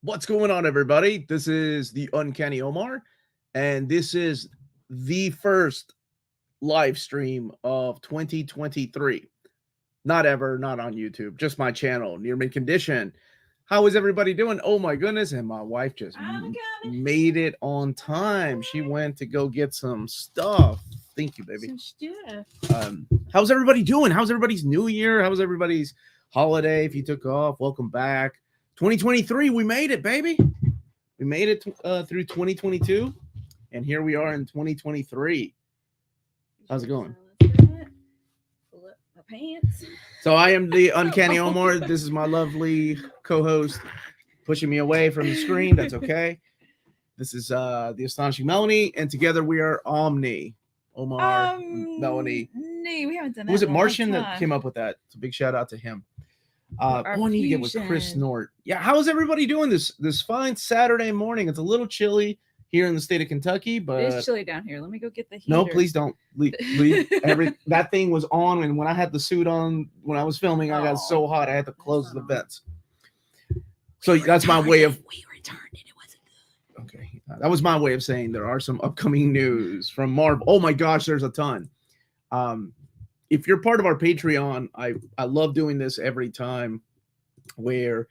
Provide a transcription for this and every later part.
What's going on, everybody? This is the Uncanny Omar, and this is the first live stream of 2023. Not ever, not on YouTube, just my channel, Near Mint Condition. How is everybody doing? Oh my goodness, and my wife just made it on time. She went to go get some stuff. Thank you, baby. How's everybody doing? How's everybody's new year? How's everybody's holiday? If you took off, welcome back. 2023, we made it, baby. We made it through 2022, and here we are in 2023. How's it going? Pull up my pants. So I am the Uncanny Omar. This is my lovely co-host pushing me away from the screen. That's okay. This is the Astonishing Melanie, and together we are Omni. Omar, Melanie. No, we haven't done that. Was it Martian that came up with that? So big shout out to him. I need to get with Chris Snort. Yeah, how's everybody doing this fine Saturday morning? It's a little chilly here in the state of Kentucky, but it's chilly down here. Let me go get the heater. No, please don't leave. That thing was on, and when I had the suit on when I was filming, I got so hot I had to close the vents. So that's my way of we returned it. It wasn't good. Okay, that was my way of saying there are some upcoming news from Marvel. Oh my gosh, there's a ton. If you're part of our Patreon, I love doing this every time, where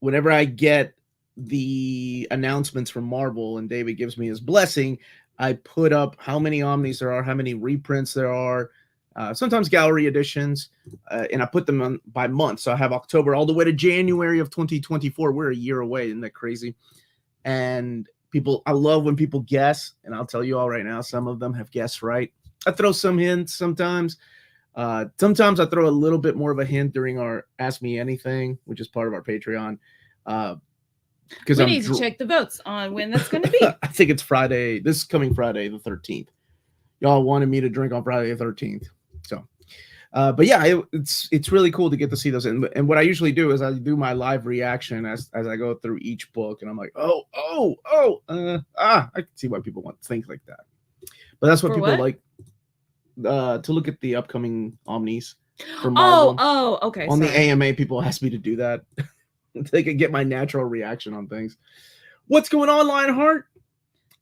whenever I get the announcements from Marvel and David gives me his blessing, I put up how many Omnis there are, how many reprints there are, sometimes gallery editions, and I put them on by month. So I have October all the way to January of 2024. We're a year away. Isn't that crazy? And I love when people guess, and I'll tell you all right now, some of them have guessed right. I throw some hints sometimes. Sometimes I throw a little bit more of a hint during our Ask Me Anything, which is part of our Patreon. Because we need to check the votes on when that's going to be. I think it's Friday. This coming Friday, the 13th. Y'all wanted me to drink on Friday the 13th. So, but yeah, it's really cool to get to see those. And what I usually do is I do my live reaction as I go through each book, and I'm like, I can see why people want things like that. But that's what people like. To look at the upcoming Omnis for Marvel. Okay. On the AMA, people ask me to do that. They can get my natural reaction on things. What's going on, Lionheart?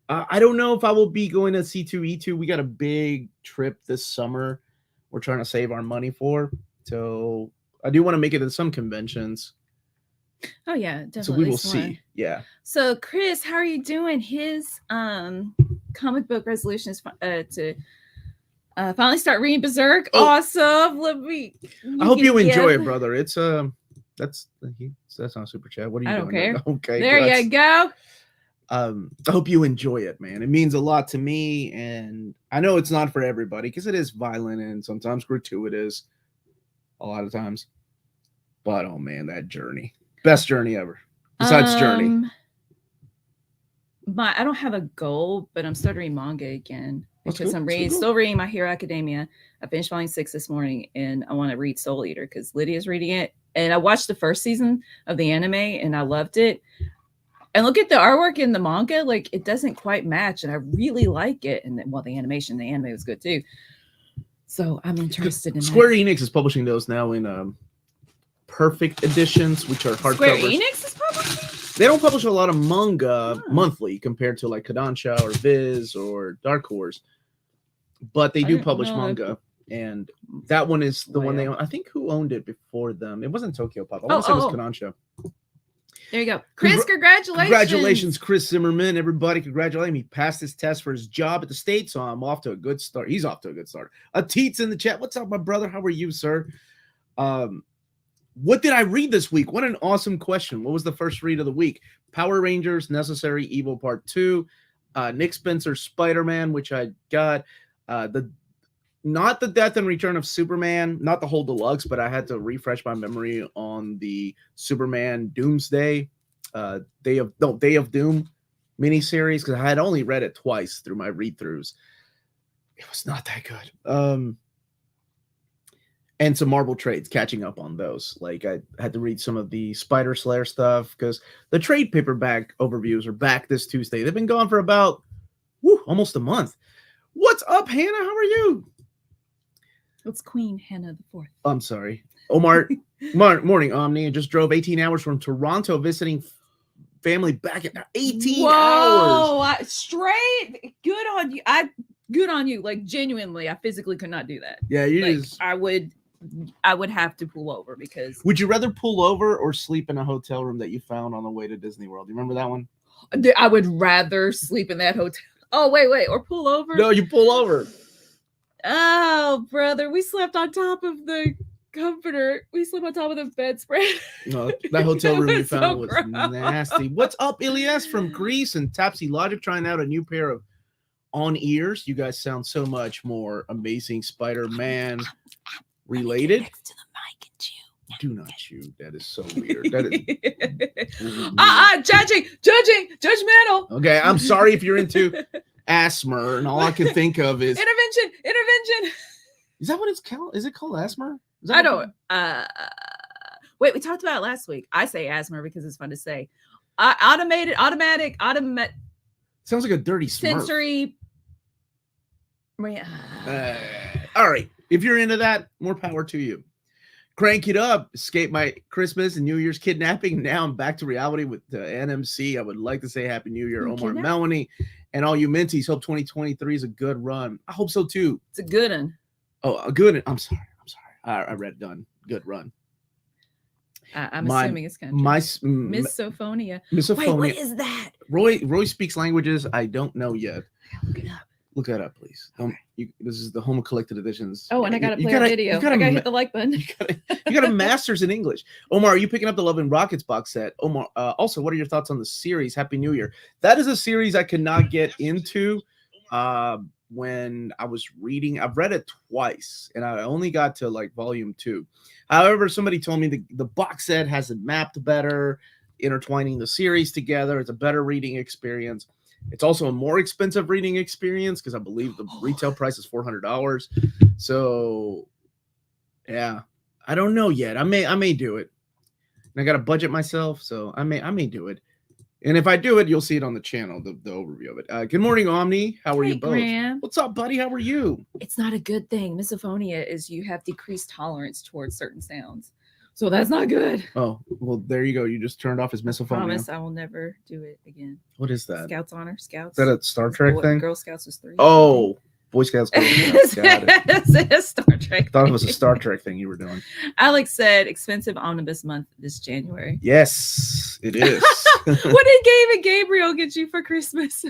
I don't know if I will be going to C2E2. We got a big trip this summer we're trying to save our money for. So I do want to make it to some conventions. Oh, yeah, definitely. So we will see. Yeah. So, Chris, how are you doing? His comic book resolution is to finally start reading Berserk. Awesome. I hope you enjoy it, brother. It's that's not super chat. What are you doing? I don't care. Okay. There you go. I hope you enjoy it, man. It means a lot to me, and I know it's not for everybody because it is violent and sometimes gratuitous a lot of times. But oh man, that journey. Best journey ever. Besides Journey. I don't have a goal, but I'm starting reading manga again. Because I'm still reading My Hero Academia. I finished volume 6 this morning, and I want to read Soul Eater because Lydia's reading it. And I watched the first season of the anime, and I loved it. And look at the artwork in the manga. Like, it doesn't quite match, and I really like it. And then, the anime was good, too. So I'm interested in Square Enix is publishing those now in perfect editions, which are hardcovers. Square Enix is publishing? They don't publish a lot of manga monthly compared to like Kodansha or Viz or Dark Horse, but they do publish manga, and that one is the one they own. I think who owned it before them? It wasn't Tokyo Pop. I want to say it was Kodansha. There you go. Chris, congratulations. Congratulations, Chris Zimmerman. Everybody congratulate him. He passed his test for his job at the state, so I'm off to a good start. He's off to a good start. Teets in the chat. What's up, my brother? How are you, sir? What did I read this week? What an awesome question. What was the first read of the week? Power Rangers Necessary Evil Part 2. Nick Spencer's SpiderMan, which I got. Not the Death and Return of Superman, not the whole deluxe, but I had to refresh my memory on the Superman Doomsday, Day of Doom miniseries, because I had only read it twice through my read-throughs. It was not that good. And some Marvel trades, catching up on those. Like, I had to read some of the Spider Slayer stuff because the trade paperback overviews are back this Tuesday. They've been gone for about almost a month. What's up, Hannah? How are you? It's Queen Hannah the Fourth. I'm sorry. Omar, morning, Omni. I just drove 18 hours from Toronto visiting family back at 18 Whoa, hours. Straight. Good on you. Good on you. Like genuinely, I physically could not do that. Yeah, you like, just. I would have to pull over because. Would you rather pull over or sleep in a hotel room that you found on the way to Disney World? You remember that one? I would rather sleep in that hotel. Oh, wait, or pull over. No, you pull over. Oh, brother, we slept on top of the comforter. We slept on top of the bedspread. No, that hotel room you found so was gross. nasty. What's up, Ilias from Greece and Tapsy Logic trying out a new pair of on ears? You guys sound so much more amazing SpiderMan related. Next to the mic and chew. Do not chew. That is so weird. That is judgmental. Okay, I'm sorry if you're into asthma, and all I can think of is intervention. Is that what it's called? Is it called asthma? I don't. Wait, we talked about it last week. I say asthma because it's fun to say. Automatic. Sounds like a dirty Smurf. Sensory. All right. If you're into that, more power to you. Crank it up. Escape my Christmas and New Year's kidnapping. Now I'm back to reality with the NMC. I would like to say Happy New Year, Omar, Melanie, and all you Minties. Hope 2023 is a good run. I hope so too. It's a good one. Oh, a good one. I'm sorry. I read done. Good run. I'm assuming it's country. Misophonia. Misophonia. Wait, what is that? Roy speaks languages I don't know yet. Look it up. Look that up, please. This is the Home Collected Editions. Oh, and I gotta play a video. I gotta hit the like button. You got a master's in English. Omar, are you picking up the Love and Rockets box set? Omar, also, what are your thoughts on the series? Happy New Year. That is a series I could not get into when I was reading. I've read it twice, and I only got to like volume 2. However, somebody told me the box set has it mapped better, intertwining the series together. It's a better reading experience. It's also a more expensive reading experience because I believe the retail price is $400. So, yeah, I don't know yet. I may do it. And I got to budget myself, so I may do it. And if I do it, you'll see it on the channel, the overview of it. Good morning, Omni. How are you both? Graham. What's up, buddy? How are you? It's not a good thing. Misophonia is you have decreased tolerance towards certain sounds. So that's not good. Oh, well, there you go. You just turned off his misophonia. I promise I will never do it again. What is that? Scouts honor. Scouts. Is that a Star Trek thing? Girl Scouts was 3. Oh, Boy Scouts. Girl Scouts. Got it. It's a Star Trek. I thought it was a Star Trek thing you were doing. Alex said expensive omnibus month this January. Yes, it is. What did Gabe and Gabriel get you for Christmas?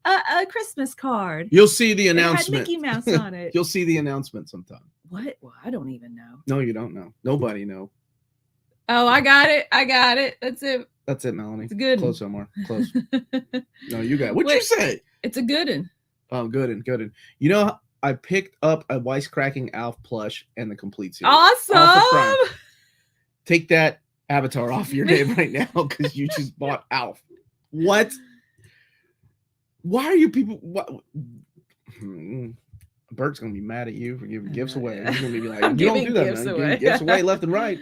A Christmas card. You'll see the announcement. It had Mickey Mouse on it. You'll see the announcement sometime. What? Well, I don't even know. No, you don't know. Nobody know. Oh, I got it. That's it. That's it, Melanie. It's good. Close, Omar. Close. No, you got it. What'd you say? It's a good one. Oh, good. You know, I picked up a Wisecracking Alf plush and the complete series. Awesome. Take that avatar off your name right now because you just bought Alf. What? Why are you people? What? Bert's gonna be mad at you for giving gifts away. He's gonna be like, "You don't do that, man. Giving gifts away left and right."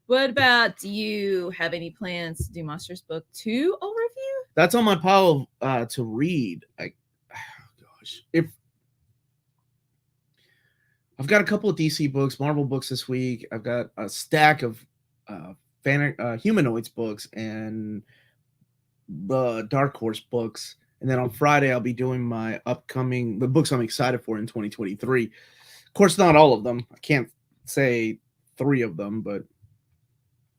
What about? Do you have any plans to do Monsters Book 2 overview? That's on my pile to read. If I've got a couple of DC books, Marvel books this week. I've got a stack of Humanoids books and the Dark Horse books. And then on Friday, I'll be doing the books I'm excited for in 2023. Of course, not all of them. I can't say 3 of them, but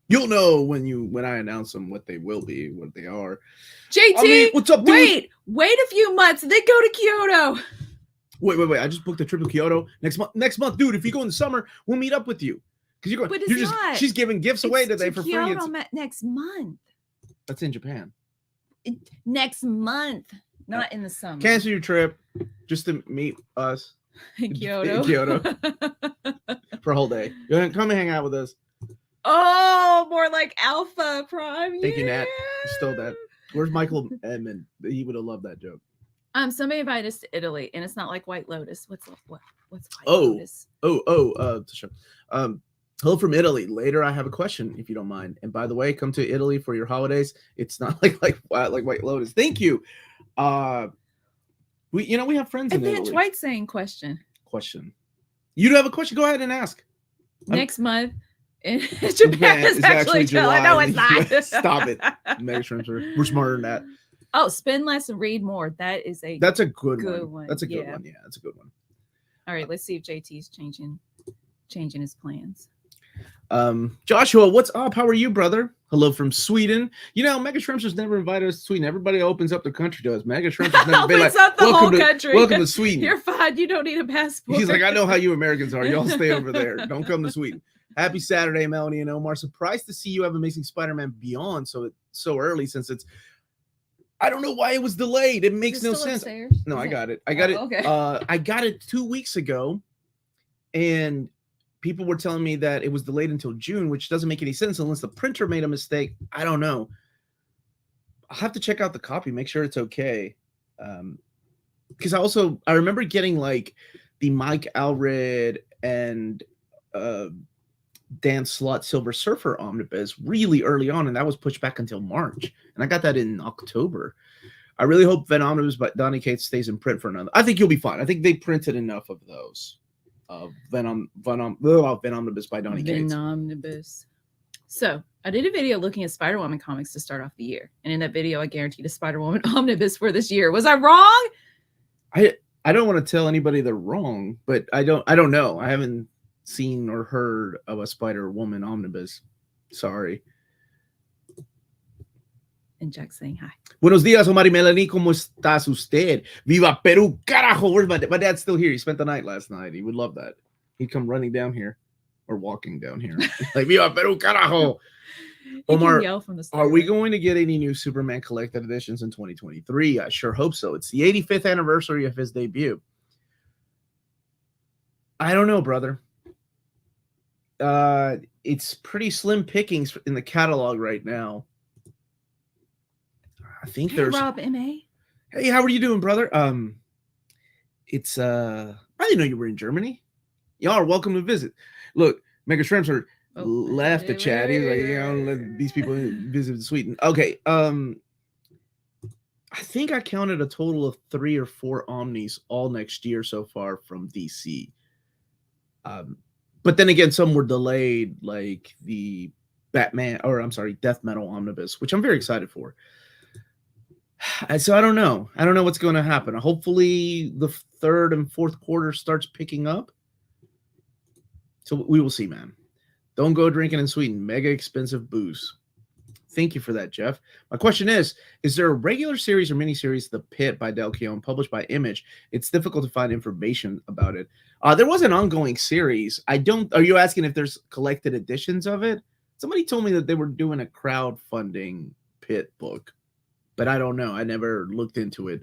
you'll know when I announce them what they will be, what they are. JT, what's up, dude? Wait a few months, then go to Kyoto. Wait! I just booked a trip to Kyoto next month, dude. If you go in the summer, we'll meet up with you because you're going. But she's giving gifts away today for free. Kyoto next month. That's in Japan. Next month, not in the summer. Cancel your trip just to meet us in Kyoto. For a whole day. Come and hang out with us. Oh, more like Alpha Prime. Thank you, Nat. You stole that. Where's Michael Edmond? He would have loved that joke. Somebody invited us to Italy, and it's not like White Lotus. What's White Lotus? Hello from Italy. Later, I have a question, if you don't mind. And by the way, come to Italy for your holidays. It's not like White Lotus. Thank you. We have friends in Italy. White saying question. You do have a question? Go ahead and ask. Next month, in Japan is actually July. No, it's not. Stop it. Mega Shrimps we're smarter than that. Oh, spend less and read more. That's a good one. That's a good one. Yeah, that's a good one. All right, let's see if JT's changing his plans. Joshua, what's up? How are you, brother? Hello from Sweden. You know, Mega Shrimps has never invited us to Sweden. Everybody opens up the country to us. Mega Shrimps has never been like, welcome to Sweden. You're fine. You don't need a passport. He's like, I know how you Americans are. Y'all stay over there. Don't come to Sweden. Happy Saturday, Melanie and Omar. Surprised to see you have Amazing Spider-Man Beyond so early, since it's, I don't know why it was delayed. It makes no sense. Upstairs? No, I got it. I got it. Okay. I got it 2 weeks ago, and people were telling me that it was delayed until June, which doesn't make any sense unless the printer made a mistake. I don't know. I'll have to check out the copy, make sure it's okay. Because I remember getting like the Mike Allred and Dan Slott Silver Surfer omnibus really early on, and that was pushed back until March. And I got that in October. I really hope Ven Omnibus by Donny Cates stays in print for another. I think you'll be fine. I think they printed enough of those. Ven Omnibus by Donny Cates. Ven Omnibus. So I did a video looking at Spider-Woman comics to start off the year, and in that video, I guaranteed a Spider-Woman omnibus for this year. Was I wrong? I don't want to tell anybody they're wrong, but I don't know. I haven't seen or heard of a Spider-Woman omnibus. Sorry. And Jack saying hi. Buenos días, Omar y Melanie. ¿Cómo estás usted? Viva Peru, carajo. Where's my dad? My dad's still here. He spent the night last night. He would love that. He'd come running down here or walking down here. Like, Viva Peru, carajo. Omar, are we going to get any new Superman collected editions in 2023? I sure hope so. It's the 85th anniversary of his debut. I don't know, brother. It's pretty slim pickings in the catalog right now. I think there's Rob M.A. Hey, how are you doing, brother? It's I didn't know you were in Germany. Y'all are welcome to visit. Look, Mega Shrimps are left the chat. He's like, let these people visit Sweden. Okay. I think I counted a total of 3 or 4 Omnis all next year so far from DC. But then again, some were delayed, like the Death Metal Omnibus, which I'm very excited for. So I don't know. I don't know what's going to happen. Hopefully the 3rd and 4th quarter starts picking up. So we will see, man. Don't go drinking in Sweden. Mega expensive booze. Thank you for that, Jeff. My question is there a regular series or miniseries, The Pit by Del Keown, published by Image? It's difficult to find information about it. There was an ongoing series. Are you asking if there's collected editions of it? Somebody told me that they were doing a crowdfunding Pit book, but I don't know. I never looked into it.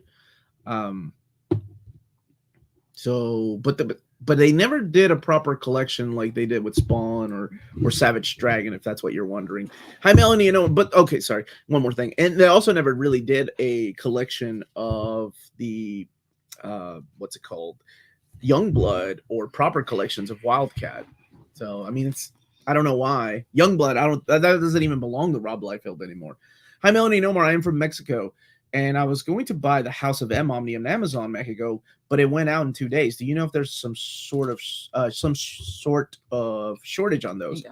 But they never did a proper collection like they did with Spawn or Savage Dragon, if that's what you're wondering. Hi, Melanie. Okay, sorry. One more thing. And they also never really did a collection of the, what's it called? Youngblood, or proper collections of Wildcat. So, I mean, I don't know why. Youngblood, that doesn't even belong to Rob Liefeld anymore. Hi, Melanie and Omar. I am from Mexico, and I was going to buy the House of M Omni on Amazon Mexico, but it went out in 2 days. Do you know if there's some sort of shortage on those?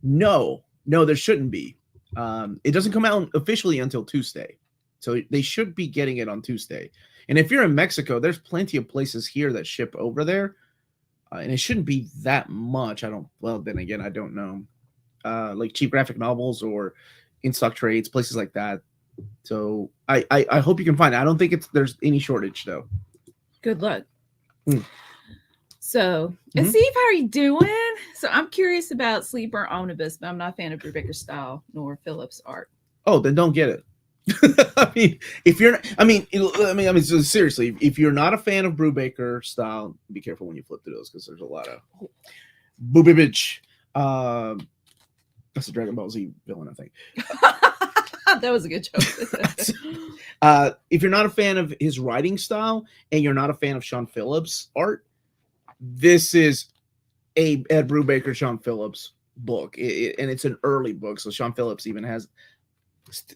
No, there shouldn't be. It doesn't come out officially until Tuesday, so they should be getting it on Tuesday. And if you're in Mexico, there's plenty of places here that ship over there, and it shouldn't be that much. Then again, I don't know. Like cheap graphic novels or in-stock trades, places like that. So I hope you can find it. I don't think there's any shortage, though. Good luck. So, Steve, how are you doing? So I'm curious about Sleeper Omnibus, but I'm not a fan of Brubaker's style nor Phillips' art. Oh, then don't get it. So seriously, if you're not a fan of Brubaker style, be careful when you flip through those, because there's a lot of boobage. That's a Dragon Ball Z villain, I think. That was a good joke. If you're not a fan of his writing style and you're not a fan of Sean Phillips' art, this is a Ed Brubaker, Sean Phillips book, and it's an early book. So Sean Phillips even has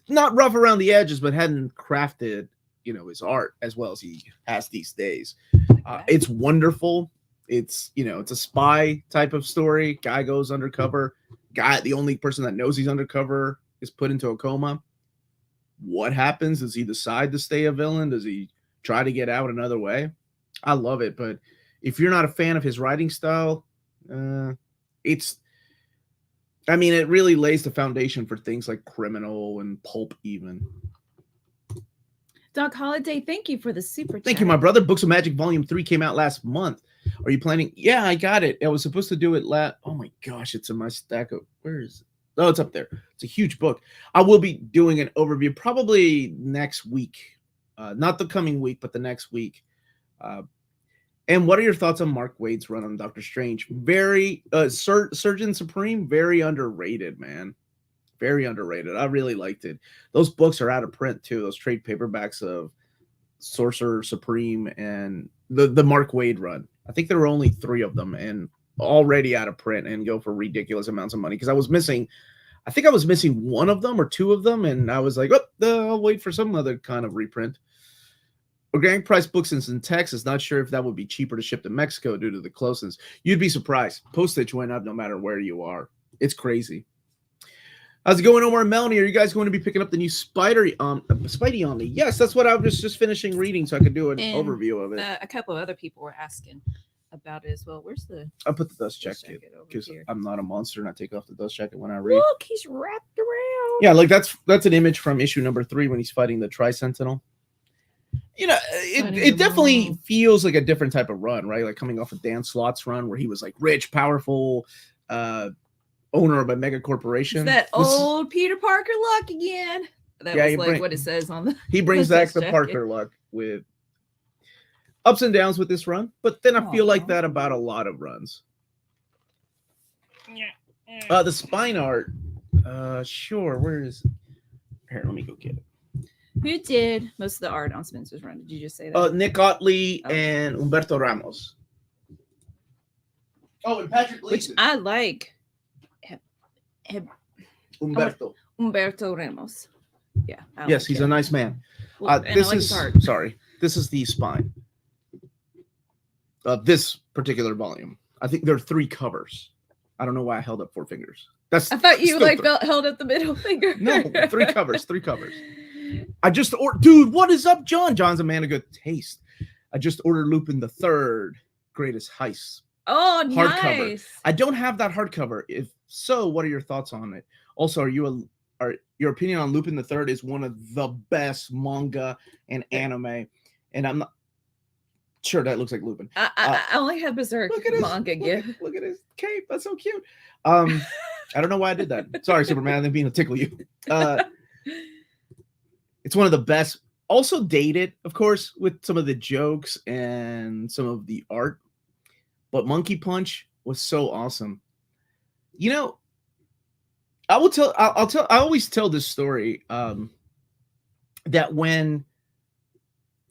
not rough around the edges, but hadn't crafted, his art as well as he has these days. It's wonderful. It's a spy type of story. Guy goes undercover. the only person that knows he's undercover is put into a coma. What happens? Does he decide to stay a villain? Does he try to get out another way? I love it, but if you're not a fan of his writing style, it really lays the foundation for things like Criminal and Pulp even. Doc Holliday, thank you for the super chat. Thank you, my brother. Books of Magic Volume 3 came out last month. Are you planning? Yeah, I got it. I was supposed to do it oh my gosh, it's in my stack of, where is it? Oh, it's up there. It's a huge book. I will be doing an overview probably next week. Not the coming week, but the next week. And what are your thoughts on Mark Waid's run on Doctor Strange? Very, Surgeon Supreme, very underrated, man. Very underrated. I really liked it. Those books are out of print too. Those trade paperbacks of Sorcerer Supreme and the Mark Waid run. I think there were only 3 of them and already out of print and go for ridiculous amounts of money. Because I was missing 1 of them or 2 of them, and I was like, I'll wait for some other kind of reprint. Organic Price Books in Texas. Not sure if that would be cheaper to ship to Mexico due to the closeness. You'd be surprised. Postage went up no matter where you are. It's crazy. How's it going, Omar and Melanie? Are you guys going to be picking up the new Spidey Omni? Yes, that's what I was just finishing reading, so I could do an overview of it. A couple of other people were asking about it as well. Where's the? I put the dust jacket because I'm not a monster and I take off the dust jacket when I read. Look, he's wrapped around. Yeah, like that's an image from issue number 3 when he's fighting the Tri-Sentinel. You know, it definitely feels like a different type of run, right? Like coming off of Dan Slott's run where he was like rich, powerful, owner of a mega corporation. It's that old Peter Parker luck again. That was what it says on the. He brings back the Parker luck with ups and downs with this run, but then I feel like that about a lot of runs. The spine art, sure. Where is? Here, let me go get it. Who did most of the art on Spencer's run? Did you just say that? Nick Otley and Humberto Ramos. Oh, and Patrick Gleason. Which I like. Humberto Ramos. Yeah. Yes, he's a nice man. This is the spine of this particular volume. I think there are 3 covers. I don't know why I held up 4 fingers. I thought you held up the middle finger. No, 3 covers. 3 covers. Dude, what is up, John? John's a man of good taste. I just ordered Lupin the Third, Greatest Heist. Oh, hardcover. Nice. I don't have that hardcover. If so, what are your thoughts on it? Also, your opinion on Lupin the Third is one of the best manga and anime, and I'm not sure that looks like Lupin. I only have Berserk manga gift. Look at his cape. That's so cute. I don't know why I did that. Sorry, Superman. I didn't mean to tickle you. It's one of the best. Also dated, of course, with some of the jokes and some of the art. But Monkey Punch was so awesome. You know, I always tell this story that when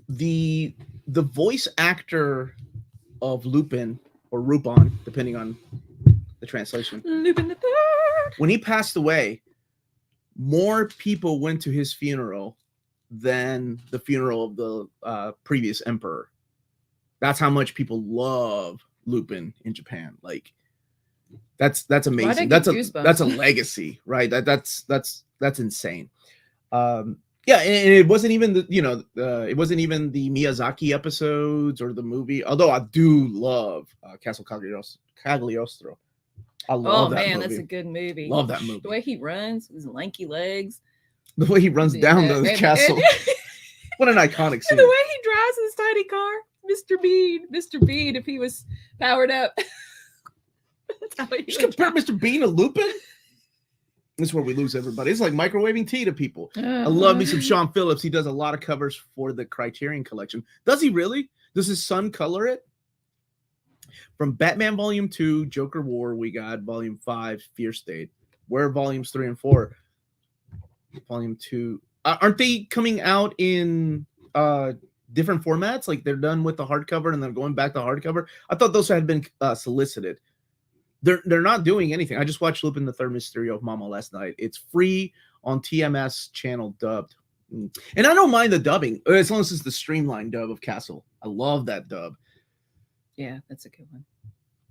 the voice actor of Lupin or Rupon, depending on the translation, Lupin the Third, when he passed away, more people went to his funeral than the funeral of the previous emperor. That's how much people love Lupin in Japan. Like that's amazing. That's a legacy, right? That's insane. Yeah, and it wasn't even it wasn't even the Miyazaki episodes or the movie. Although I do love Castle Cagliostro. I love that movie. That's a good movie. Love that movie. The way he runs, his lanky legs. The way he runs down the castle. What an iconic scene. And the way he drives his tiny car. Mr. Bean, if he was powered up. That's how he just compare Mr. Bean to Lupin? This is where we lose everybody. It's like microwaving tea to people. I love me some Sean Phillips. He does a lot of covers for the Criterion Collection. Does he really? Does his son color it? From Batman Volume 2, Joker War, we got Volume 5, Fear State. Where are Volumes 3 and 4? Volume 2. Aren't they coming out in different formats? Like they're done with the hardcover and then going back to hardcover? I thought those had been solicited. They're not doing anything. I just watched Lupin the Third Mystery of Mama last night. It's free on TMS channel dubbed. And I don't mind the dubbing as long as it's the streamlined dub of Castle. I love that dub. Yeah, that's a good one.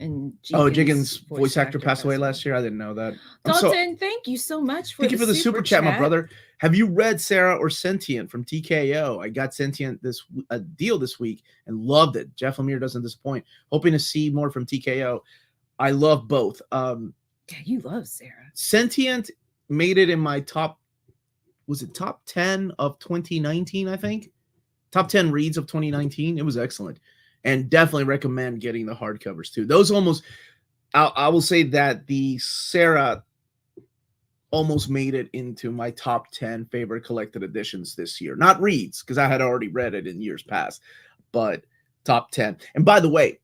And Jigen's voice actor passed away last year. I didn't know that. Dalton, thank you so much for thank you for the super chat, my brother. Have you read Sarah or Sentient from TKO? I got Sentient a deal this week and loved it. Jeff Lemire doesn't disappoint. Hoping to see more from TKO. I love both. Yeah, you love Sarah. Sentient made it in my top 10 of 2019, I think. Top 10 reads of 2019. It was excellent. And definitely recommend getting the hardcovers too. Those almost, I will say that the Sarah almost made it into my top 10 favorite collected editions this year. Not reads, because I had already read it in years past, but top 10. And by the way,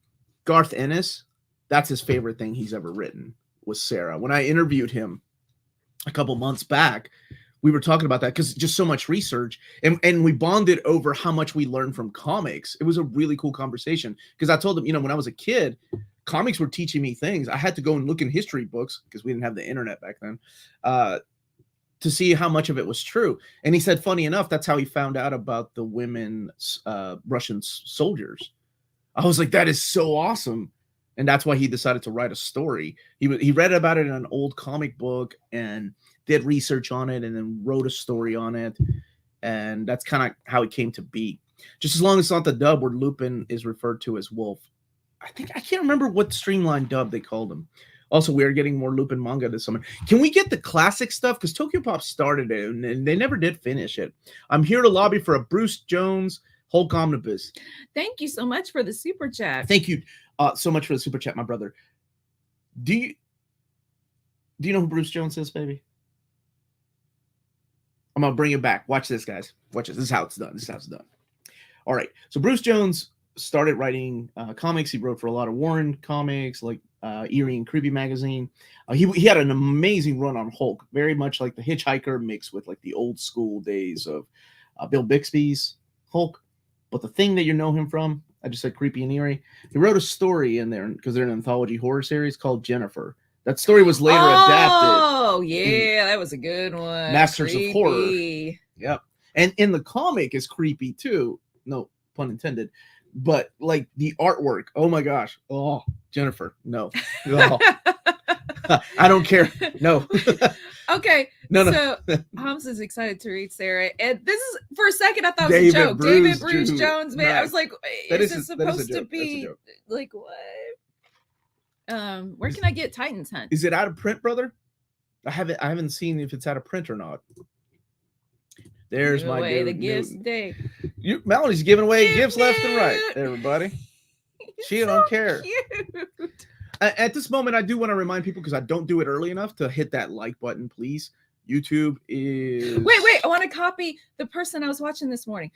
Garth Ennis, that's his favorite thing he's ever written was Sarah. When I interviewed him a couple months back, we were talking about that because just so much research and we bonded over how much we learned from comics. It was a really cool conversation because I told him, when I was a kid, comics were teaching me things. I had to go and look in history books because we didn't have the internet back then to see how much of it was true. And he said, funny enough, that's how he found out about the women Russian soldiers. I was like, that is so awesome. And that's why he decided to write a story. He read about it in an old comic book and did research on it and then wrote a story on it. And that's kind of how it came to be. Just as long as it's not the dub where Lupin is referred to as Wolf. I can't remember what streamlined dub they called him. Also, we are getting more Lupin manga this summer. Can we get the classic stuff? Because Tokyo Pop started it and they never did finish it. I'm here to lobby for a Bruce Jones Hulk Omnibus. Thank you so much for the super chat. Thank you so much for the super chat, my brother. Do you know who Bruce Jones is, baby? I'm going to bring it back. Watch this, guys. Watch this. This is how it's done. All right. So Bruce Jones started writing comics. He wrote for a lot of Warren comics, like Eerie and Creepy magazine. He had an amazing run on Hulk, very much like the Hitchhiker mixed with like the old school days of Bill Bixby's Hulk. But the thing that you know him from, I just said Creepy and Eerie. He wrote a story in there because they're an anthology horror series called Jennifer. That story was later adapted. Oh, yeah, that was a good one. Masters of Horror. Yep. And in the comic is creepy too. No pun intended. But like the artwork, oh my gosh. Oh, Jennifer. No. Oh. I don't care. No. Okay. No. So Holmes is excited to read Sarah. And this is, for a second, I thought it was a joke. David Bruce Jones, man. Nice. I was like, is this supposed to be like what? Where can I get Titans Hunt? Is it out of print, brother? I haven't seen if it's out of print or not. There's Give my away dude, the gifts today. Melanie's giving away gifts left and right, everybody. She so don't care. Cute. At this moment, I do want to remind people, because I don't do it early enough, to hit that like button, please. YouTube is... Wait. I want to copy the person I was watching this morning.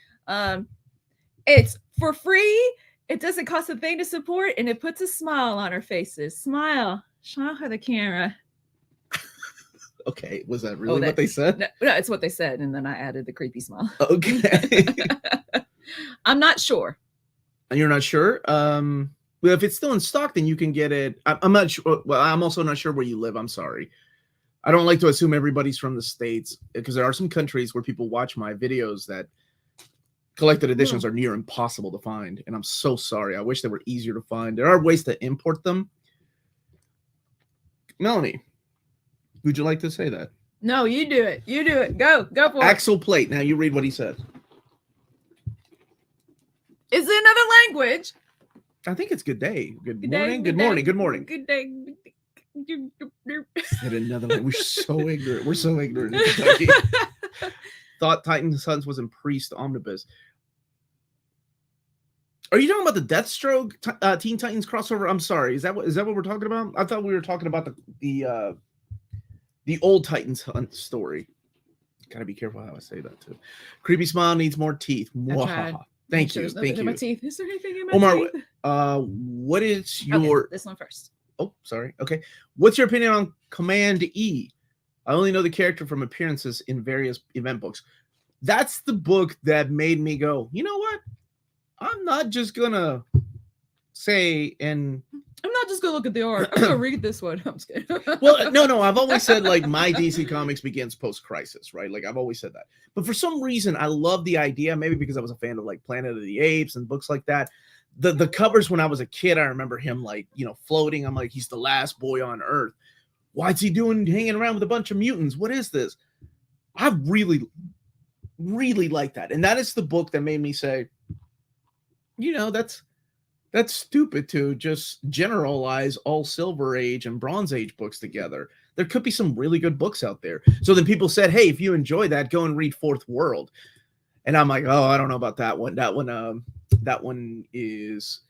It's for free. It doesn't cost a thing to support, and it puts a smile on our faces. Smile. Show her the camera. Okay, was that really what they said? No, it's what they said, and then I added the creepy smile. Okay. I'm not sure. And you're not sure? Well, if it's still in stock, then you can get it. I'm not sure. Well, I'm also not sure where you live. I'm sorry. I don't like to assume everybody's from the States, because there are some countries where people watch my videos that collected editions are near impossible to find, and I'm so sorry. I wish they were easier to find. There are ways to import them. Melanie, would you like to say that? No, you do it. You do it. Go for it. Axel Plate. Now you read what he said. Is it another language? I think it's good day. Good morning. Good morning. Good morning. Good day. Said another language. We're so ignorant. We're so ignorant in Kentucky. Thought Titans Hunt was in Priest Omnibus. Are you talking about the Deathstroke Teen Titans crossover? I'm sorry. Is that what we're talking about? I thought we were talking about the old Titans Hunt story. Gotta be careful how I say that too. Creepy smile needs more teeth. Thank you. Thank you. In my teeth. Is there anything in my Omar, teeth? what is your... Okay, this one first. Oh, sorry. Okay. What's your opinion on Command E? I only know the character from appearances in various event books. That's the book that made me go, you know what? I'm not just gonna say and I'm not just gonna look at the art. I'm gonna read this one. I'm just kidding. Well, no. I've always said like my DC Comics begins post-crisis, right? Like I've always said that. But for some reason, I love the idea. Maybe because I was a fan of like Planet of the Apes and books like that. The covers when I was a kid, I remember him like floating. I'm like, he's the last boy on Earth. What's he doing hanging around with a bunch of mutants? What is this? I really, really like that, and that is the book that made me say, that's stupid to just generalize all Silver Age and Bronze Age books together. There could be some really good books out there. So then people said, hey, if you enjoy that, go and read Fourth World. And I'm like, oh, I don't know about that one. That one is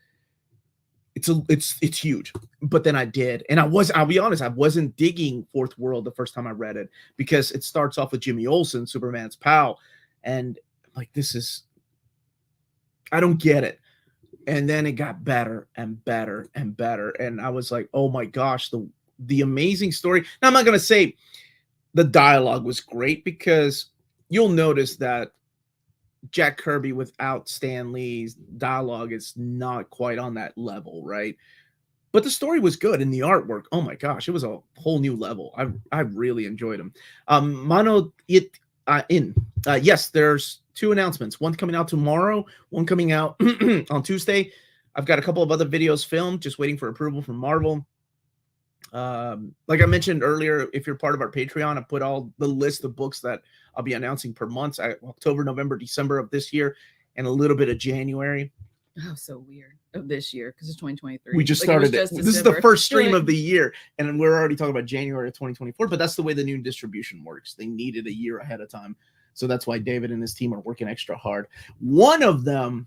it's huge. But then I did. And I'll be honest, I wasn't digging Fourth World the first time I read it because it starts off with Jimmy Olsen, Superman's pal. And like, I don't get it. And then it got better and better and better. And I was like, oh my gosh, the amazing story. Now, I'm not going to say the dialogue was great because you'll notice that Jack Kirby without Stan Lee's dialogue is not quite on that level, right? But the story was good and the artwork, oh my gosh, it was a whole new level. I really enjoyed them. Yes, there's 2 announcements. One coming out tomorrow, one coming out on Tuesday. I've got a couple of other videos filmed, just waiting for approval from Marvel. Like I mentioned earlier, if you're part of our Patreon, I put all the list of books that I'll be announcing per month, October, November, December of this year, and a little bit of January. Oh, so weird of this year because it's 2023. We just started it. This is the first stream of the year, and we're already talking about January of 2024. But that's the way the new distribution works. They need it a year ahead of time, so that's why David and his team are working extra hard. One of the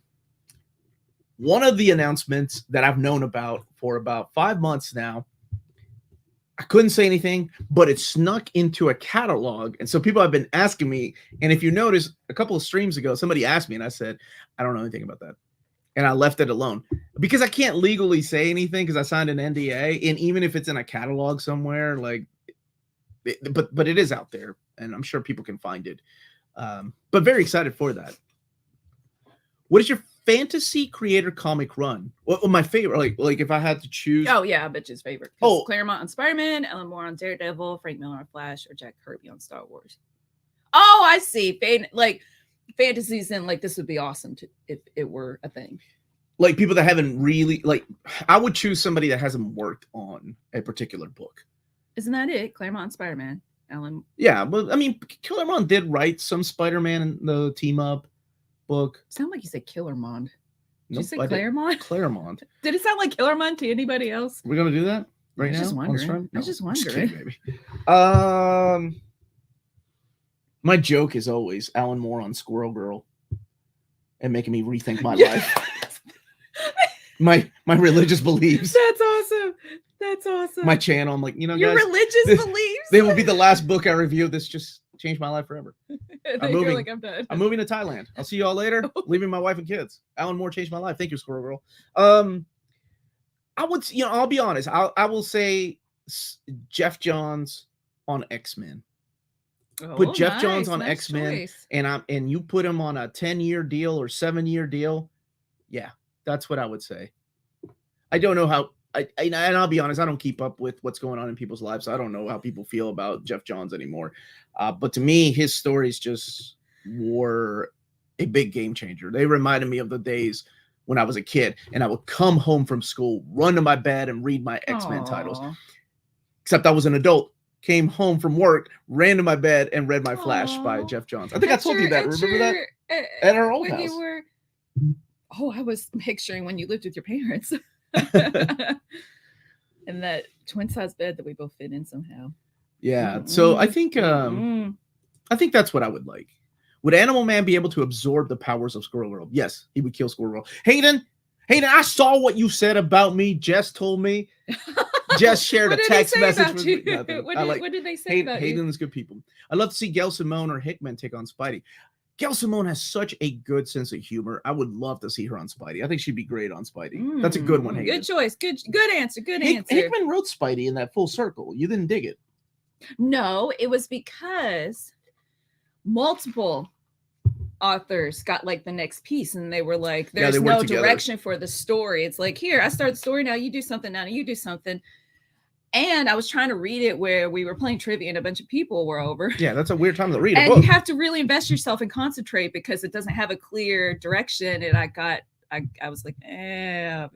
announcements that I've known about for about 5 months now. I couldn't say anything, but it snuck into a catalog. And so people have been asking me. And if you notice, a couple of streams ago, somebody asked me and I said, I don't know anything about that. And I left it alone because I can't legally say anything because I signed an NDA. And even if it's in a catalog somewhere, but it is out there and I'm sure people can find it. But very excited for that. What is your fantasy creator comic run? Well, my favorite, like if I had to choose. Oh yeah, I bet his favorite. Claremont on Spider-Man, Alan Moore on Daredevil, Frank Miller on Flash, or Jack Kirby on Star Wars. Oh, I see. Fantasies and like this would be awesome if it were a thing. Like people that haven't really I would choose somebody that hasn't worked on a particular book. Isn't that it? Claremont and Spider-Man. Alan. Yeah, but I mean, Claremont did write some Spider-Man in the team up book. Sound like you said Killermond. Did you say Claremont? Claremont. Did it sound like Killermond to anybody else? We're gonna do that right now. Just wondering. I was just wondering. Maybe. My joke is always Alan Moore on Squirrel Girl, and making me rethink my life, my religious beliefs. That's awesome. That's awesome. My channel. I'm like, your guys, religious beliefs. They will be the last book I review. This just changed my life forever. I'm moving. Like I'm done. I'm moving to Thailand. I'll see you all later. Leaving my wife and kids. Alan Moore changed my life. Thank you, Squirrel Girl. I would, I'll be honest. I will say Jeff Johns on X-Men. Put Jeff Johns on X-Men, and you put him on a 10-year deal or 7-year deal. Yeah, that's what I would say. I don't know how. And I'll be honest, I don't keep up with what's going on in people's lives. So I don't know how people feel about Jeff Johns anymore. But to me, his stories just were a big game changer. They reminded me of the days when I was a kid and I would come home from school, run to my bed and read my X-Men titles. Except I was an adult, came home from work, ran to my bed and read my Flash by Jeff Johns. I think I told you that. Remember that? At our old house. I was picturing when you lived with your parents. And that twin size bed that we both fit in somehow. Yeah. So I think that's what I would like. Would Animal Man be able to absorb the powers of Squirrel Girl? Yes, he would kill Squirrel Girl. Hayden, I saw what you said about me. Jess told me. Jess shared a text message with me. What did they say about Hayden is good people. I'd love to see Gail Simone or Hickman take on Spidey. Gail Simone has such a good sense of humor. I would love to see her on Spidey. I think she'd be great on Spidey. That's a good one, Hayden. Good choice. Good answer. Hickman wrote Spidey in that Full Circle. You didn't dig it. No, it was because multiple authors got like the next piece, and they were like, Yeah, there's they work no together. direction for the story. It's like, here, I start the story, now you do something, now you do something. And I was trying to read it where we were playing trivia and a bunch of people were over. Yeah, that's a weird time to read a And book. you have to really invest yourself and concentrate because it doesn't have a clear direction. And I was like, I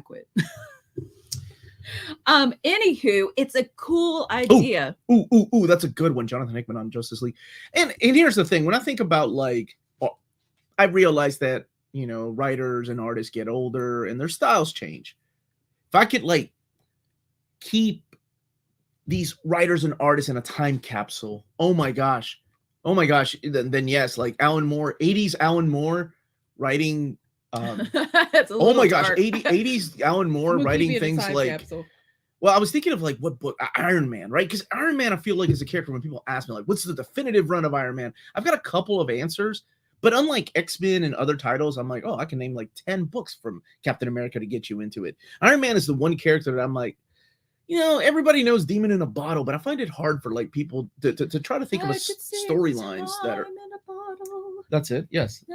quit. Anywho, it's a cool idea. Ooh, that's a good one. Jonathan Hickman on Justice League. And here's the thing. When I think about like, I realize that, you know, writers and artists get older and their styles change. If I could like keep these writers and artists in a time capsule, oh my gosh, then yes, like Alan Moore, 80s Alan Moore writing. Oh my gosh, 80s Alan Moore writing things like capsule. Well, I was thinking of like what book, Iron Man, right? Because Iron Man, I feel like is a character when people ask me like, what's the definitive run of Iron Man? I've got a couple of answers, but unlike X-Men and other titles, I'm like, oh, I can name like 10 books from Captain America to get you into it. Iron Man is the one character that I'm like, you know, everybody knows Demon in a Bottle, but I find it hard for like people to try to think of storylines that are. That's it. Yes.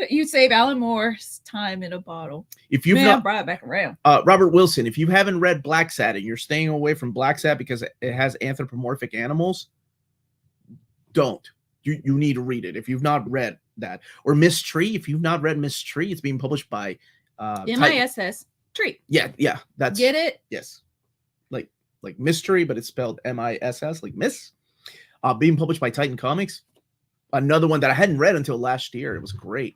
You save Alan Moore's time in a bottle. If you've not brought it back around. Robert Wilson, if you haven't read Black Sat and you're staying away from Black Sat because it has anthropomorphic animals, don't. You need to read it if you've not read that. Or Miss Tree, if you've not read Miss Tree, it's being published by MISS Tree. Yeah. That's get it? Yes. Like mystery, but it's spelled MISS, like Miss. Being published by Titan Comics. Another one that I hadn't read until last year. It was great.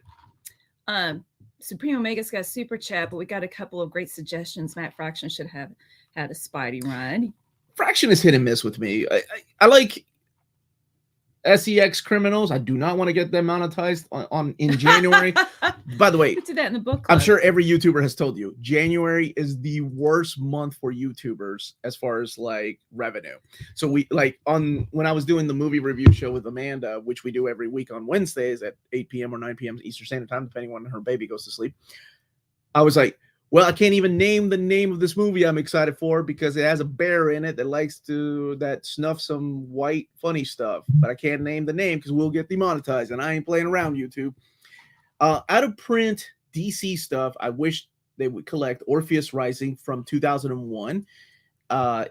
Supreme Omega's got a super chat, but we got a couple of great suggestions. Matt Fraction should have had a Spidey run. Fraction is hit and miss with me. I like SEX Criminals. I do not want to get them monetized on in January. By the way, do that in the book club. I'm sure every YouTuber has told you January is the worst month for YouTubers as far as like revenue. So we like when I was doing the movie review show with Amanda, which we do every week on Wednesdays at 8 p.m. or 9 p.m. Eastern Standard Time, depending on when her baby goes to sleep. I was like, well, I can't even name the name of this movie I'm excited for because it has a bear in it that snuffs some white funny stuff. But I can't name the name because we'll get demonetized, and I ain't playing around, YouTube. Out of print DC stuff, I wish they would collect Orpheus Rising from 2001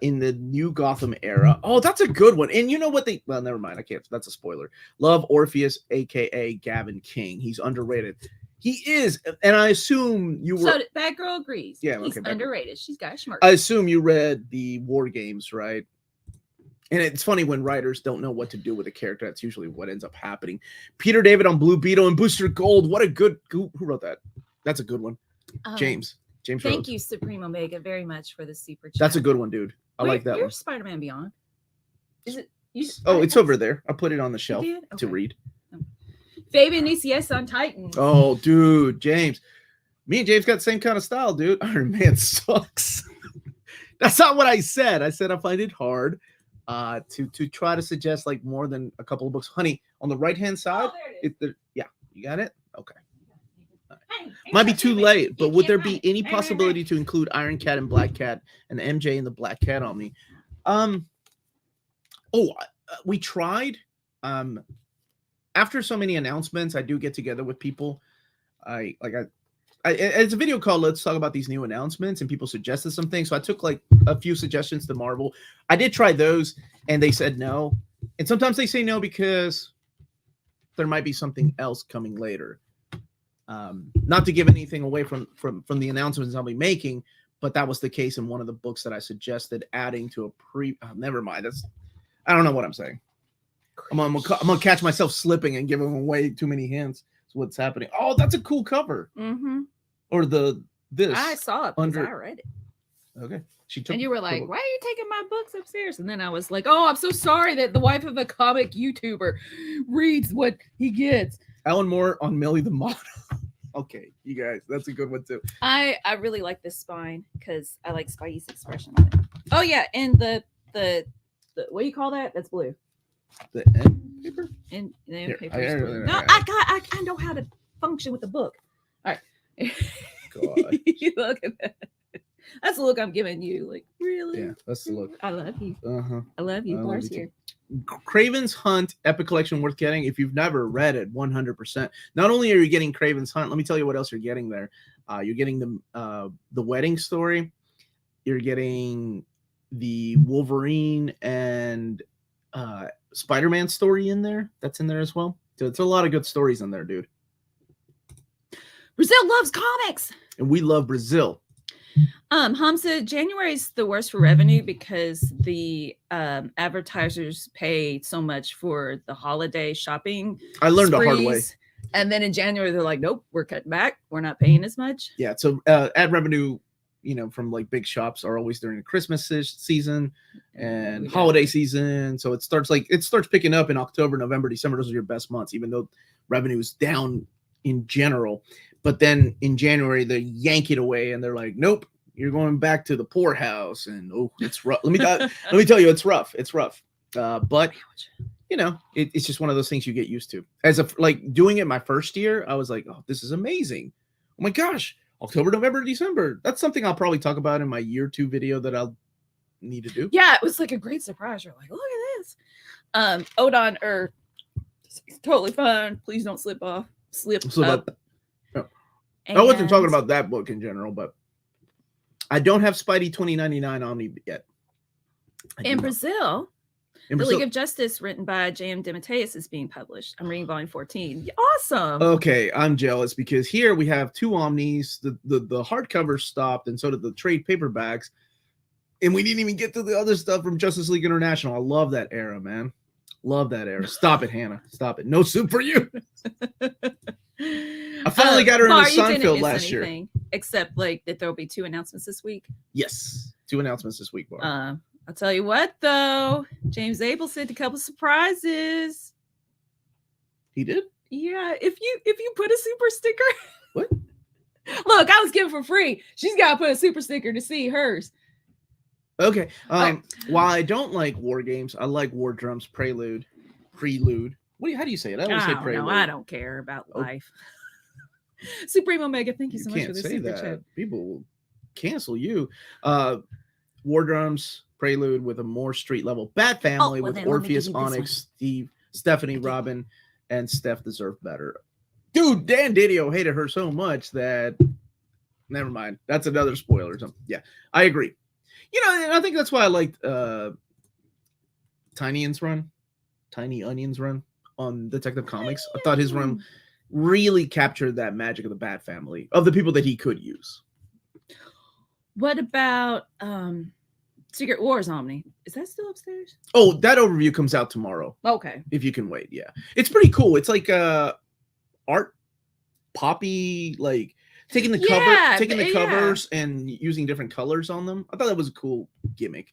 in the New Gotham era. Oh, that's a good one. And you know what well, never mind. I can't. That's a spoiler. Love Orpheus, a.k.a. Gavin King. He's underrated. He is, and I assume you were. So that girl agrees. Yeah, he's underrated. She's got a smirk. I assume you read the War Games, right? And it's funny when writers don't know what to do with a character. That's usually what ends up happening. Peter David on Blue Beetle and Booster Gold. What a good. Who wrote that? That's a good one. James. Thank Rhodes. you, Supreme Omega, very much for the super chat. That's a good one, dude. I like that one. Spider-Man Beyond. Is it? It's over there. I put it on the shelf to read. Fabian ECS on Titan. Oh, dude, James. Me and James got the same kind of style, dude. Iron Man sucks. That's not what I said. I said I find it hard to try to suggest like more than a couple of books. Honey, on the right-hand side, yeah, you got it? Okay. Right. Might be too late, but would there be any possibility to include Iron Cat and Black Cat and MJ in the Black Cat Omni? We tried. After so many announcements, I do get together with people. It's a video called Let's Talk About These New Announcements, and people suggested some things. So I took like a few suggestions to Marvel. I did try those, and they said no. And sometimes they say no because there might be something else coming later. Not to give anything away from the announcements I'll be making, but that was the case in one of the books that I suggested adding to a never mind. I don't know what I'm saying. I'm gonna catch myself slipping and giving away too many hints. That's what's happening. Oh, that's a cool cover. Mm-hmm. Or this. I saw it because I read it. Okay. And you were like, why are you taking my books upstairs? And then I was like, oh, I'm so sorry that the wife of a comic YouTuber reads what he gets. Alan Moore on Millie the Model. Okay, you guys, that's a good one too. I really like this spine because I like Spidey's expression on it. Oh yeah, and the what do you call that? That's blue. The end paper? And the end paper. I know how to function with the book. All right. God. Look at that. That's the look I'm giving you. Like, really? Yeah, that's the look. I love you. Uh-huh. I love you. Bars here. Cravens Hunt Epic Collection worth getting if you've never read it. 100%. Not only are you getting Cravens Hunt, let me tell you what else you're getting there. You're getting the wedding story. You're getting the Wolverine and Spider-Man story in there. That's in there as well. So it's a lot of good stories in there, dude. Brazil loves comics, and we love Brazil. Hamza, January is the worst for revenue because the advertisers pay so much for the holiday shopping. I learned the hard way. And then in January, they're like, nope, we're cutting back. We're not paying as much. Yeah. So ad revenue, from like big shops are always during the Christmas season and holiday season. So it starts picking up in October, November, December. Those are your best months, even though revenue is down in general. But then in January, they yank it away and they're like, nope, you're going back to the poorhouse. And it's rough. Let me tell you, it's rough. It's rough. But it's just one of those things you get used to. As doing it my first year, I was like, oh, this is amazing. Oh my gosh, October, November, December. That's something I'll probably talk about in my year 2 video that I'll need to do. Yeah, it was like a great surprise. You're like, look at this. Odon, totally fine. Please don't slip up. I wasn't talking about that book in general, but I don't have Spidey 2099 Omni yet. In Brazil, The League of Justice, written by J.M. DeMatteis, is being published. I'm reading volume 14. Awesome. Okay, I'm jealous because here we have 2 Omnis. The hardcover stopped, and so did the trade paperbacks. And we didn't even get to the other stuff from Justice League International. I love that era, man. Love that era. Stop it, Hannah. Stop it. No soup for you. I finally got her in the Sunfield last year. Except that there'll be 2 announcements this week. Yes, 2 announcements this week, Bar. I'll tell you what, though. James Abel sent a couple surprises. He did? Yeah. If you put a super sticker. What? Look, I was given for free. She's got to put a super sticker to see hers. Okay. While I don't like war games, I like War Drums Prelude. How do you say it? I always say Prelude. No, I don't care about life. Supreme Omega, thank you so much for this super chat. People will cancel you. War Drums Prelude with a more street level Bat Family with Orpheus, Onyx, Steve, Stephanie, Robin, and Steph deserve better. Dude, Dan Didio hated her so much that never mind. That's another spoiler or something. Yeah, I agree. And I think that's why I liked Tiny Onion's run on Detective Comics. I thought his run really captured that magic of the Bat Family, of the people that he could use. What about Secret Wars Omni? Is that still upstairs? Oh, that overview comes out tomorrow. Okay. If you can wait, yeah. It's pretty cool. It's like art poppy, taking the covers and using different colors on them. I thought that was a cool gimmick.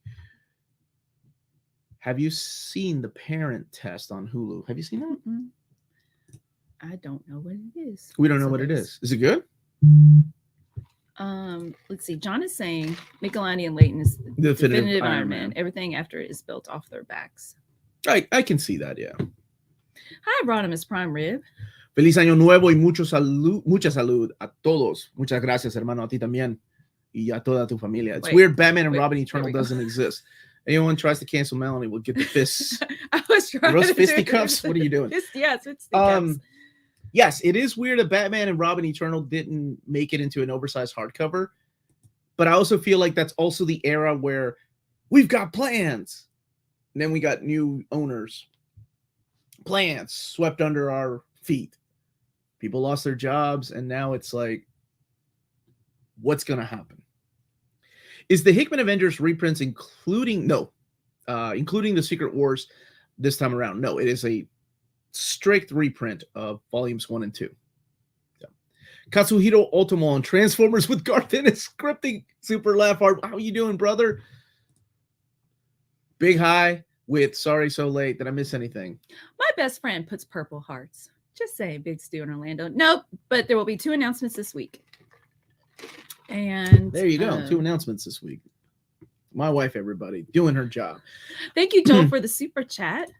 Have you seen The Parent Test on Hulu? Have you seen that? Mm-hmm. I don't know what it is. We don't know what it is. Is it good? Let's see. John is saying Michelangelo and Leighton is the definitive Iron Man. Everything after it is built off their backs. I can see that, yeah. Hi, Rodimus Prime Rib. Feliz año nuevo y mucha salud a todos. Muchas gracias, hermano, a ti también y a toda tu familia. It's weird Batman and Robin Eternal doesn't exist. Anyone tries to cancel Melanie will get the fists. I was trying those fisticuffs? What are you doing? Fisticuffs. Yes, it is weird that Batman and Robin Eternal didn't make it into an oversized hardcover. But I also feel like that's also the era where we've got plans. And then we got new owners. Plans swept under our feet. People lost their jobs, and now it's like, what's going to happen? Is the Hickman Avengers reprints including the Secret Wars this time around? No, it is a strict reprint of volumes 1 and 2. Yeah. Katsuhiro Otomo on Transformers with Garth Ennis scripting. Super laugh hard. How you doing, brother? Big High with Sorry So Late. Did I miss anything? My best friend puts purple hearts. Just saying, Big Stu in Orlando. Nope, but there will be 2 announcements this week. And there you go. 2 announcements this week. My wife, everybody, doing her job. Thank you, Joel, for the super chat.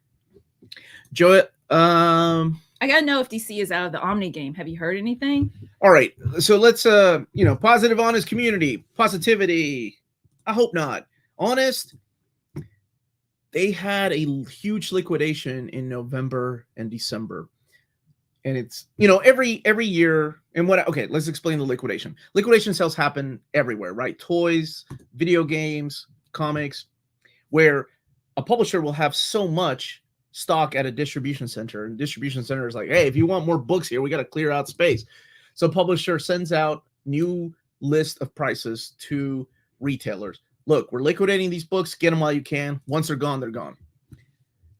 Joel, I gotta know if DC is out of the Omni game. Have you heard anything? All right. So let's positive, honest community. Positivity. I hope not. Honest. they had a huge liquidation in November and December. And it's, every year. And okay, let's explain the liquidation. Liquidation sales happen everywhere, right? Toys, video games, comics, where a publisher will have so much stock at a distribution center. And distribution center is like, hey, if you want more books here, we got to clear out space. So publisher sends out new list of prices to retailers. Look, we're liquidating these books. Get them while you can. Once they're gone, they're gone.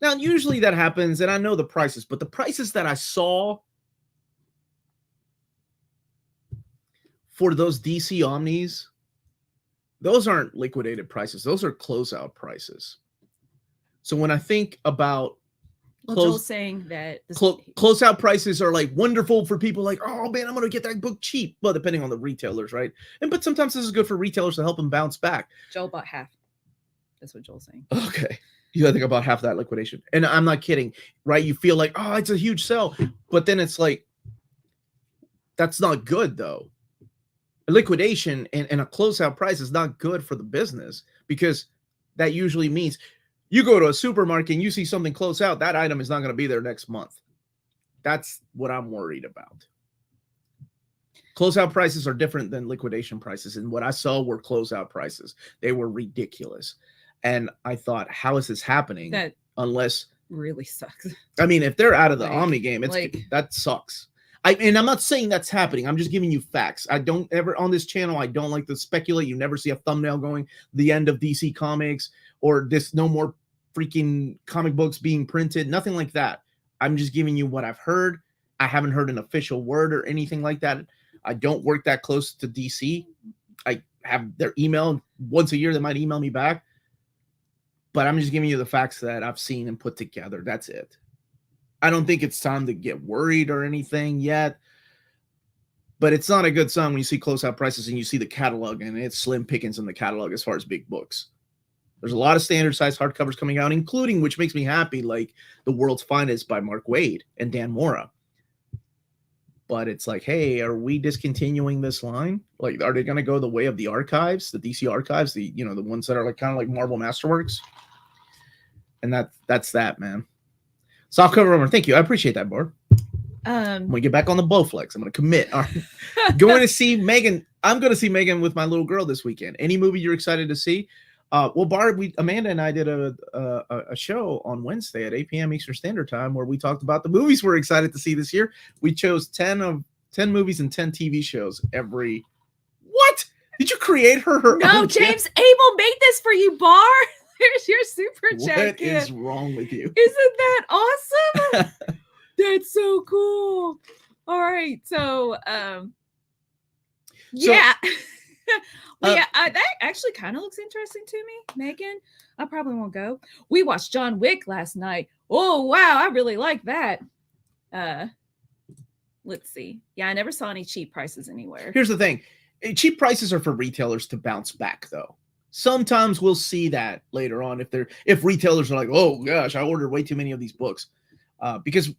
Now, usually that happens, and I know the prices, but the prices that I saw for those DC Omnis, those aren't liquidated prices. Those are closeout prices. So when I think about Joel's saying that closeout prices are like wonderful for people like, oh man, I'm going to get that book cheap. Well, depending on the retailers, right? But sometimes this is good for retailers to help them bounce back. Joel bought half. That's what Joel's saying. Okay. You got to think about half that liquidation. And I'm not kidding, right? You feel like, oh, it's a huge sell. But then it's like, that's not good though. A liquidation and a closeout price is not good for the business, because that usually means you go to a supermarket and you see something close out, that item is not going to be there next month. That's what I'm worried about. Closeout prices are different than liquidation prices. And what I saw were closeout prices. They were ridiculous. And I thought, how is this happening? That unless really sucks. I mean, if they're out of the Omni game, that sucks. And I'm not saying that's happening. I'm just giving you facts. I don't ever on this channel. I don't like to speculate. You never see a thumbnail going the end of DC Comics or this no more freaking comic books being printed. Nothing like that. I'm just giving you what I've heard. I haven't heard an official word or anything like that. I don't work that close to DC. I have their email once a year. They might email me back. But I'm just giving you the facts that I've seen and put together. That's it. I don't think it's time to get worried or anything yet. But it's not a good sign when you see closeout prices and you see the catalog and it's slim pickings in the catalog as far as big books. There's a lot of standard size hardcovers coming out, including, which makes me happy, like The World's Finest by Mark Waid and Dan Mora. But it's like, hey, are we discontinuing this line? Like, are they going to go the way of the archives, the DC archives, the ones that are like kind of like Marvel Masterworks? And that's that, man. Softcover Omar, thank you. I appreciate that, Barb. When we get back on the Bowflex, I'm going to commit. All right. Going to see Megan. I'm going to see Megan with my little girl this weekend. Any movie you're excited to see? Well, Barb, Amanda and I did a show on Wednesday at 8 p.m. Eastern Standard Time where we talked about the movies we're excited to see this year. We chose 10 movies and 10 TV shows every. What? Did you create her? No, James Abel made this for you, Barb. There's your super chat. What is wrong with you? Isn't that awesome? That's so cool. All right. So yeah. That actually kind of looks interesting to me, Megan. I probably won't go. We watched John Wick last night. Oh, wow. I really like that. Let's see. Yeah, I never saw any cheap prices anywhere. Here's the thing. Cheap prices are for retailers to bounce back, though. Sometimes we'll see that later on if retailers are like, oh gosh, I ordered way too many of these books, because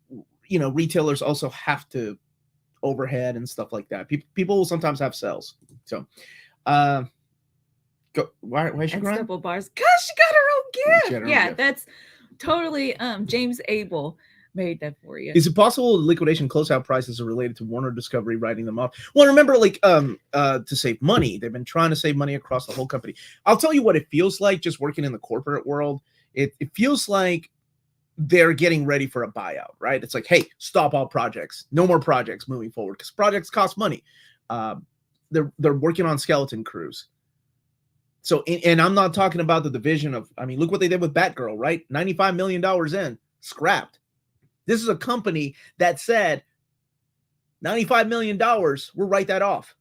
retailers also have to overhead and stuff like that. People will sometimes have sales. So, go. Why is she crying? Double bars. Cause she got her own gift. Yeah, that's totally. James Abel made that for you. Is it possible liquidation closeout prices are related to Warner Discovery writing them off? Well, remember, to save money, they've been trying to save money across the whole company. I'll tell you what it feels like just working in the corporate world. It feels like they're getting ready for a buyout, right? It's like, hey, stop all projects, no more projects moving forward because projects cost money. They're working on skeleton crews. So, and I'm not talking about the division of. I mean, look what they did with Batgirl, right? $95 million in, scrapped. This is a company that said $95 million, we'll write that off.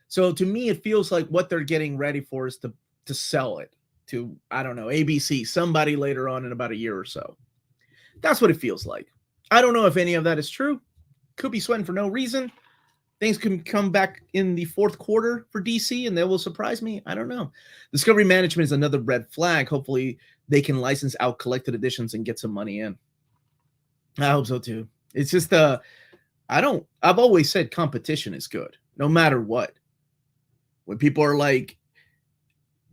So to me, it feels like what they're getting ready for is to sell it to, I don't know, ABC, somebody later on in about a year or so. That's what it feels like. I don't know if any of that is true. Could be sweating for no reason. Things can come back in the fourth quarter for DC and they will surprise me. I don't know. Discovery Management is another red flag. Hopefully they can license out collected editions and get some money in. I hope so too. It's just I've always said competition is good, no matter what. When people are like,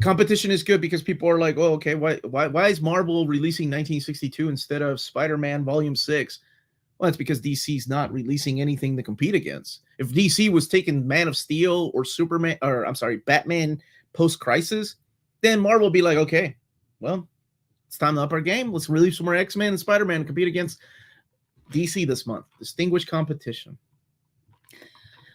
competition is good because people are like, oh, okay, why is Marvel releasing 1962 instead of Spider-Man Volume 6? Well, that's because DC's not releasing anything to compete against. If DC was taking Man of Steel or Superman, or I'm sorry, Batman post-Crisis, then Marvel would be like, okay, well, it's time to up our game. Let's release some more X-Men and Spider-Man and compete against DC this month. Distinguished competition.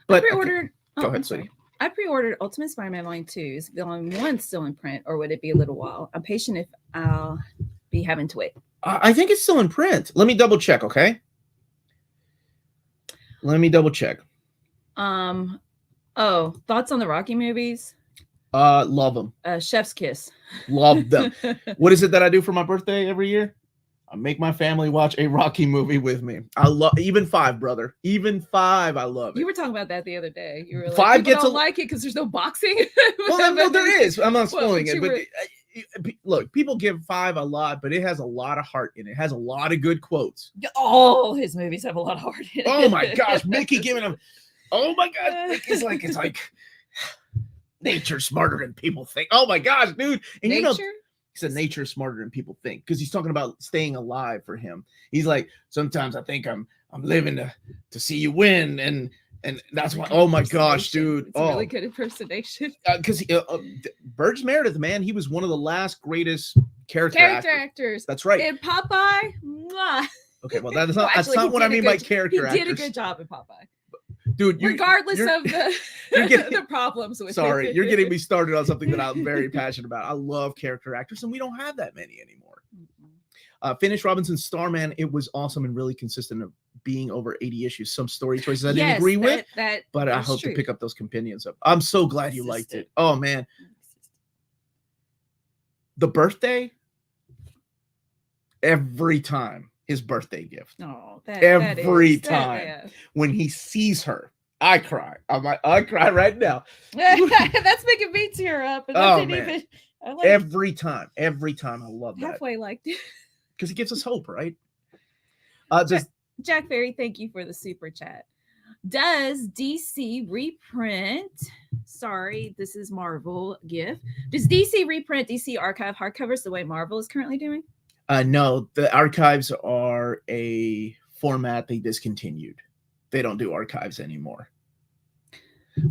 But I pre-ordered. Go ahead, I'm sorry. I pre-ordered Ultimate Spider-Man Volume 2. Is Volume 1 still in print, or would it be a little while? I'm patient if I'll be having to wait. I think it's still in print. Let me double check, okay? Let me double check. Oh, thoughts on the Rocky movies? Love them. Chef's kiss. Love them. What is it that I do for my birthday every year? I make my family watch a Rocky movie with me. I love even 5, brother. Even 5, I love it. You were talking about that the other day. You were like, 5 people gets don't like it because there's no boxing. Well, no, there is. I'm not spoiling it, were... but look, people give 5 a lot, but it has a lot of heart in it. It has a lot of good quotes. All his movies have a lot of heart in it. Oh my gosh, Mickey giving him. Oh my gosh, Mickey's like it's like nature's smarter than people think. Oh my gosh, dude! And nature? You know, he said nature's smarter than people think because he's talking about staying alive for him. He's like, sometimes I think I'm living to see you win, and that's why. Oh my gosh, dude! It's a really good impersonation. Because Burgess Meredith, man, he was one of the last greatest character actors. That's right. In Popeye, mwah. Okay, well that's not what I mean by character actors. He did a good job in Popeye. Dude, regardless of the problems with it. You're getting me started on something that I'm very passionate about. I love character actors, and we don't have that many anymore. Finish Robinson's Starman. It was awesome and really consistent of being over 80 issues. Some story choices I didn't agree with, but I hope to pick up those companions up. I'm so glad you liked it. Oh, man. The birthday, every time. His birthday gift. Oh, every time when he sees her, I cry. I cry right now. That's making me tear up. Man. Every time, I love that. Halfway liked it because it gives us hope, right? Jack Ferry, thank you for the super chat. Does DC reprint? Sorry, this is Marvel gift. Does DC reprint DC Archive hardcovers the way Marvel is currently doing? No, the archives are a format they discontinued. They don't do archives anymore.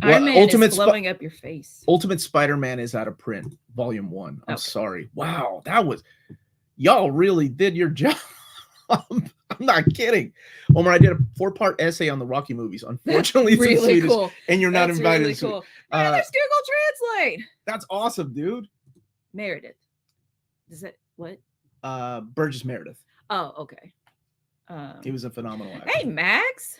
Iron Man is blowing up your face. Ultimate Spider-Man is out of print, Volume 1. I'm sorry. Wow, y'all really did your job. I'm not kidding. Omar, I did a 4-part essay on the Rocky movies. Unfortunately, it's really in Swedish, cool. And you're not invited. Really cool. There's Google Translate. That's awesome, dude. Meredith. Is that what? Burgess Meredith. Oh, okay. He was a phenomenal actor. Hey, Max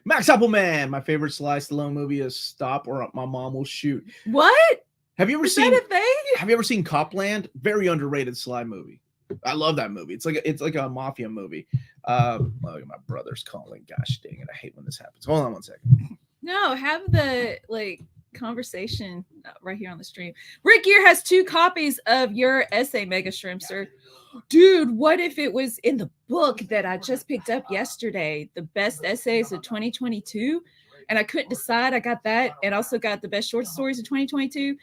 Appleman. My favorite Sly Stallone movie is Stop or My Mom Will Shoot. What? Have you ever Is that a thing? Have you ever seen Copland? Very underrated Sly movie. I love that movie. It's like a mafia movie. My brother's calling. Gosh dang it! I hate when this happens. Hold on one second. No, have the conversation right here on the stream. Rick Gear has 2 copies of your essay, Mega Shrimpster. Dude, what if it was in the book that I just picked up yesterday, the best essays of 2022, and I couldn't decide. I got that, and also got the best short stories of 2022.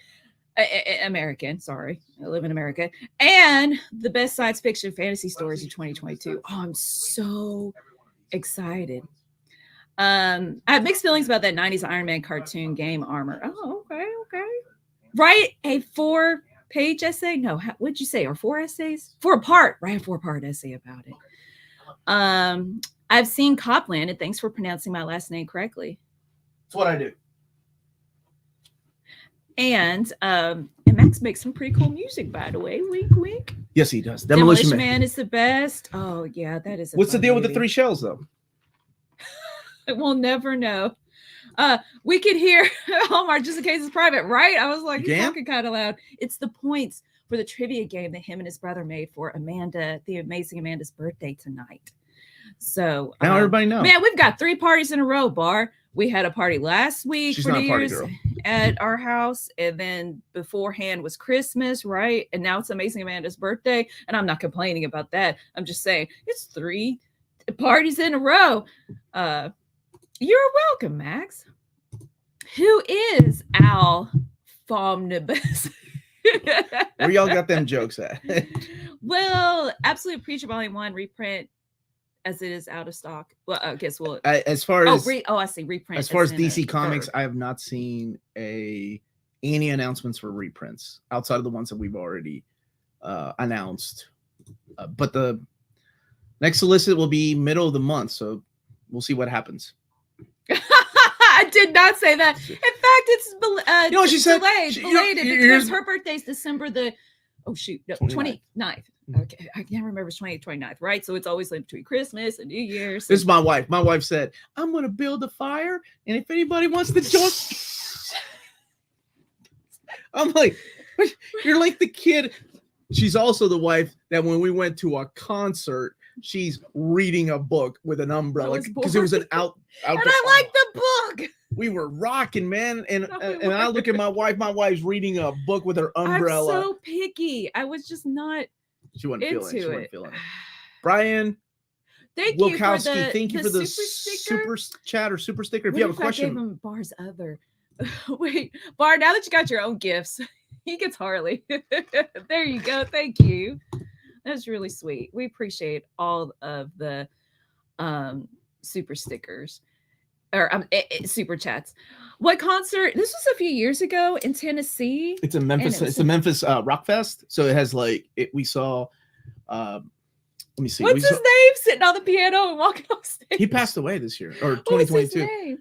American, sorry, I live in America, and the best science fiction fantasy stories of 2022. Oh, I'm so excited. I have mixed feelings about that 90s Iron Man cartoon game Armor. Oh, okay. Write a 4-page essay. No, what'd you say? Or 4 essays? 4-part. Write a 4-part essay about it. I've seen Copland, and thanks for pronouncing my last name correctly. That's what I do. And Max makes some pretty cool music, by the way. Wink, wink. Yes, he does. Demolition Man is the best. Oh, yeah, that is. What's the deal with the 3 shells, though? We'll never know. We could hear Omar, just in case it's private, right? I was like, he's talking kind of loud. It's the points for the trivia game that him and his brother made for Amanda, the amazing Amanda's birthday tonight. So now everybody knows. Man, we've got 3 parties in a row, Bar. We had a party last week She's for not New a party Year's girl. At our house, and then beforehand was Christmas, right? And now it's Amazing Amanda's birthday, and I'm not complaining about that. I'm just saying it's 3 parties in a row. You're welcome, Max. Who is Al Omnibus? Where y'all got them jokes at? Well, Absolute Preacher Volume 1 reprint as it is out of stock. Well, I guess we'll. As far as I see reprint. as far as DC Comics, I have not seen any announcements for reprints outside of the ones that we've already announced. But the next solicit will be middle of the month, so we'll see what happens. I did not say that. In fact, it's you know what she said? Belated because her birthday's December the 29th. Okay, I can't remember. It's 29th, right? So it's always like between Christmas and New Year's. This is my wife. My wife said, "I'm going to build a fire, and if anybody wants to join," I'm like, "You're like the kid." She's also the wife that when we went to a concert, she's reading a book with an umbrella because it was an outdoor. And I like the book. We were rocking, man. And I look at my wife. My wife's reading a book with her umbrella. I'm so picky. I was just not. She wasn't into feeling it. She it. wasn't feeling it. Brian Wilkowski, thank you for the super chat or super sticker. If you have a question, I gave him Bar's other. Wait, Bar. Now that you got your own gifts, he gets Harley. There you go. Thank you. That's really sweet. We appreciate all of the super stickers or super chats. What concert? This was a few years ago in Tennessee. It's in Memphis. It's the Memphis Rock Fest. So it has like we saw. Let me see. What's his name? Sitting on the piano and walking off stage. He passed away this year or 2022.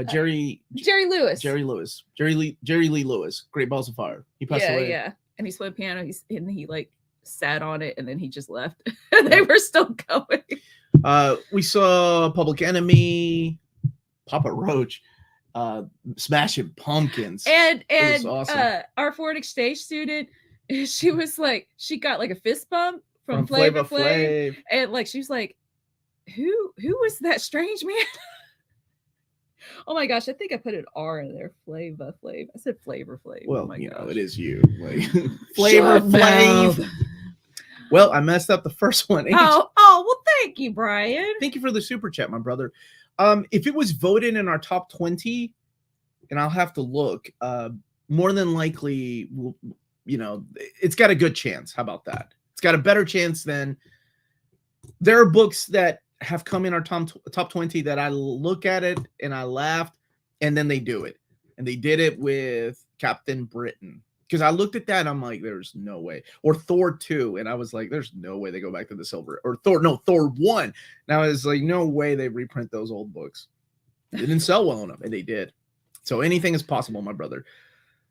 Jerry Lewis. Jerry Lee Lewis. Great Balls of Fire. He passed away. Yeah. And he played piano. He like sat on it and then he just left. They were still going. We saw Public Enemy, Papa Roach, Smashing Pumpkins. And awesome. Our foreign exchange student, she was like, she got like a fist bump from Flavor Flav. And like she was like, who was that strange man? Oh my gosh, I think I put an R in there. Flavor Flav. I said Flavor Flav. Well, oh my gosh. It is you. Like Flavor Flav. Well, I messed up the first one. Well, thank you, Brian. Thank you for the super chat, my brother. If it was voted in our top 20, and I'll have to look, more than likely, it's got a good chance. How about that? It's got a better chance than there are books that have come in our top 20 that I look at it and I laughed, and then they do it. And they did it with Captain Britain. Because I looked at that and I'm like, there's no way. Or Thor 2. And I was like, there's no way they go back to the silver. Or Thor 1. And I was like, no way they reprint those old books. They didn't sell well enough. And they did. So anything is possible, my brother.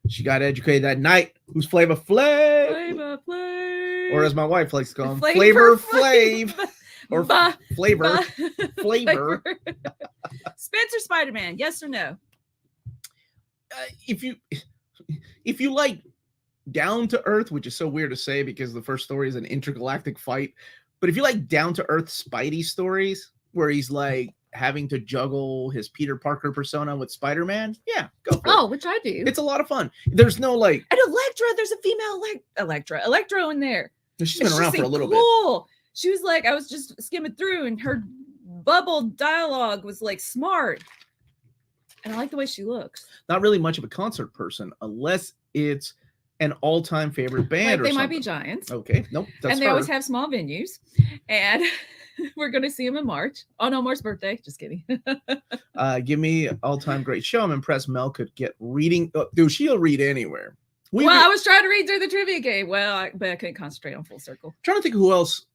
She got educated that night. Who's Flavor Flav? Flavor Flav. Or as my wife likes to call him, Flavor Flav. Or Flavor. Spencer SpiderMan, yes or no? If you like down to earth, which is so weird to say because the first story is an intergalactic fight, but if you like down to earth Spidey stories where he's like having to juggle his Peter Parker persona with Spider-Man, yeah, go for it. Which I do. It's a lot of fun. There's no like and Electra. There's a female Electro in there. She's been around for a little bit. She was like, I was just skimming through, and her bubble dialogue was like smart. And I like the way she looks. Not really much of a concert person, unless it's an all-time favorite band. They might be Giants. Okay, nope. That's and they always have small venues. And we're going to see them in March on Omar's birthday. Just kidding. Give me all-time great show. I'm impressed Mel could get reading. Dude, she'll read anywhere. I was trying to read through the trivia game. But I couldn't concentrate on Full Circle. Trying to think who else.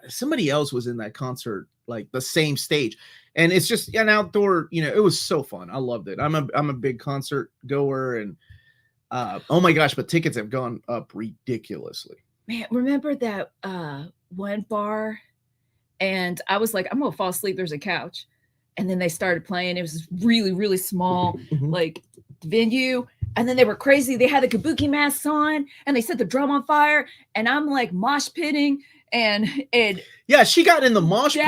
Somebody else was in that concert, like the same stage. And it's just an outdoor, it was so fun. I loved it. I'm a big concert goer, and oh my gosh, but tickets have gone up ridiculously. Man, remember that one bar? And I was like, I'm gonna fall asleep. There's a couch. And then they started playing. It was this really, really small like venue. And then they were crazy. They had the kabuki masks on and they set the drum on fire. And I'm like mosh pitting. And yeah, she got in the mosh pit.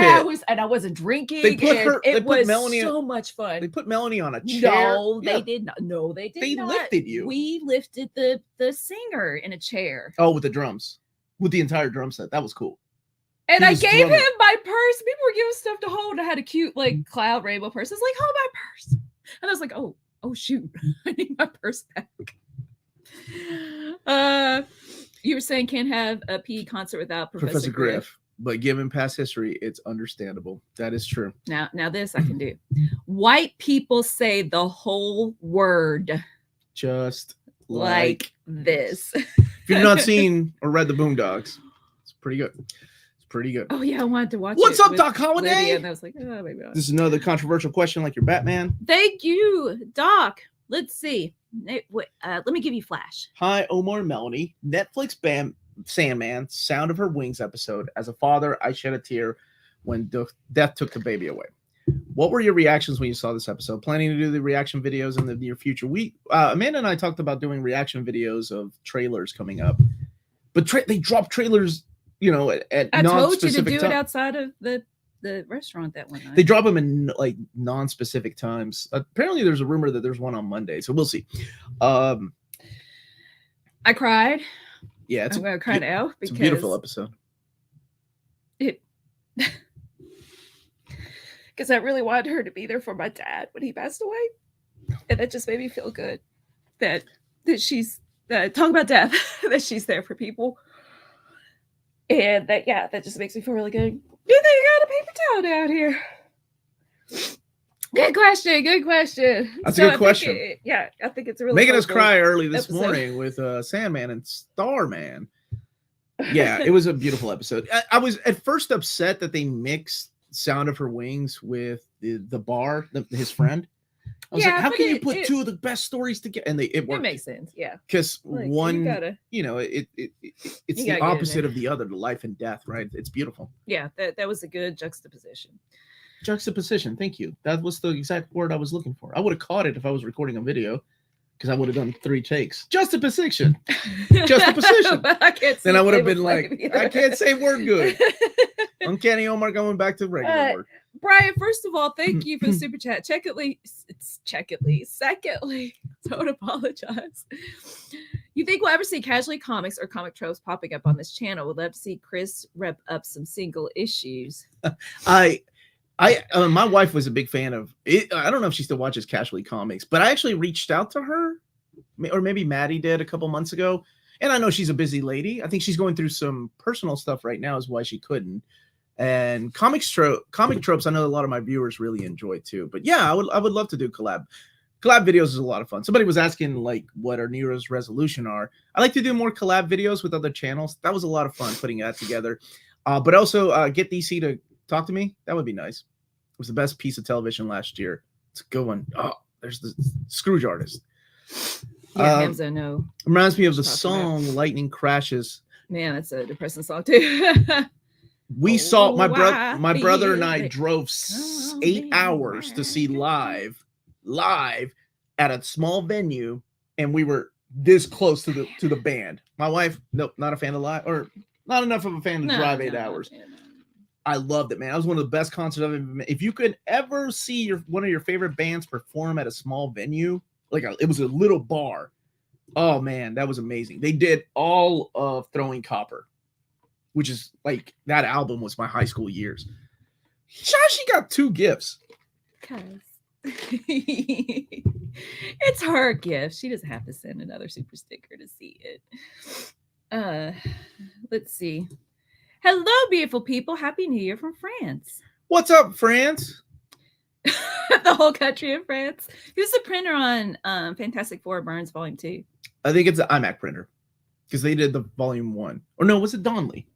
And I wasn't drinking. It was Melanie so much fun. They put Melanie on a chair. No, they did not. No, they did not. They lifted you. We lifted the singer in a chair. Oh, with the drums. With the entire drum set. That was cool. And I gave him my purse. People were giving stuff to hold. I had a cute like cloud rainbow purse. I was like, hold my purse. And I was like, oh shoot. I need my purse back. You were saying can't have a PE concert without Professor Griff. But given past history, it's understandable. That is true. Now this I can do. White people say the whole word just like this. If you've not seen or read the Boondocks, it's pretty good. It's pretty good. Oh yeah, I wanted to watch. What's up, Doc Holliday? Lydia, and I was like, oh, maybe not. This is another controversial question, like your Batman. Thank you, Doc. Let's see. Let me give you Flash. Hi, Omar and Melanie. Netflix Sandman, Sound of Her Wings episode. As a father, I shed a tear when death took the baby away. What were your reactions when you saw this episode? Planning to do the reaction videos in the near future? Amanda and I talked about doing reaction videos of trailers coming up, but they drop trailers, at I told you to do it outside of the restaurant that one night. They drop them in like non-specific times. Apparently, there's a rumor that there's one on Monday, so we'll see. I cried. Yeah, I'm gonna cry now because it's a beautiful episode. Because I really wanted her to be there for my dad when he passed away, and that just made me feel good that she's talking about death, that she's there for people, and that just makes me feel really good. Do you think I got a paper towel down here? Good question. That's a good question. I think it's a really making us cry early this episode. Morning with Sandman and Starman. Yeah, it was a beautiful episode. I was at first upset that they mixed Sound of Her Wings with the bar, his friend. I was like, how can you put two of the best stories together? And it worked. It makes sense, yeah. Because one, it's the opposite of the other, the life and death, right? It's beautiful. Yeah, that was a good juxtaposition. Juxtaposition, thank you. That was the exact word I was looking for. I would have caught it if I was recording a video, because I would have done 3 takes. Juxtaposition. Juxtaposition. Then I would have been like, I can't say word good. Uncanny Omar going back to regular word. Brian, first of all, thank you for the super chat. Secondly, don't apologize. You think we'll ever see casually comics or comic tropes popping up on this channel? Would love to see Chris rep up some single issues. My wife was a big fan of it. I don't know if she still watches Casually Comics, but I actually reached out to her, or maybe Maddie did a couple months ago. And I know she's a busy lady. I think she's going through some personal stuff right now, is why she couldn't. And comic tropes, I know a lot of my viewers really enjoy too. But yeah, I would love to do collab videos. Is a lot of fun. Somebody was asking like what our New Year's resolution are. I like to do more collab videos with other channels. That was a lot of fun putting that together. But also get DC to talk to me. That would be nice. It was the best piece of television last year. It's a good one. Oh, there's the Scrooge artist. Yeah, Hamza, no. Reminds me of the song Lightning Crashes. Man, that's a depressing song too. We saw my brother and I drove 8 hours to see live at a small venue, and we were this close to the band. My wife, nope, not a fan of live, or not enough of a fan to drive 8 hours. No. I loved it, man. That was one of the best concerts I've ever been. If you could ever see one of your favorite bands perform at a small venue, it was a little bar. Oh man, that was amazing. They did all of Throwing Copper, which is like, that album was my high school years. She got 2 gifts. Because it's her gift. She doesn't have to send another super sticker to see it. Let's see. Hello, beautiful people. Happy New Year from France. What's up, France? The whole country of France. Who's the printer on Fantastic Four Burns Volume 2? I think it's the iMac printer, because they did the Volume 1. Or no, was it Donnelly?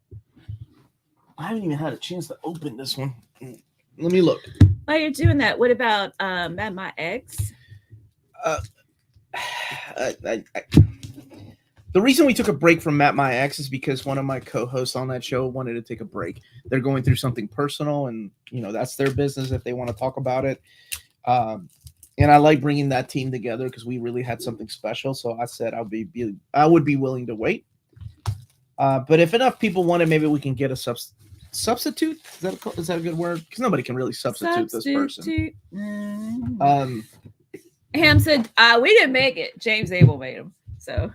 I haven't even had a chance to open this one. Let me look. While you're doing that, what about Mad My Ex? The reason we took a break from Matt My Ex is because one of my co-hosts on that show wanted to take a break. They're going through something personal, and that's their business if they want to talk about it. And I like bringing that team together because we really had something special. So I said I would be willing to wait. But if enough people want it, maybe we can get a substitute. Is that a good word? Because nobody can really substitute this person. Ham said, we didn't make it. James Abel made them. So.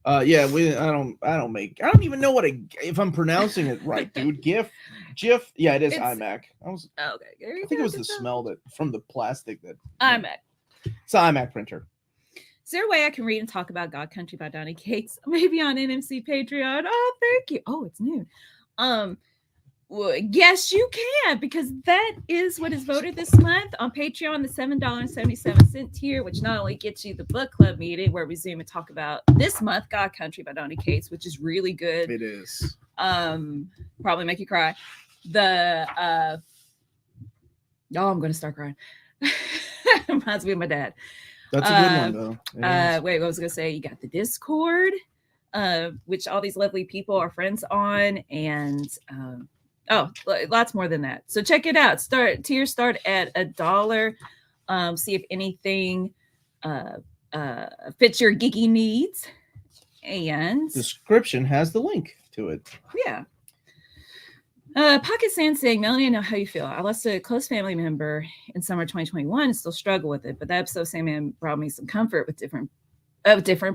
Yeah, I don't even know if I'm pronouncing it right, dude. GIF. Yeah, it is iMac. Okay. I think it was the smell from the plastic that iMac. It's an iMac printer. there a way I can read and talk about God Country by Donny Cates? Maybe on NMC Patreon. Oh, thank you. Oh, it's noon. Well, yes, you can, because that is what is voted this month on Patreon, the $7.77 tier, which not only gets you the book club meeting where we zoom and talk about this month God Country by Donny Cates, which is really good. It is. Probably make you cry. I'm gonna start crying. Reminds me of my dad. That's a good one though. Wait, what was I gonna say? You got the Discord, which all these lovely people are friends on, and lots more than that. So check it out. Tiers start at $1. See if anything fits your geeky needs. And description has the link to it. Yeah. Pocket Sand saying, Melanie, I know how you feel. I lost a close family member in summer 2021 and still struggle with it. But that episode of Sandman brought me some comfort with different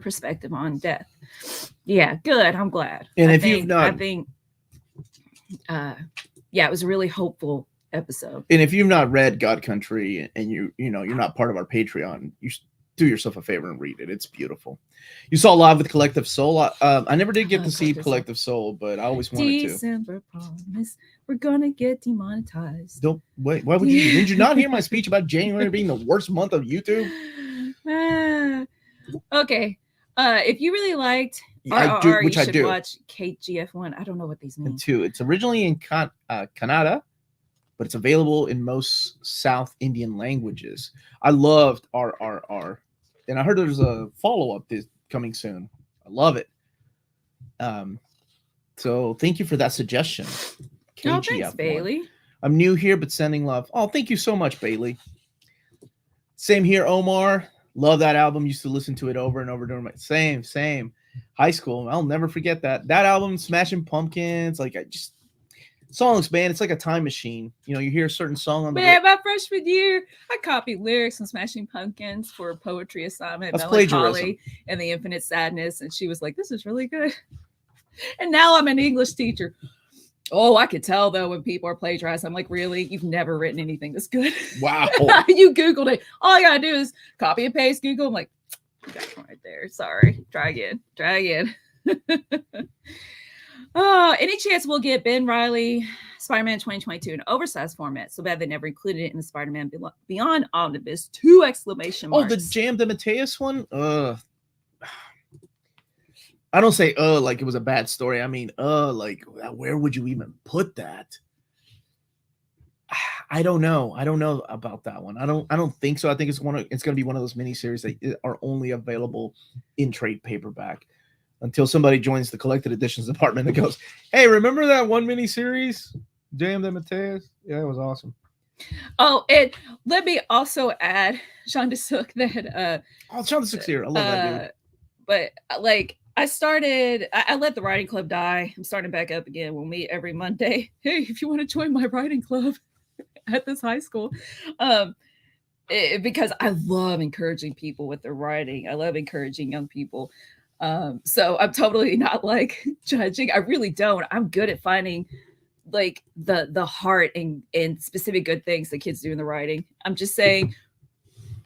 perspective on death. Yeah, good. I'm glad. And it was a really hopeful episode. And if you've not read God Country and you're not part of our Patreon, you do yourself a favor and read it. It's beautiful. You saw Live with Collective Soul. I never did get to see Collective Soul, but I always wanted to. December promise, we're gonna get demonetized. Don't wait. Why would you? Did you not hear my speech about January being the worst month of YouTube? Okay. If you really liked RRR, you should watch KGF1. I don't know what these mean. And 2. It's originally in Kannada, but it's available in most South Indian languages. I loved RRR. And I heard there's a follow-up coming soon. I love it. So thank you for that suggestion. Oh, thanks, Bailey. I'm new here, but sending love. Oh, thank you so much, Bailey. Same here, Omar. Love that album. Used to listen to it over and over during my same high school. I'll never forget that album. Smashing Pumpkins. Like songs, man, it's like a time machine. You hear a certain song on the my freshman year, I copied lyrics from Smashing Pumpkins for a poetry assignment. That's plagiarism. Melancholy and the Infinite Sadness, and she was like, "This is really good." And now I'm an English teacher. Oh, I could tell though when people are plagiarizing. I'm like, really? You've never written anything this good? Wow. You Googled it. All I gotta do is copy and paste Google. I'm like, you got one right there. Sorry. Try again. Any chance we'll get Ben Reilly Spider-Man 2022 in oversized format? So bad they never included it in the Spider-Man Beyond Omnibus. 2 exclamation marks. Oh, the Jam de Mateus one? I don't say like it was a bad story. I mean, like where would you even put that? I don't know. I don't know about that one. I don't think so. I think it's going to be one of those miniseries that are only available in trade paperback until somebody joins the collected editions department and goes, "Hey, remember that one miniseries, Jam de Mateus? Yeah, it was awesome." Oh, and let me also add, Sean DeSook that Sean DeSook's here. I love that dude. But like I let the writing club die. I'm starting back up again. We'll meet every Monday. Hey, if you want to join my writing club at this high school, because I love encouraging people with their writing. I love encouraging young people. So I'm totally not like judging. I really don't. I'm good at finding like the heart and specific good things that kids do in the writing. I'm just saying,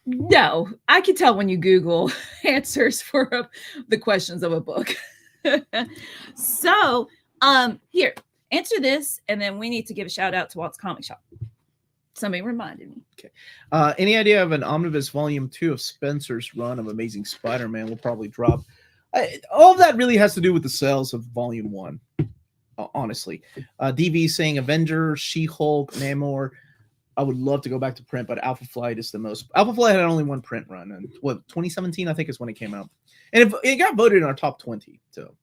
no, I can tell when you Google answers for the questions of a book. So here, answer this, and then we need to give a shout out to Walt's Comic Shop. Somebody reminded me. Okay. Any idea of an Omnibus Volume 2 of Spencer's run of Amazing Spider-Man will probably drop? All of that really has to do with the sales of Volume 1, honestly. DV saying Avengers, She-Hulk, Namor. I would love to go back to print, but Alpha Flight is the most. Alpha Flight had only one print run, and 2017 I think is when it came out, and it got voted in our top 20. So,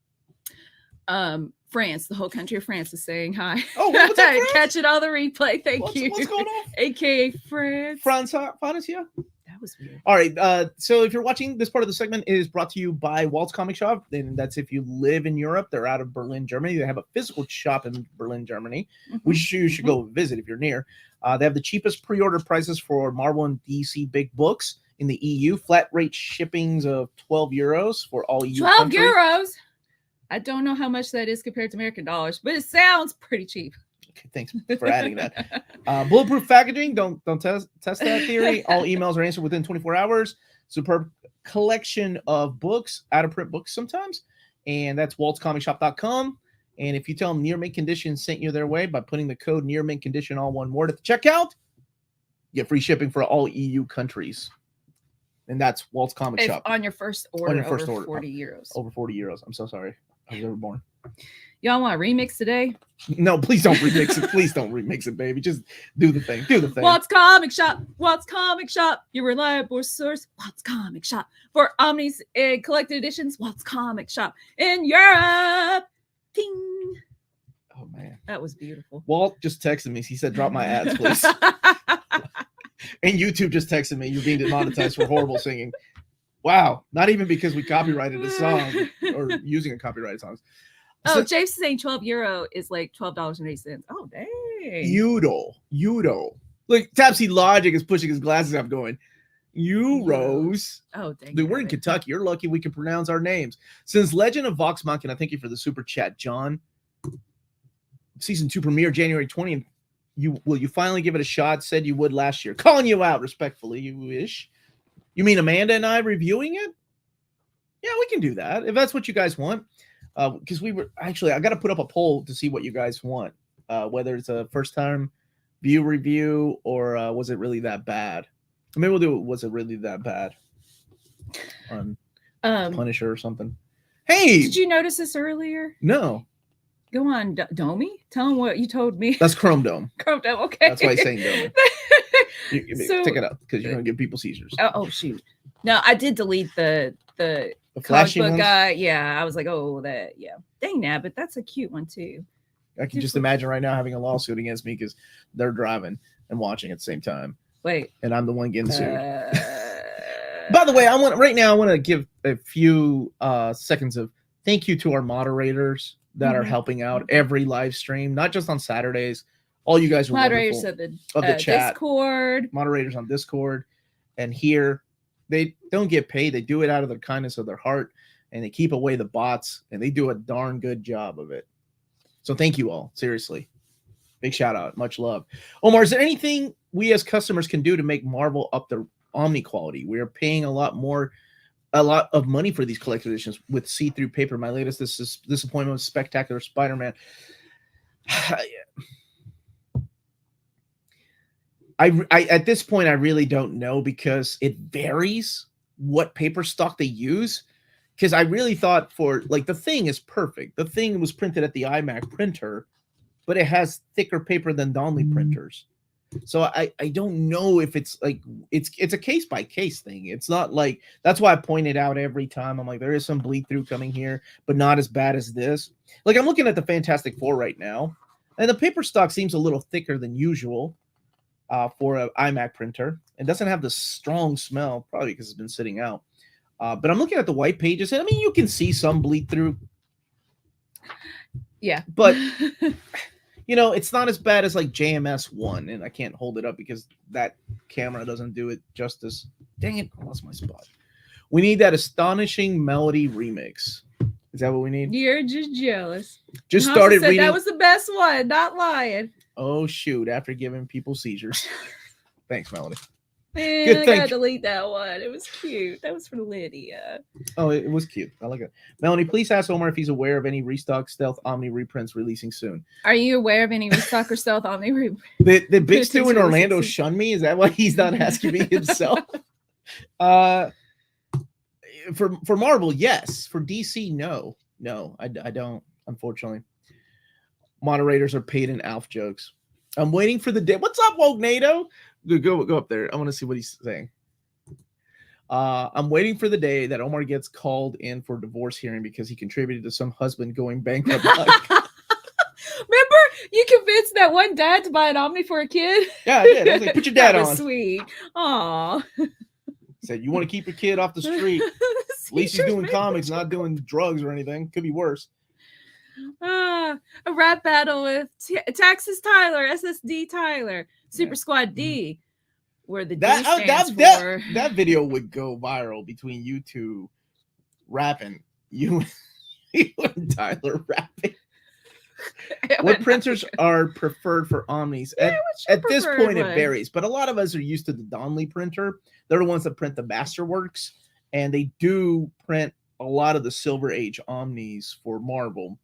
France, the whole country of France is saying hi. Oh, what's up, France? Catching all the replay. Thank you. What's going on? AKA France. France, yeah. That was weird. All right. So if you're watching, this part of the segment is brought to you by Walt's Comic Shop. And that's if you live in Europe. They're out of Berlin, Germany. They have a physical shop in Berlin, Germany, which you should go visit if you're near. They have the cheapest pre-order prices for Marvel and DC big books in the EU. Flat rate shippings of €12 for all EU 12 countries. euros? I don't know how much that is compared to American dollars, but it sounds pretty cheap. Okay, thanks for adding that. Bulletproof packaging. Don't test that theory. All emails are answered within 24 hours. Superb collection of books, out of print books sometimes, and that's waltzcomicshop.com. And if you tell them Near Mint Condition sent you their way by putting the code Near Mint Condition, all one word, at the checkout, you get free shipping for all EU countries. And that's Walt's Comic Shop. On your first order, over 40 euros. Over 40 euros. I'm so sorry. I was overborn. Y'all want a remix today? No, please don't remix it. Please don't remix it, baby. Just do the thing. Do the thing. Walt's Comic Shop. Walt's Comic Shop. Your reliable source. Walt's Comic Shop. For Omnis and collected editions. Walt's Comic Shop. In Europe. Ding. Oh, man. That was beautiful. Walt just texted me. He said, drop my ads, please. And YouTube just texted me, you're being demonetized for horrible singing. Wow. Not even because we copyrighted a song or using a copyrighted song. Oh, James is saying €12 is like $12.08. Oh, dang. Euro. Like, Tapsy Logic is pushing his glasses up going, Euros. Oh, dang. Dude, we're in Kentucky. You're lucky we can pronounce our names. Since Legend of Vox Machina, thank you for the super chat, John. Season 2 premiere January 20th. Will you finally give it a shot? Said you would last year. Calling you out respectfully, you wish. You mean Amanda and I reviewing it? Yeah, we can do that if that's what you guys want. Because we were actually, I got to put up a poll to see what you guys want. Whether it's a first time view review or was it really that bad? Maybe we'll do it. Was it really that bad? On Punisher or something. Hey, did you notice this earlier? No. Go on, Domi. Tell him what you told me. That's Chrome Dome. Chrome Dome. Okay. That's why he's saying Domi. Take it up because you're gonna give people seizures. Oh shoot! No, I did delete the comic book guy. Yeah, I was like, oh, that. Yeah, dang that. But that's a cute one too. I can just imagine right now having a lawsuit against me because they're driving and watching at the same time. Wait, and I'm the one getting sued. By the way, I want to give a few seconds of thank you to our moderators that are helping out every live stream, not just on Saturdays. All you guys are moderators of the chat, Discord, moderators on Discord, and here they don't get paid. They do it out of the kindness of their heart, and they keep away the bots, and they do a darn good job of it. So thank you all, seriously. Big shout out, much love. Omar, is there anything we as customers can do to make Marvel up their Omni quality? We are paying a lot of money for these collector editions with see-through paper. My latest disappointment was Spectacular Spider-Man. I at this point I really don't know because it varies what paper stock they use. Because I really thought for like the Thing is perfect. The Thing was printed at the iMac printer, but it has thicker paper than Donnelly printers. So I don't know if it's like it's a case by case thing. It's not like that's why I point it out every time. I'm like, there is some bleed through coming here, but not as bad as this. Like I'm looking at the Fantastic Four right now, and the paper stock seems a little thicker than usual for an iMac printer. It doesn't have the strong smell, probably because it's been sitting out. But I'm looking at the white pages, and I mean you can see some bleed through. Yeah, but. You know, it's not as bad as like JMS 1, and I can't hold it up because that camera doesn't do it justice. Dang it, I lost my spot. We need that Astonishing Melody remix. Is that what we need? You're just jealous. Just started reading. That was the best one, not lying. Oh, shoot, after giving people seizures. Thanks, Melody. Man, good, I gotta delete that one. It was cute. That was for Lydia. Oh, it was cute. I like it. Melanie, please ask Omar if he's aware of any restock Stealth Omni reprints releasing soon. Are you aware of any restock or Stealth Omni reprints? The big two in Orlando shun me? Is that why he's not asking me himself? For Marvel, yes. For DC, no. No, I don't, unfortunately. Moderators are paid in Alf jokes. I'm waiting for the day. What's up, Woke NATO? Go up there. I want to see what he's saying. I'm waiting for the day that Omar gets called in for divorce hearing because he contributed to some husband going bankrupt. Remember, you convinced that one dad to buy an Omni for a kid? Yeah, I did. I was like, put your dad that on. Sweet. Aw. Said, you want to keep your kid off the street. At least he's doing comics, not doing drugs or anything. Could be worse. A rap battle with Texas Tyler, SSD Tyler, Super Squad D, where the D stands for. That video would go viral between you two rapping. You and Tyler rapping. What printers are preferred for Omnis? At this point, it varies, but a lot of us are used to the Donnelly printer. They're the ones that print the Masterworks, and they do print a lot of the Silver Age omnis for Marvel,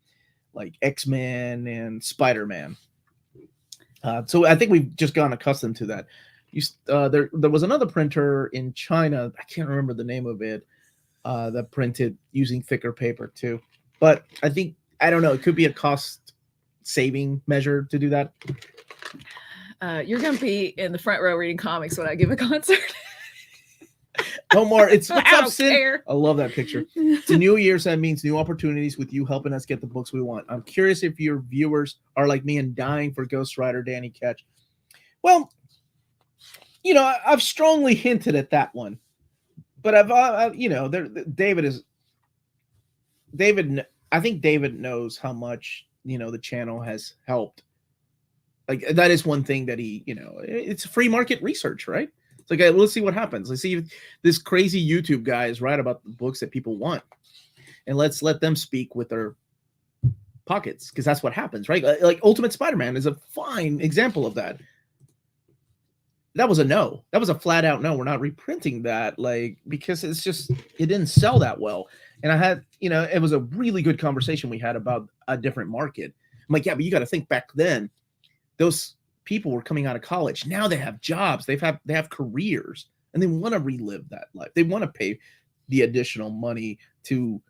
like X-Men and Spider-Man. So I think we've just gotten accustomed to that. There was another printer in China. I can't remember the name of it. That printed using thicker paper too. But I think, I don't know, it could be a cost saving measure to do that. You're going to be in the front row reading comics when I give a concert. Omar, it's what's I up, don't Sid? care. I love that picture. It's a new year, so that means new opportunities with you helping us get the books we want. I'm curious if your viewers are like me and dying for Ghost Rider Danny Ketch. Well, you know, I've strongly hinted at that one, but I've you know, David. I think David knows how much, you know, the channel has helped. Like, that is one thing that he, you know, it's free market research, right? It's like, let's see what happens. Let's see if this crazy YouTube guy is right about the books that people want, and let's let them speak with their pockets, because that's what happens, right? Like Ultimate Spider-Man is a fine example of that. That was a no. That was a flat out no. We're not reprinting that, like, because it's just, it didn't sell that well. And I had, you know, it was a really good conversation we had about a different market. I'm like, yeah, but you got to think back then, those people were coming out of college. Now they have jobs, they have careers, and they want to relive that life. They want to pay the additional money to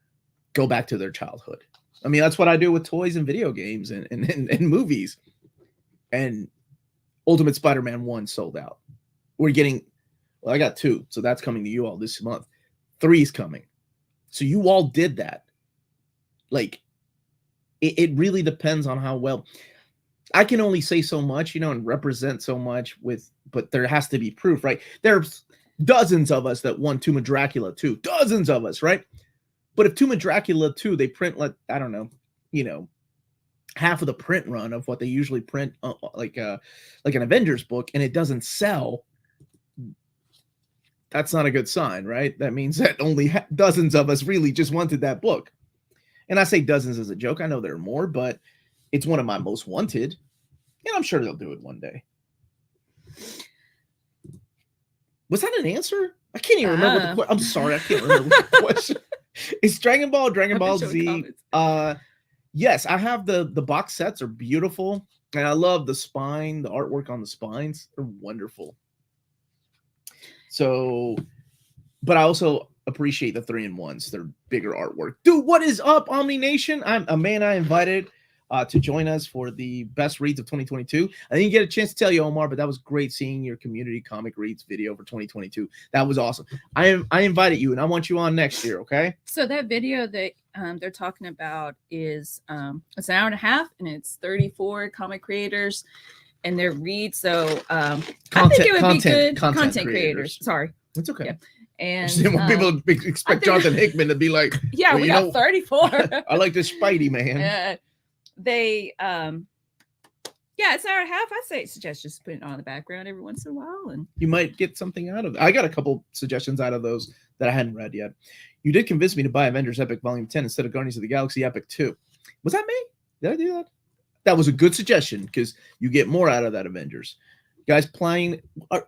go back to their childhood. I mean, that's what I do with toys and video games and movies. And Ultimate Spider-Man 1 sold out. We're getting, well, I got 2, so that's coming to you all this month. 3's coming. So you all did that. Like, it really depends on how well. I can only say so much, you know, and represent so much but there has to be proof, right? There's dozens of us that won Tomb of Dracula 2. Dozens of us, right? But if Tomb of Dracula 2, they print, like, I don't know, you know, half of the print run of what they usually print, like an Avengers book, and it doesn't sell, that's not a good sign, right? That means that only dozens of us really just wanted that book. And I say dozens as a joke. I know there are more, but it's one of my most wanted, and I'm sure they'll do it one day. Was that an answer? I can't even remember what I'm sorry, I can't remember what the question. It's Dragon Ball Z. Yes, I have the box sets are beautiful, and I love the spine, the artwork on the spines. They're wonderful. So, but I also appreciate the 3-in-1s. They're bigger artwork. Dude, what is up, Omni Nation? I'm a man I invited to join us for the best reads of 2022. I didn't get a chance to tell you, Omar, but that was great seeing your community comic reads video for 2022. That was awesome. I invited you, and I want you on next year, okay? So that video that they're talking about is it's an hour and a half, and it's 34 comic creators and their reads. So I think it would be good content creators. Sorry. It's okay. Yeah. And people expect Jonathan Hickman to be like, yeah, well, we got 34. I like this Spidey man. Yeah, it's an hour and a half. I suggest just putting it on in the background every once in a while, and you might get something out of it. I got a couple suggestions out of those that I hadn't read yet. You did convince me to buy Avengers Epic Volume 10 instead of Guardians of the Galaxy Epic 2. Was that me? Did I do that? That was a good suggestion, because you get more out of that Avengers. Guys playing,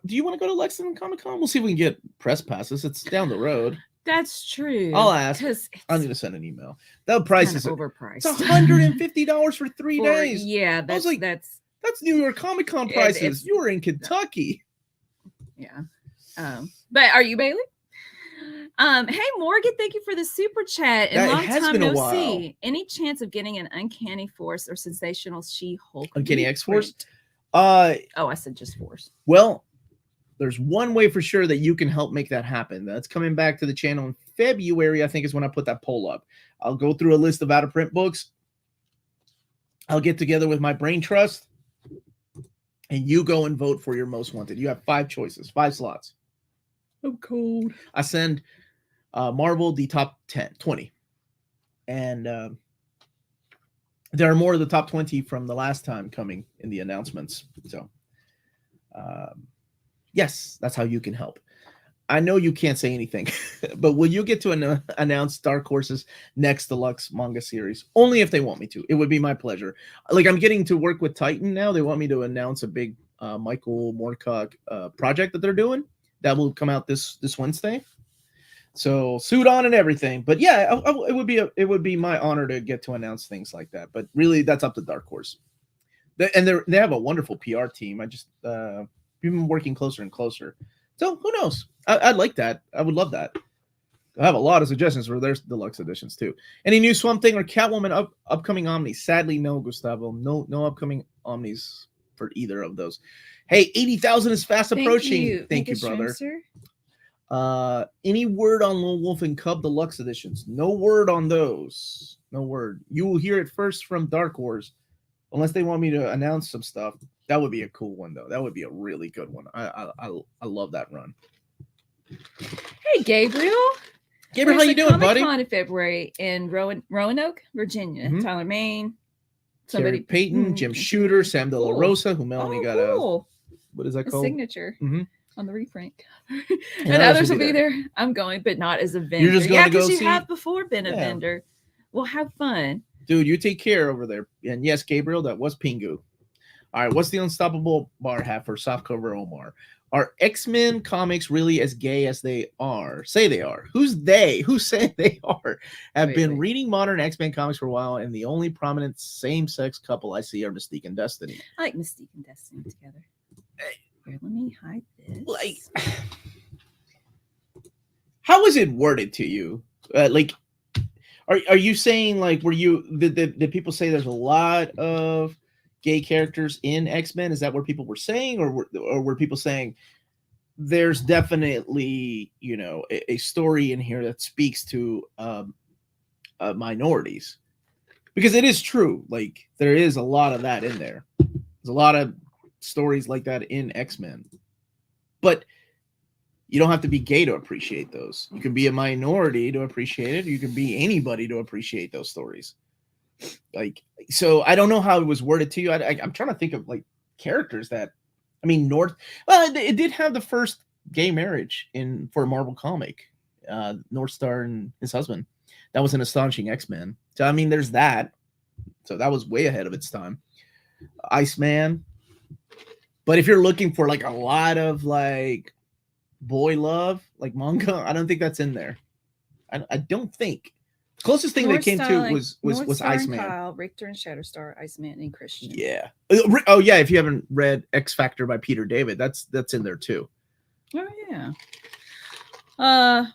do you want to go to Lexington Comic Con? We'll see if we can get press passes. It's down the road. That's true. I'll ask. I'm going to send an email. That price is overpriced. It's $150 for 3 days. Yeah, that's New York Comic Con prices. You were in Kentucky. Yeah. But are you Bailey? Hey Morgan, thank you for the super chat. And long time no see. Any chance of getting an Uncanny Force or Sensational She-Hulk? Uncanny X-Force? I said just Force. Well, there's one way for sure that you can help make that happen. That's coming back to the channel in February, I think, is when I put that poll up. I'll go through a list of out-of-print books. I'll get together with my brain trust, and you go and vote for your most wanted. You have 5 choices, 5 slots. I'm cold. I send Marvel the top 20. And there are more of the top 20 from the last time coming in the announcements. So, yes, that's how you can help. I know you can't say anything, but will you get to announce Dark Horse's next deluxe manga series? Only if they want me to. It would be my pleasure. Like, I'm getting to work with Titan now. They want me to announce a big Michael Moorcock project that they're doing that will come out this Wednesday. So suit on and everything. But yeah, it would be my honor to get to announce things like that. But really, that's up to Dark Horse. They have a wonderful PR team. I just we've been working closer and closer. So who knows? I'd like that. I would love that. I have a lot of suggestions for their deluxe editions too. Any new Swamp Thing or Catwoman upcoming Omnis? Sadly, no, Gustavo. No upcoming Omnis for either of those. Hey, 80,000 is fast approaching. Thank you, brother. Any word on Lone Wolf and Cub deluxe editions? No word on those. No word. You will hear it first from Dark Horse, unless they want me to announce some stuff. That would be a cool one, though. That would be a really good one. I love that run. Hey, Gabriel. Gabriel, how you doing, buddy? Comic-Con in February in Roanoke, Virginia. Mm-hmm. Tyler Maine. Somebody Peyton, Jim Shooter, Sam De La Rosa, who Melanie got what is that called? Signature on the reprint. And others will be there. I'm going, but not as a vendor. You're just going to go see? Because you have before been a vendor. We'll have fun. Dude, you take care over there. And yes, Gabriel, that was Pingu. All right, what's the Unstoppable bar have for softcover Omar? Are X-Men comics really as gay as they are? Say they are. Who's they? Who say they are? Have been reading modern X-Men comics for a while, and the only prominent same-sex couple I see are Mystique and Destiny. I like Mystique and Destiny together. Here, let me hide this. Like, how was it worded to you? Like, are you saying, like, did people say there's a lot of gay characters in X-Men? Is that what people were saying, or were people saying there's definitely, a story in here that speaks to minorities? Because it is true, like there is a lot of that in there. There's a lot of stories like that in X-Men, but you don't have to be gay to appreciate those. You can be a minority to appreciate it. You can be anybody to appreciate those stories. Like, so I don't know how it was worded to you. I'm trying to think of like characters that, I mean, it did have the first gay marriage for a Marvel comic, North Star and his husband. That was an Astonishing X-Men. So, I mean, there's that. So that was way ahead of its time. Iceman. But if you're looking for like a lot of like boy love, like manga, I don't think that's in there. I don't think. Closest thing they came to was Iceman. Kyle, Richter and Shatterstar, Iceman and Christian. Yeah. Oh yeah. If you haven't read X Factor by Peter David, that's in there too. Oh yeah.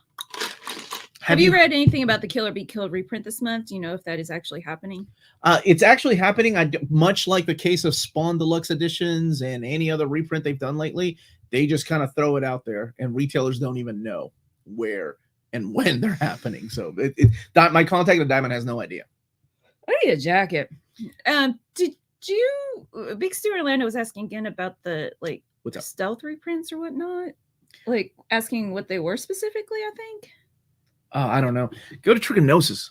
Have you read anything about the Killer Be Killed reprint this month? Do you know if that is actually happening? It's actually happening. Much like the case of Spawn Deluxe Editions and any other reprint they've done lately, they just kind of throw it out there, and retailers don't even know where and when they're happening. So my contact at Diamond has no idea. I need a jacket. Did you? Big Stu Orlando was asking again about the stealth reprints or whatnot. Like asking what they were specifically. I think. I don't know. Go to Trichinosis.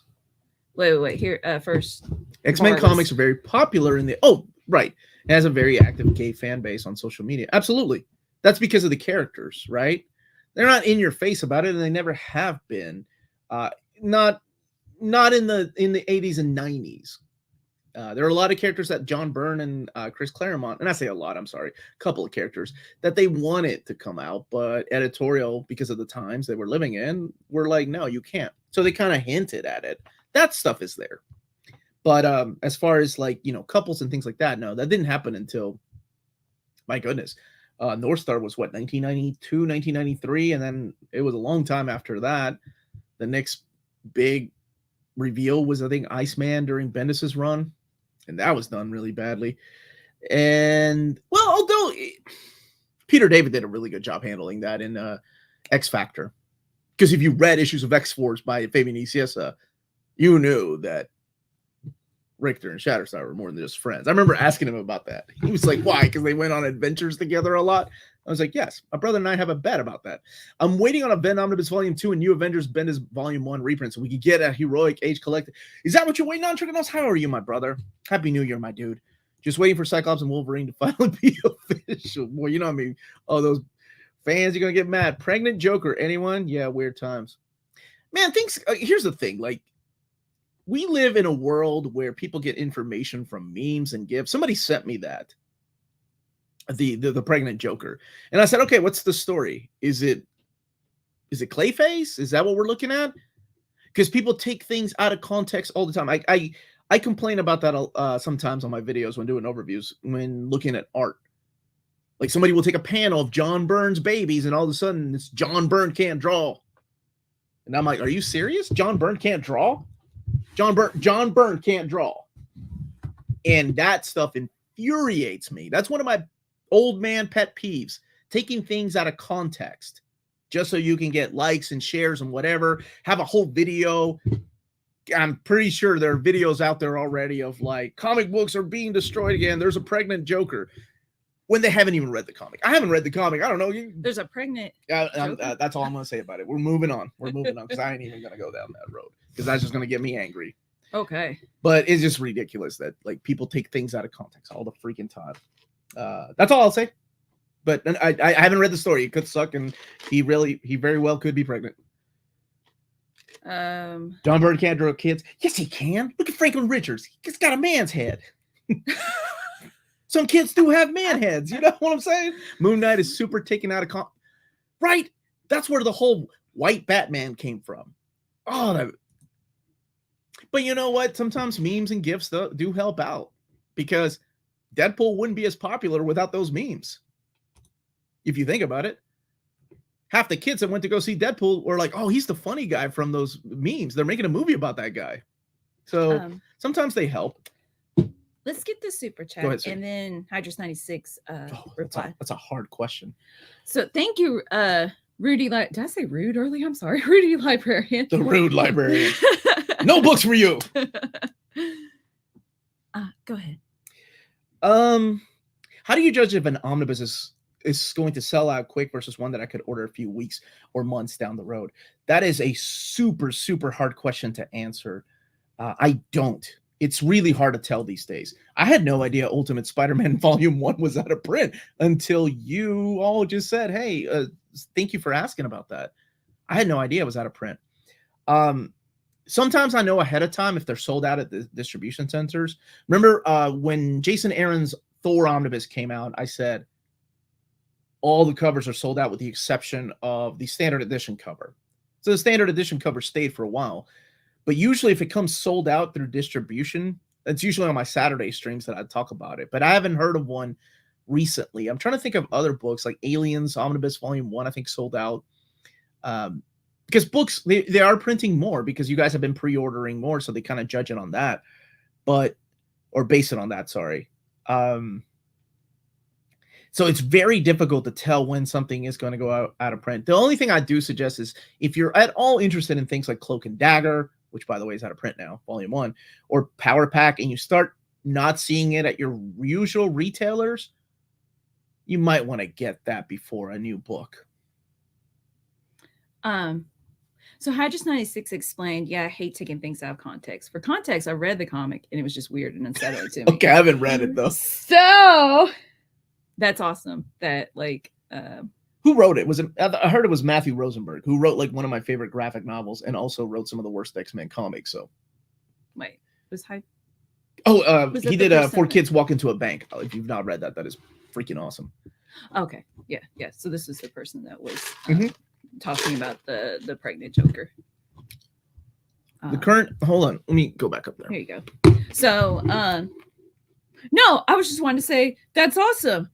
Wait. Here first. X-Men comics are very popular in the. Oh, right. It has a very active gay fan base on social media. Absolutely. That's because of the characters, right? They're not in your face about it, and they never have been. Not in the 80s and 90s. There are a lot of characters that John Byrne and Chris Claremont, and I say a lot, I'm sorry, a couple of characters that they wanted to come out, but editorial, because of the times they were living in, were like, no, you can't. So they kind of hinted at it. That stuff is there. But as far as couples and things like that, no, that didn't happen until, my goodness, North Star was 1992, 1993, and then it was a long time after that. The next big reveal was, I think, Iceman during Bendis's run, and that was done really badly. And well, although Peter David did a really good job handling that in X Factor, because if you read issues of X-Force by Fabian Nicieza, you knew that Richter and Shatterstar were more than just friends. I remember asking him about that. He was like, why? Because they went on adventures together a lot. I was like, yes, my brother and I have a bet about that. I'm waiting on a Ben Omnibus Volume 2 and New Avengers Bendis Volume 1 reprint so we could get a Heroic Age collected. Is that what you're waiting on, Trigonos? How are you, my brother? Happy New Year, my dude. Just waiting for Cyclops and Wolverine to finally be official. Boy, you know what I mean? Oh, those fans are going to get mad. Pregnant Joker, anyone? Yeah, weird times. Man, here's the thing. Like, we live in a world where people get information from memes and GIFs. Somebody sent me that. The pregnant Joker. And I said, okay, what's the story? Is it Is it Clayface? Is that what we're looking at? Because people take things out of context all the time. I complain about that sometimes on my videos when doing overviews, when looking at art. Like somebody will take a panel of John Byrne's babies and all of a sudden it's John Byrne can't draw. And I'm like, are you serious? John Byrne can't draw? John Byrne can't draw. And that stuff infuriates me. That's one of my old man pet peeves. Taking things out of context just so you can get likes and shares and whatever. Have a whole video. I'm pretty sure there are videos out there already of like comic books are being destroyed again. There's a pregnant Joker. When they haven't even read the comic. I haven't read the comic. I don't know. There's a pregnant. That's all I'm going to say about it. We're moving on. Because I ain't even going to go down that road because that's just going to get me angry. Okay. But it's just ridiculous that like people take things out of context all the freaking time. That's all I'll say. But I haven't read the story. It could suck, and he very well could be pregnant. John Byrne can't draw kids. Yes, he can. Look at Franklin Richards. He's got a man's head. Some kids do have man heads. You know what I'm saying? Moon Knight is super taken out of right. That's where the whole white Batman came from. Oh, but you know what? Sometimes memes and GIFs do help out because Deadpool wouldn't be as popular without those memes. If you think about it, half the kids that went to go see Deadpool were like, "Oh, he's the funny guy from those memes." They're making a movie about that guy. So sometimes they help. Let's get the super chat. Go ahead, sir. And then Hydras 96 reply. That's a hard question. So thank you, Rudy. Did I say rude earlier? I'm sorry. Rudy Librarian. The rude librarian. No books for you. Go ahead. How do you judge if an omnibus is going to sell out quick versus one that I could order a few weeks or months down the road? That is a super, super hard question to answer. I don't. It's really hard to tell these days. I had no idea Ultimate Spider-Man Volume 1 was out of print until you all just said, hey, thank you for asking about that. I had no idea it was out of print. Sometimes I know ahead of time if they're sold out at the distribution centers. Remember when Jason Aaron's Thor Omnibus came out, I said all the covers are sold out with the exception of the standard edition cover. So the standard edition cover stayed for a while. But usually if it comes sold out through distribution, that's usually on my Saturday streams that I talk about it. But I haven't heard of one recently. I'm trying to think of other books like Aliens Omnibus Volume 1, I think sold out. Because books, they are printing more because you guys have been pre-ordering more. So they kind of judge it on that. Or base it on that, sorry. So it's very difficult to tell when something is going to go out of print. The only thing I do suggest is if you're at all interested in things like Cloak and Dagger, which by the way is out of print now, Volume 1, or Power Pack, and you start not seeing it at your usual retailers, you might want to get that before a new book. So Hydras 96 explained, yeah, I hate taking things out of context. For context, I read the comic and it was just weird and unsettling to me. Okay, I haven't read it though. So that's awesome. That like who wrote it? I heard it was Matthew Rosenberg, who wrote like one of my favorite graphic novels and also wrote some of the worst X-Men comics. So wait, was Hyde? Oh, he did 4 Kids Walk Into a Bank. If you've not read that, that is freaking awesome. Okay, yeah. So this is the person that was talking about the pregnant Joker. The current. Hold on, let me go back up there. Here you go. So, no, I was just wanting to say that's awesome.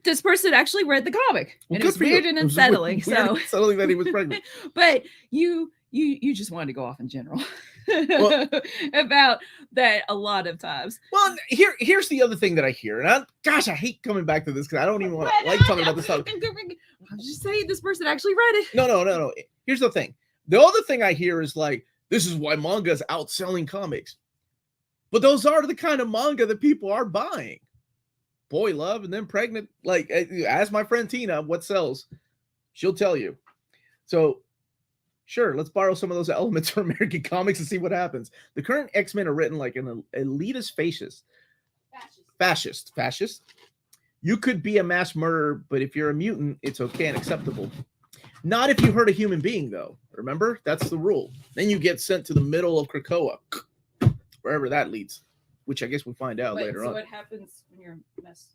This person actually read the comic. Well, and it's weird and unsettling. Unsettling that he was pregnant. But you just wanted to go off in general about that a lot of times. Well, here's the other thing that I hear, and I hate coming back to this because I don't even want to like talking about this topic. I was just saying this person actually read it. No. Here's the thing. The other thing I hear is like, this is why manga is outselling comics. But those are the kind of manga that people are buying. Boy love and then pregnant. Like, ask my friend Tina what sells. She'll tell you. So, sure, let's borrow some of those elements from American comics and see what happens. The current X-Men are written like an elitist fascist. You could be a mass murderer, but if you're a mutant, it's okay and acceptable. Not if you hurt a human being, though. Remember? That's the rule. Then you get sent to the middle of Krakoa, wherever that leads, which I guess we'll find out later on. So what happens when you're a mess?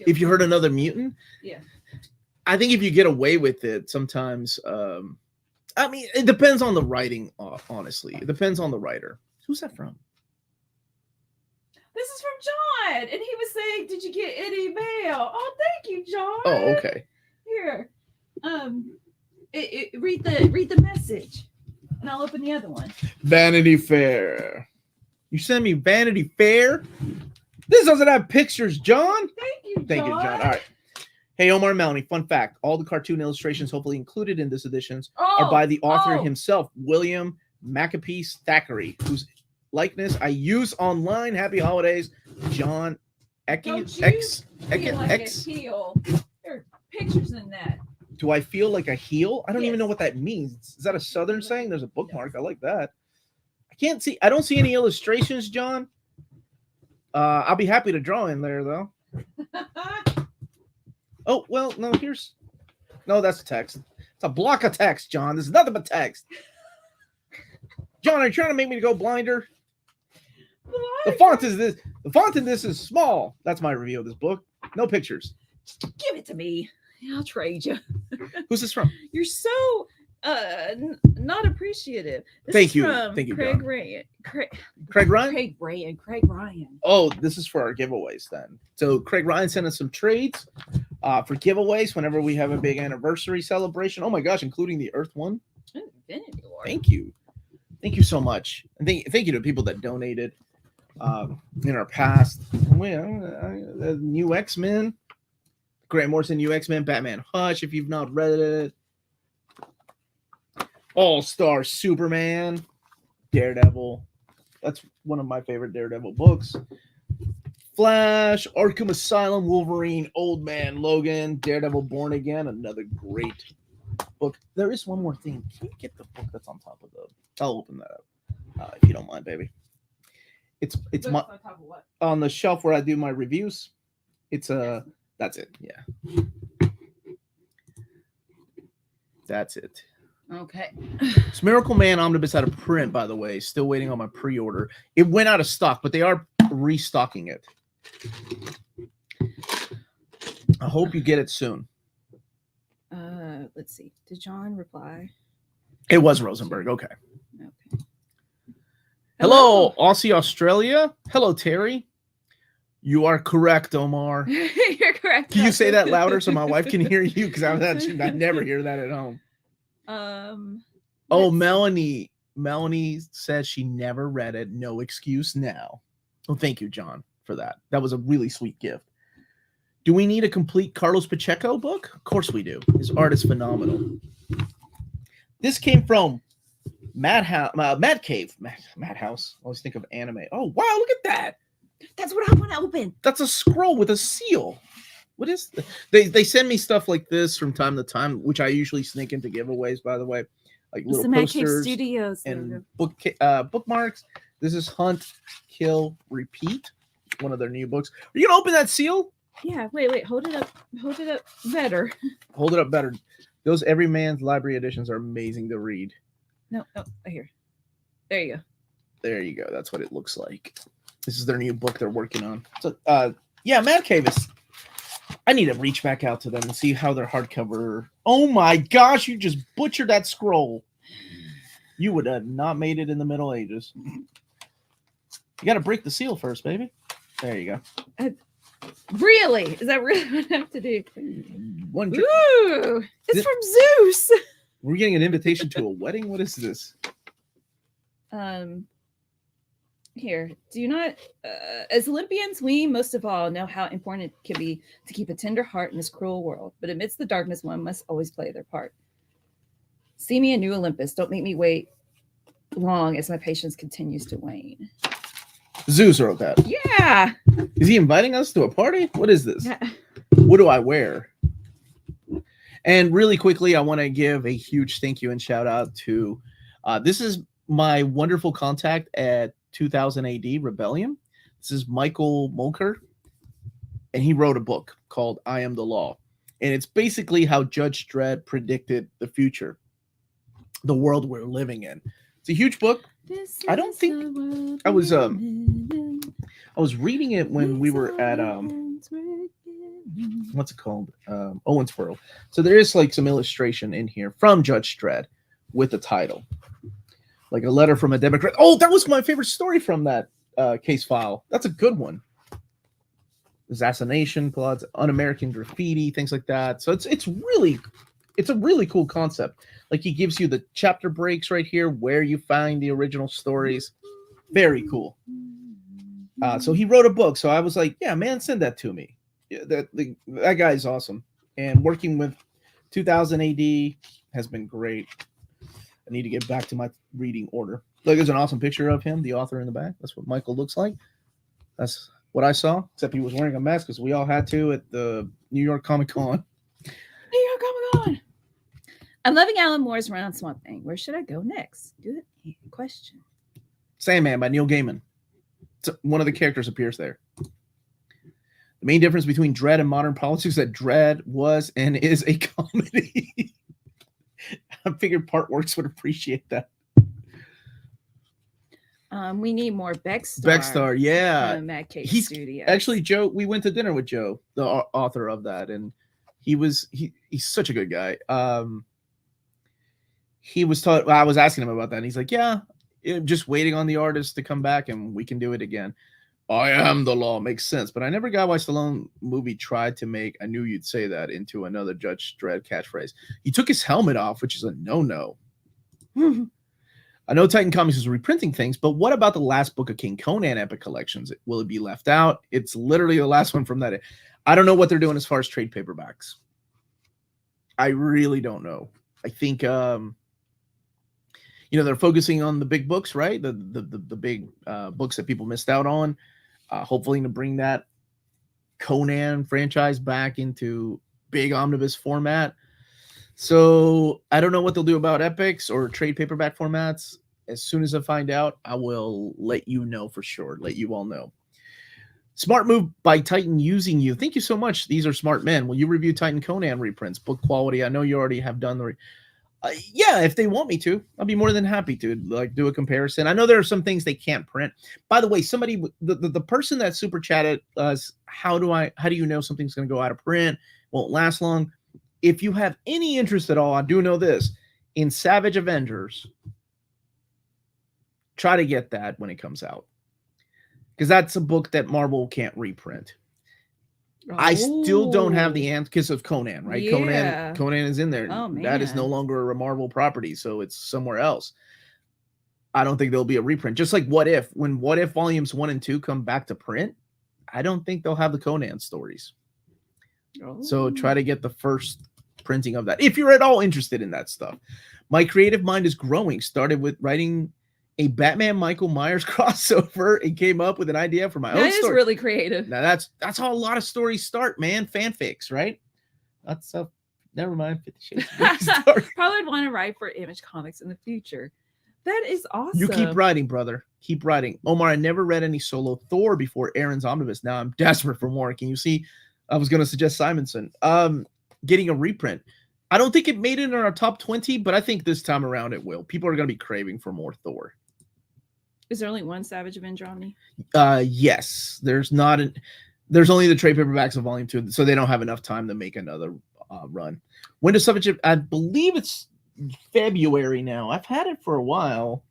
If you hurt another mutant? Yeah. I think if you get away with it, sometimes, I mean, it depends on the writing. Honestly, it depends on the writer. Who's that from? This is from John, and he was saying, "Did you get any mail?" Oh, thank you, John. Oh, okay. Here, read the message, and I'll open the other one. Vanity Fair. You send me Vanity Fair? This doesn't have pictures, John. Thank you, John. Thank you, John. All right. Hey, Omar and Melanie, fun fact. All the cartoon illustrations hopefully included in this editions are by the author himself, William Makepeace Thackeray, whose likeness I use online. Happy holidays, John X. There are pictures in that. Do I feel like a heel? I don't even know what that means. Is that a Southern saying? There's a bookmark. I like that. I don't see any illustrations, John. I'll be happy to draw in there, though. Oh, well, no, that's text. It's a block of text, John. This is nothing but text. John, are you trying to make me go blinder? The font in this is small. That's my review of this book. No pictures. Give it to me. I'll trade you. Who's this from? You're so not appreciative. Thank you, Craig John. Ryan. Craig Ryan. Oh, this is for our giveaways then. So Craig Ryan sent us some trades for giveaways whenever we have a big anniversary celebration. Oh my gosh, including the Earth one. Infinity War. Thank you so much, and thank you to people that donated in our past. The new X-Men, Grant Morrison, new X-Men, Batman Hush. If you've not read it. All-Star Superman, Daredevil. That's one of my favorite Daredevil books. Flash, Arkham Asylum, Wolverine, Old Man Logan, Daredevil Born Again, another great book. There is one more thing. Can you get the book that's on top of I'll open that up if you don't mind, baby. It's my, on top of what? On the shelf where I do my reviews. It's that's it. Yeah. That's it. Okay. It's Miracle Man Omnibus out of print, by the way. Still waiting on my pre-order. It went out of stock, but they are restocking it. I hope you get it soon. Let's see. Did John reply? It was Rosenberg. Okay. Hello, Aussie Australia. Hello, Terry. You are correct, Omar. You're correct. Can you say that louder so my wife can hear you? Because I never hear that at home. Melanie says she never read it. No excuse now. Well, thank you, John, for that. That was a really sweet gift. Do we need a complete Carlos Pacheco book? Of course we do. His art is phenomenal. This came from Madhouse. I always think of anime. Oh, wow, look at that. That's what I want to open. That's a scroll with a seal. What is this? They send me stuff like this from time to time, which I usually sneak into giveaways, by the way. Like little posters Studios and bookmarks. This is Hunt, Kill, Repeat, one of their new books. Are you going to open that seal? Yeah, wait. Hold it up better. Hold it up better. Those Everyman's Library editions are amazing to read. No, here. There you go. There you go. That's what it looks like. This is their new book they're working on. So, Mad Cave is... I need to reach back out to them and see how their hardcover... Oh my gosh, you just butchered that scroll. You would have not made it in the Middle Ages. You got to break the seal first, baby. There you go. Really? Is that really what I have to do? Ooh, it's from Zeus. We're getting an invitation to a wedding? What is this? Here, do you not, as Olympians, we most of all know how important it can be to keep a tender heart in this cruel world. But amidst the darkness, one must always play their part. See me a new Olympus. Don't make me wait long as my patience continues to wane. Zeus wrote that. Yeah. Is he inviting us to a party? What is this? Yeah. What do I wear? And really quickly, I want to give a huge thank you and shout out to, this is my wonderful contact at 2000 AD Rebellion. This is Michael Mulker, and he wrote a book called I Am the Law. And it's basically how Judge Dredd predicted the future, the world we're living in. It's a huge book. I don't think I was reading it when we were at what's it called? Owensboro. So there is like some illustration in here from Judge Dredd with the title, like a letter from a Democrat. Oh, that was my favorite story from that case file. That's a good one. Assassination plots, un-American graffiti, things like that. So it's a really cool concept. Like he gives you the chapter breaks right here where you find the original stories. Very cool. So he wrote a book. So I was like, yeah, man, send that to me. Yeah, that guy is awesome. And working with 2000 AD has been great. I need to get back to my reading order. Look, there's an awesome picture of him, the author in the back. That's what Michael looks like. That's what I saw, except he was wearing a mask because we all had to at the New York Comic Con. New York Comic Con. I'm loving Alan Moore's run on Swamp Thing. Where should I go next? Good question. Sandman by Neil Gaiman. One of the characters appears there. The main difference between Dredd and modern politics is that Dredd was and is a comedy. I figured Partworks would appreciate that. We need more Beckstar. Beckstar, yeah. Mad Cave He's Studios. actually Joe. We went to dinner with Joe, the author of that, and he's such a good guy. He was taught. I was asking him about that, and he's like, "Yeah, just waiting on the artist to come back, and we can do it again." I am the law makes sense, but I never got why Stallone movie tried to make. I knew you'd say that into another Judge Dredd catchphrase. He took his helmet off, which is a no-no. I know Titan Comics is reprinting things, but what about the last book of King Conan epic collections? Will it be left out? It's literally the last one from that. I don't know what they're doing as far as trade paperbacks. I really don't know. I think they're focusing on the big books, right? The big books that people missed out on. Hopefully to bring that Conan franchise back into big omnibus format. So I don't know what they'll do about epics or trade paperback formats. As soon as I find out, I will let you know for sure. Let you all know. Smart move by Titan using you. Thank you so much. These are smart men. Will you review Titan Conan reprints? Book quality. I know you already have done the. Yeah, if they want me to, I'll be more than happy to do a comparison. I know there are some things they can't print. By the way, somebody, the person that super chatted us, how do you know something's going to go out of print? Won't last long. If you have any interest at all, I do know this, in Savage Avengers, try to get that when it comes out. Because that's a book that Marvel can't reprint. Oh. I still don't have the answer because of Conan, right? Yeah. Conan is in there. Oh, man. That is no longer a Marvel property, so it's somewhere else. I don't think there'll be a reprint. Just like What If. When What If volumes 1 and 2 come back to print, I don't think they'll have the Conan stories. Oh. So try to get the first printing of that if you're at all interested in that stuff. My creative mind is growing. Started with writing a Batman Michael Myers crossover and came up with an idea for my own story. That is really creative. Now that's how a lot of stories start, man. Fanfics, right? That's never mind. 50 Shades of Grey. Probably would want to write for Image Comics in the future. That is awesome. You keep writing, brother. Keep writing. Omar, I never read any solo Thor before Aaron's Omnibus. Now I'm desperate for more. Can you see? I was going to suggest Simonson. Getting a reprint. I don't think it made it in our top 20, but I think this time around it will. People are going to be craving for more Thor. Is there only one Savage Avenger Omni? Yes. There's only the trade paperbacks of Volume 2, so they don't have enough time to make another run. When does Savage? I believe it's February now. I've had it for a while.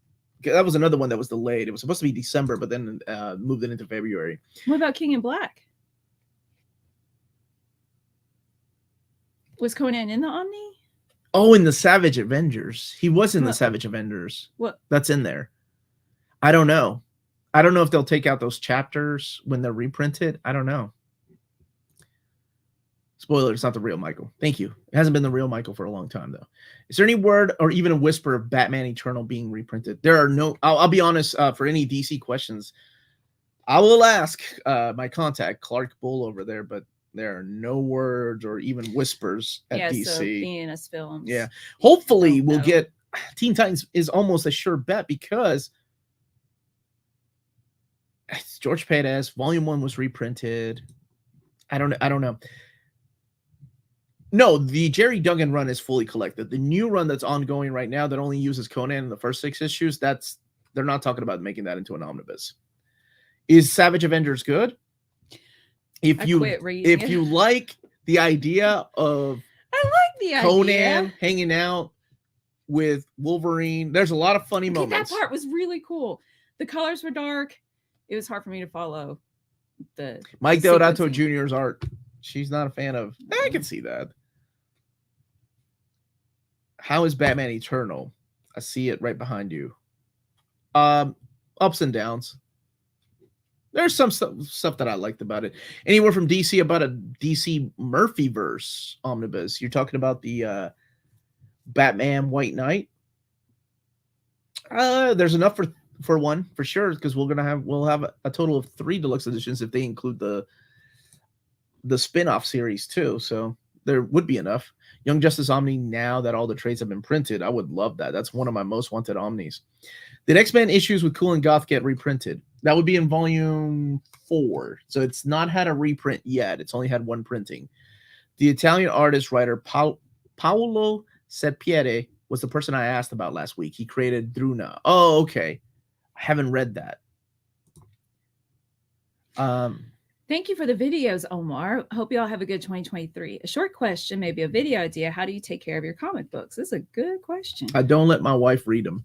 That was another one that was delayed. It was supposed to be December, but then moved it into February. What about King in Black? Was Conan in the Omni? Oh, in the Savage Avengers. He was in the Savage Avengers. What? That's in there. I don't know. I don't know if they'll take out those chapters when they're reprinted. I don't know. Spoiler, it's not the real Michael. Thank you. It hasn't been the real Michael for a long time, though. Is there any word or even a whisper of Batman Eternal being reprinted? There are no... I'll be honest, for any DC questions, I will ask my contact, Clark Bull, over there, but there are no words or even whispers at DC. So BNS Films. Yeah. Hopefully we'll get... Teen Titans is almost a sure bet because George Perez, Volume 1 was reprinted. I don't know. No, the Jerry Duggan run is fully collected. The new run that's ongoing right now that only uses Conan in the first 6 issues, they're not talking about making that into an omnibus. Is Savage Avengers good? if you quit reading it. like the idea of I like the Conan idea. hanging out with Wolverine, there's a lot of funny moments. That part was really cool. The colors were dark. It was hard for me to follow the Mike the Deodato sequencing. Jr.'s art. She's not a fan of. I can see that. How is Batman Eternal? I see it right behind you. Ups and downs. There's some stuff that I liked about it. Anywhere from DC about a DC Murphyverse omnibus. You're talking about the Batman White Knight. There's enough for one for sure, because we'll have a total of 3 deluxe editions if they include the spin-off series too. So there would be enough. Young Justice Omni, now that all the trades have been printed, I would love that. That's one of my most wanted Omnis. Did X-Men issues with Cool and Goth get reprinted? That would be in volume 4. So it's not had a reprint yet. It's only had one printing. The Italian artist writer Paolo Sepiere was the person I asked about last week. He created Druna. Oh, okay. I haven't read that. Thank you for the videos, Omar. Hope you all have a good 2023. A short question, maybe a video idea. How do you take care of your comic books? This is a good question. I don't let my wife read them.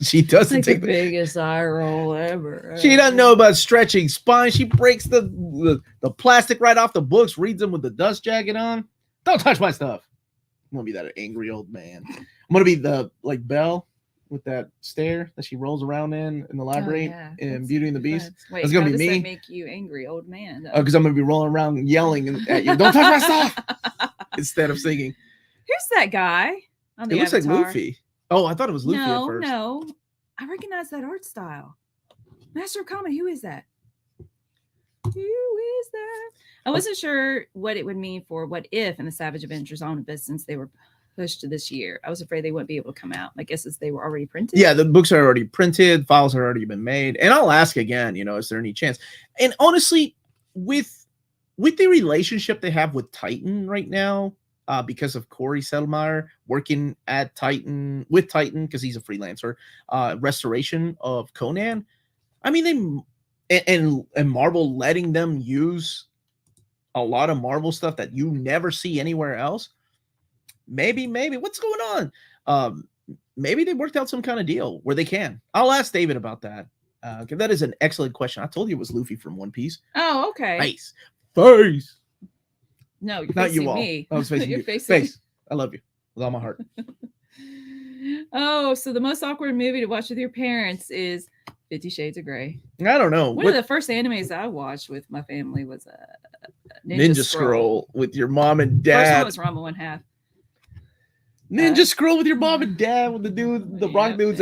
She doesn't like take the biggest eye roll ever. She doesn't know about stretching spine. She breaks the plastic right off the books, reads them with the dust jacket on. Don't touch my stuff. I'm gonna be that angry old man. I'm gonna be the like Belle with that stare that she rolls around in the library in Beauty and the Beast. Wait, that's gonna how be does me. That make you angry, old man? Because I'm gonna be rolling around yelling at you. Don't touch my stuff instead of singing. Here's that guy on the It looks avatar. like Luffy. Oh, I thought it was Luffy at first. No, I recognize that art style. Master of Comedy, who is that? Who is that? I wasn't sure what it would mean for What If and the Savage Avengers Omnibus, since they were pushed to this year. I was afraid they wouldn't be able to come out. I guess as they were already printed. Yeah, the books are already printed, files are already been made, and I'll ask again. Is there any chance? And honestly, with the relationship they have with Titan right now, because of Corey Settlemeyer working at Titan because he's a freelancer, restoration of Conan. I mean, and Marvel letting them use a lot of Marvel stuff that you never see anywhere else. Maybe what's going on? Maybe they worked out some kind of deal where they can. I'll ask David about that. That is an excellent question. I told you it was Luffy from One Piece. Oh, okay. Face. No, you're not facing you all. me. I was facing You're you. facing. Face. I love you with all my heart. Oh, so the most awkward movie to watch with your parents is 50 Shades of Grey. I don't know. One of the first animes I watched with my family was Ninja Scroll with your mom and dad. First one was Rumble in Half. Ninja Scroll with your mom and dad with the rock dudes.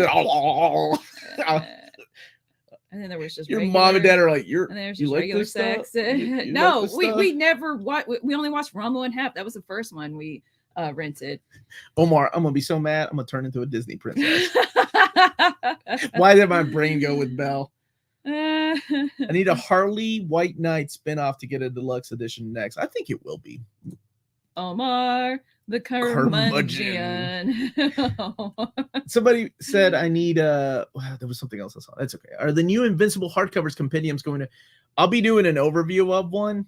And then there was just your mom and dad are like, and there's just like regular this sex. No, we never we only watched Rumble in Half. That was the first one we rented. Omar, I'm gonna be so mad. I'm gonna turn into a Disney princess. Why did my brain go with Belle? I need a Harley White Knight spinoff to get a deluxe edition next. I think it will be. Omar, the curmudgeon. Somebody said I need there was something else I saw. That's okay. Are the new Invincible hardcovers compendiums going to? I'll be doing an overview of one,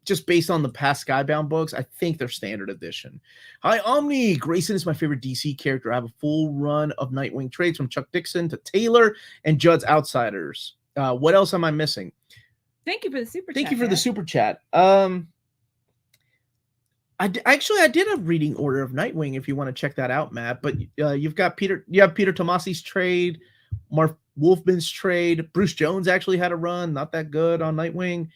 just based on the past Skybound books. I think they're standard edition. Hi, Omni. Grayson is my favorite DC character. I have a full run of Nightwing trades from Chuck Dixon to Taylor and Judd's Outsiders. What else am I missing? Thank you for the super chat. Thank you for the super chat. I did a reading order of Nightwing if you want to check that out, Matt. But you have Peter Tomasi's trade, Mark Wolfman's trade. Bruce Jones actually had a run, not that good on Nightwing.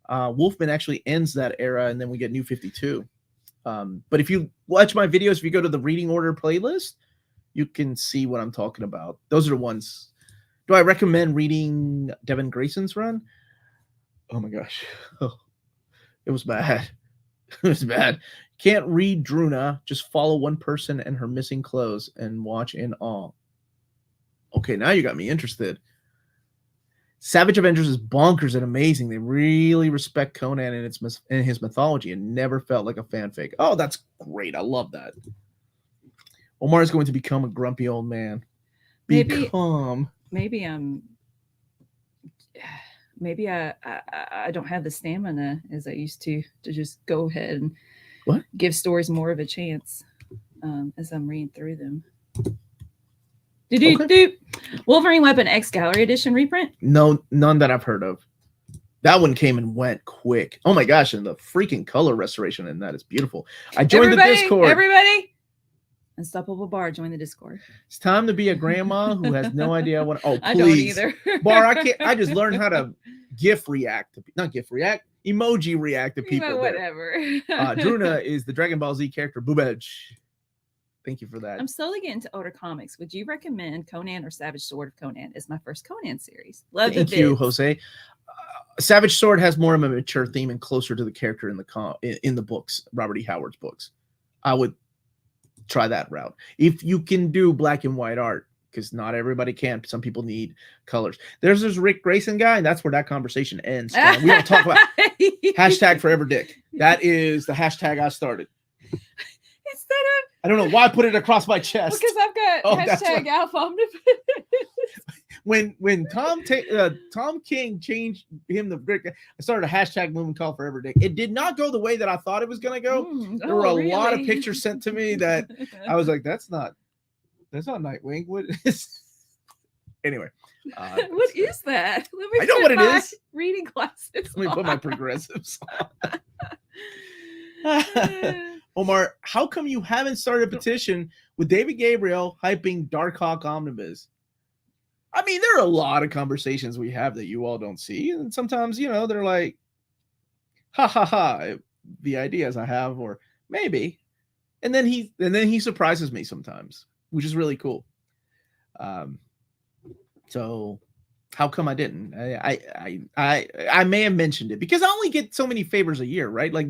Wolfman actually ends that era, and then we get New 52. But if you watch my videos, if you go to the reading order playlist, you can see what I'm talking about. Those are the ones. Do I recommend reading Devin Grayson's run? Oh my gosh. Oh, it was bad. It was bad. Can't read Druna. Just follow one person and her missing clothes and watch in awe. Okay, now you got me interested. Savage Avengers is bonkers and amazing. They really respect Conan and his mythology and never felt like a fanfic. Oh, that's great. I love that. Omar is going to become a grumpy old maybe I don't have the stamina as I used to just go ahead and give stories more of a chance as I'm reading through them. Okay. Wolverine Weapon X Gallery Edition reprint? No, none that I've heard of. That one came and went quick. Oh my gosh, and the freaking color restoration in that is beautiful. I joined the Discord. Everybody! Unstoppable Bar, join the Discord. It's time to be a grandma who has no idea what. Oh, please. I don't either. Bar, I can't. I just learned how to emoji react to people. Whatever. Druna is the Dragon Ball Z character Boobage. Thank you for that. I'm slowly getting to older comics. Would you recommend Conan or Savage Sword of Conan? It's my first Conan series. Thank you, Jose. Savage Sword has more of a mature theme and closer to the character in the books, Robert E. Howard's books. I would try that route. If you can do black and white art, because not everybody can. Some people need colors. There's this Rick Grayson guy, and that's where that conversation ends. We don't talk about hashtag Forever Dick. That is the hashtag I started. Instead of, I don't know why I put it across my chest. Because I've got hashtag Alpha Omnibus. When Tom King changed him to Rick, I started a hashtag movement call Forever Dick. It did not go the way that I thought it was going to go. There were a lot of pictures sent to me that I was like, that's not Nightwing. What is? Anyway, what is that? I know what it is. Reading glasses. Let me put my progressives on. Omar, how come you haven't started a petition with David Gabriel hyping Darkhawk Omnibus? I mean, there are a lot of conversations we have that you all don't see, and sometimes, they're like, ha ha ha, the ideas I have, or maybe, and then he surprises me sometimes, which is really cool. So how come I didn't? I may have mentioned it because I only get so many favors a year, right? Like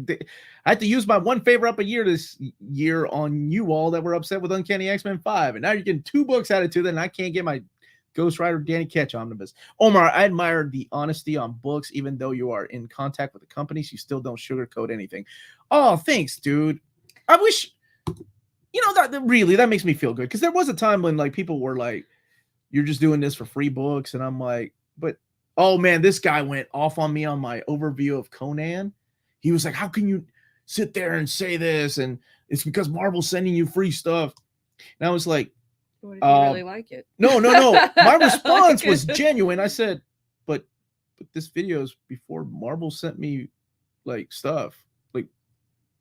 I had to use my one favor up a year this year on you all that were upset with Uncanny X-Men 5, and now you're getting 2 books added to that, and I can't get my Ghost Rider Danny Ketch omnibus. Omar, I admire the honesty on books, even though you are in contact with the companies, you still don't sugarcoat anything. Oh, thanks, dude. I wish, that makes me feel good, because there was a time when like people were like, you're just doing this for free books. And I'm like, but, oh man, this guy went off on me on my overview of Conan. He was like, how can you sit there and say this? And it's because Marvel's sending you free stuff. And I was like, what if you really like it? No. My response was genuine. I said, but this video is before Marvel sent me like stuff.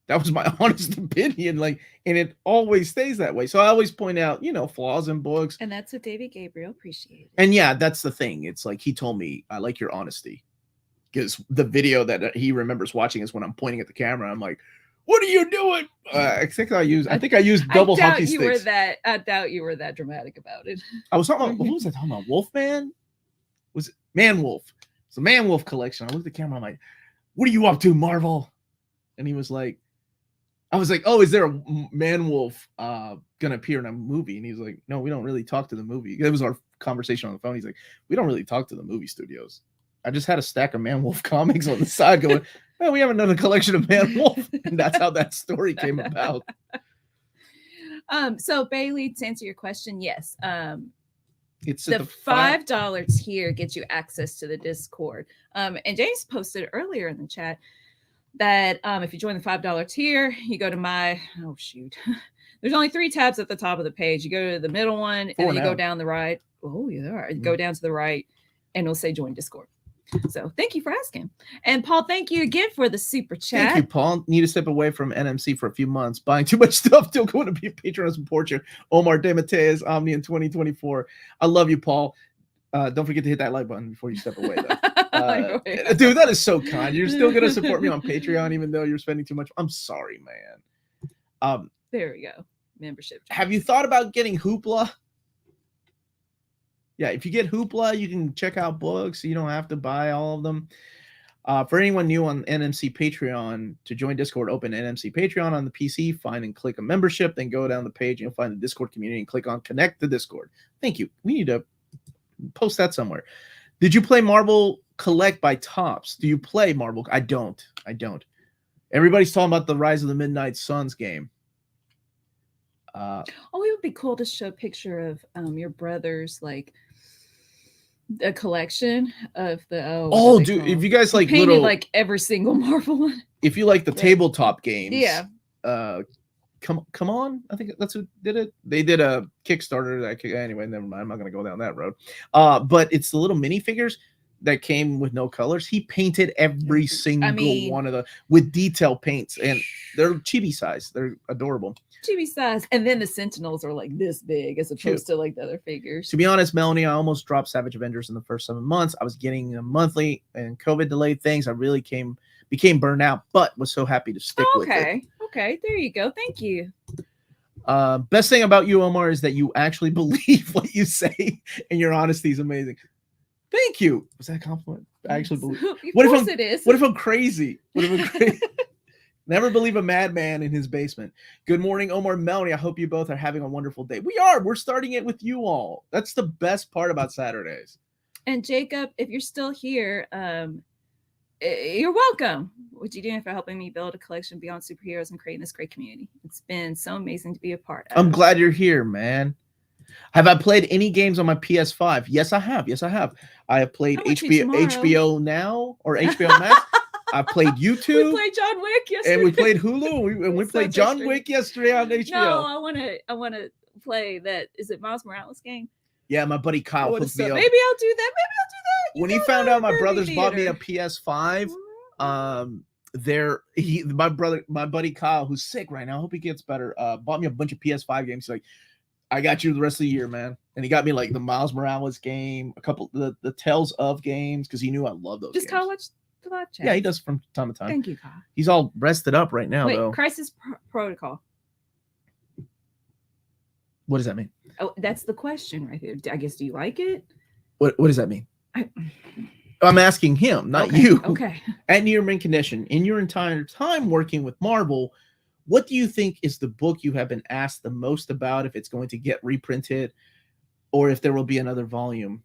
That was my honest opinion, and it always stays that way. So I always point out, flaws in books. And that's what David Gabriel appreciated. And yeah, that's the thing. It's like he told me, I like your honesty. Because the video that he remembers watching is when I'm pointing at the camera. I'm like, what are you doing? I think I used double hockey sticks. I doubt you were that dramatic about it. I was talking about, what was I talking about? Wolfman? Was it Man Wolf? It's a Man Wolf collection. I looked at the camera. I'm like, what are you up to, Marvel? And he was like, I was like, oh, is there a Man Wolf gonna appear in a movie? And he's like, no, we don't really talk to the movie. It was our conversation on the phone. He's like, we don't really talk to the movie studios. I just had a stack of Man Wolf comics on the side going, well, we haven't done a collection of Man Wolf. And that's how that story came about. So Bailey, to answer your question, yes. It's the $5 tier gets you access to the Discord. And James posted earlier in the chat that if you join the $5 tier, you go to there's only 3 tabs at the top of the page. You go to the middle one, and then you go down the right. Oh, yeah, there are. You go down to the right, and it'll say join Discord. So thank you for asking. And Paul, thank you again for the super chat. Thank you, Paul. Need to step away from NMC for a few months. Buying too much stuff. Still going to be a patron and support you. Omar De Mateus, Omni in 2024. I love you, Paul. Don't forget to hit that like button before you step away, though. Dude, that is so kind. You're still going to support me on Patreon, even though you're spending too much. I'm sorry, man. There we go. Membership. Have you thought about getting Hoopla? Yeah, if you get Hoopla, you can check out books. You don't have to buy all of them. For anyone new on NMC Patreon, to join Discord, open NMC Patreon on the PC, find and click a membership, then go down the page and you'll find the Discord community and click on Connect to Discord. Thank you. We need to post that somewhere. Did you play Marvel Collect by Topps? Do you play Marvel? I don't. Everybody's talking about the Rise of the Midnight Suns game. It would be cool to show a picture of your brothers, like a collection of the Oh, dude, if you guys like painted little, like every single Marvel one. if you like the tabletop games, Yeah. Come on, I think that's who did it. They did a Kickstarter. Anyway, never mind. I'm not gonna go down that road. But it's the little minifigures that came with no colors. He painted every single one of the with detail paints, and they're chibi size. They're adorable. Chibi size, and then the Sentinels are like this big as opposed to like the other figures. To be honest, Melanie, I almost dropped Savage Avengers in the first 7 months. I was getting them monthly, and COVID delayed things. I really became burned out, but was so happy to stick with it. Okay, there you go. Thank you. Best thing about you, Omar, is that you actually believe what you say, and your honesty is amazing. Thank you. Was that a compliment? I actually believe. What if I'm crazy? What if I'm crazy? Never believe a madman in his basement. Good morning, Omar, Melanie. I hope you both are having a wonderful day. We are. We're starting it with you all. That's the best part about Saturdays. And Jacob, if you're still here, you're welcome. What you doing for helping me build a collection beyond superheroes and creating this great community? It's been so amazing to be a part of. I'm glad you're here, man. Have I played any games on my PS5? Yes, I have. I have played HBO Now or HBO Max. I played YouTube. We played John Wick yesterday. And we played Hulu. And we played John Wick yesterday on HBO. No, I wanna play that. Is it Miles Morales game? Yeah, my buddy Kyle hooked me up. Maybe I'll do that. When he found out my brothers bought me a PS5, my buddy Kyle, who's sick right now, I hope he gets better, bought me a bunch of PS5 games. He's like, I got you the rest of the year, man. And he got me like the Miles Morales game, a couple the Tales of games, because he knew I love those games. Just Kyle watch the live chat. Yeah, he does from time to time. Thank you, Kyle. He's all rested up right now, though. Crisis Protocol. What does that mean? Oh, that's the question right there. I guess, do you like it? What does that mean? I'm asking him, not you. Okay. At near mint condition, in your entire time working with Marvel, what do you think is the book you have been asked the most about, if it's going to get reprinted or if there will be another volume?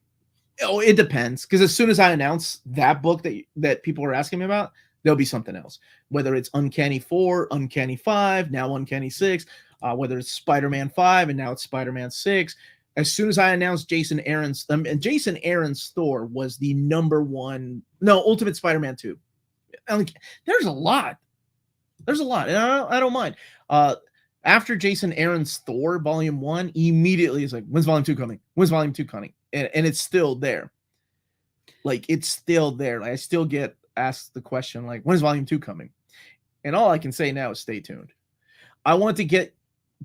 Oh, it depends. Because as soon as I announce that book that people are asking me about, there'll be something else. Whether it's Uncanny 4, Uncanny 5, now Uncanny 6, whether it's Spider-Man 5 and now it's Spider-Man 6. As soon as I announced Jason Aaron's, and Jason Aaron's Thor was the Ultimate Spider-Man 2. There's a lot. And I don't mind. After Jason Aaron's Thor Volume 1, immediately it's like, when's Volume 2 coming? When's Volume 2 coming? And it's still there. Like, it's still there. Like, I still get asked the question, like, when's Volume 2 coming? And all I can say now is stay tuned. I want to get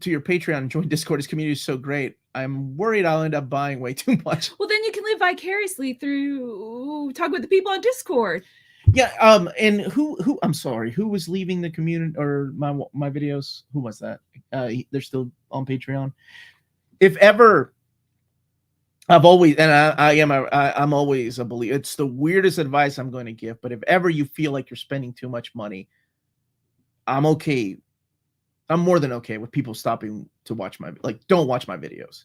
to your Patreon and join Discord. This community is so great. I'm worried I'll end up buying way too much. Well, then you can live vicariously through talk with the people on Discord. Yeah. And who I'm sorry, who was leaving the community or my videos? Who was that? They're still on Patreon. If ever, I've always, and I'm always a believer. It's the weirdest advice I'm going to give, but if ever you feel like you're spending too much money, I'm okay. I'm more than okay with people stopping to watch don't watch my videos,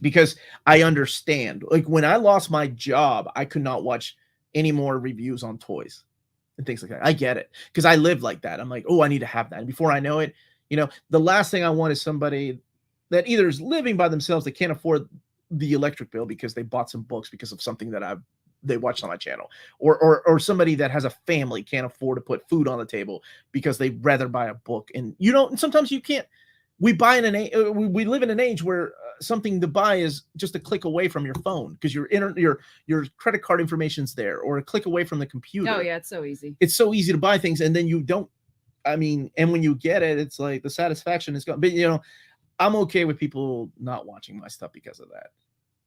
because I understand. Like, when I lost my job, I could not watch any more reviews on toys and things like that. I get it, because I lived like that. I'm like, oh, I need to have that. And before I know it, the last thing I want is somebody that either is living by themselves, they can't afford the electric bill because they bought some books because of something that they watched on my channel, or somebody that has a family can't afford to put food on the table because they'd rather buy a book. And sometimes you can't. We live in an age where something to buy is just a click away from your phone, because your credit card information's there, or a click away from the computer. Oh yeah, it's so easy. It's so easy to buy things, and then you don't. And when you get it, it's like the satisfaction is gone. But I'm okay with people not watching my stuff because of that.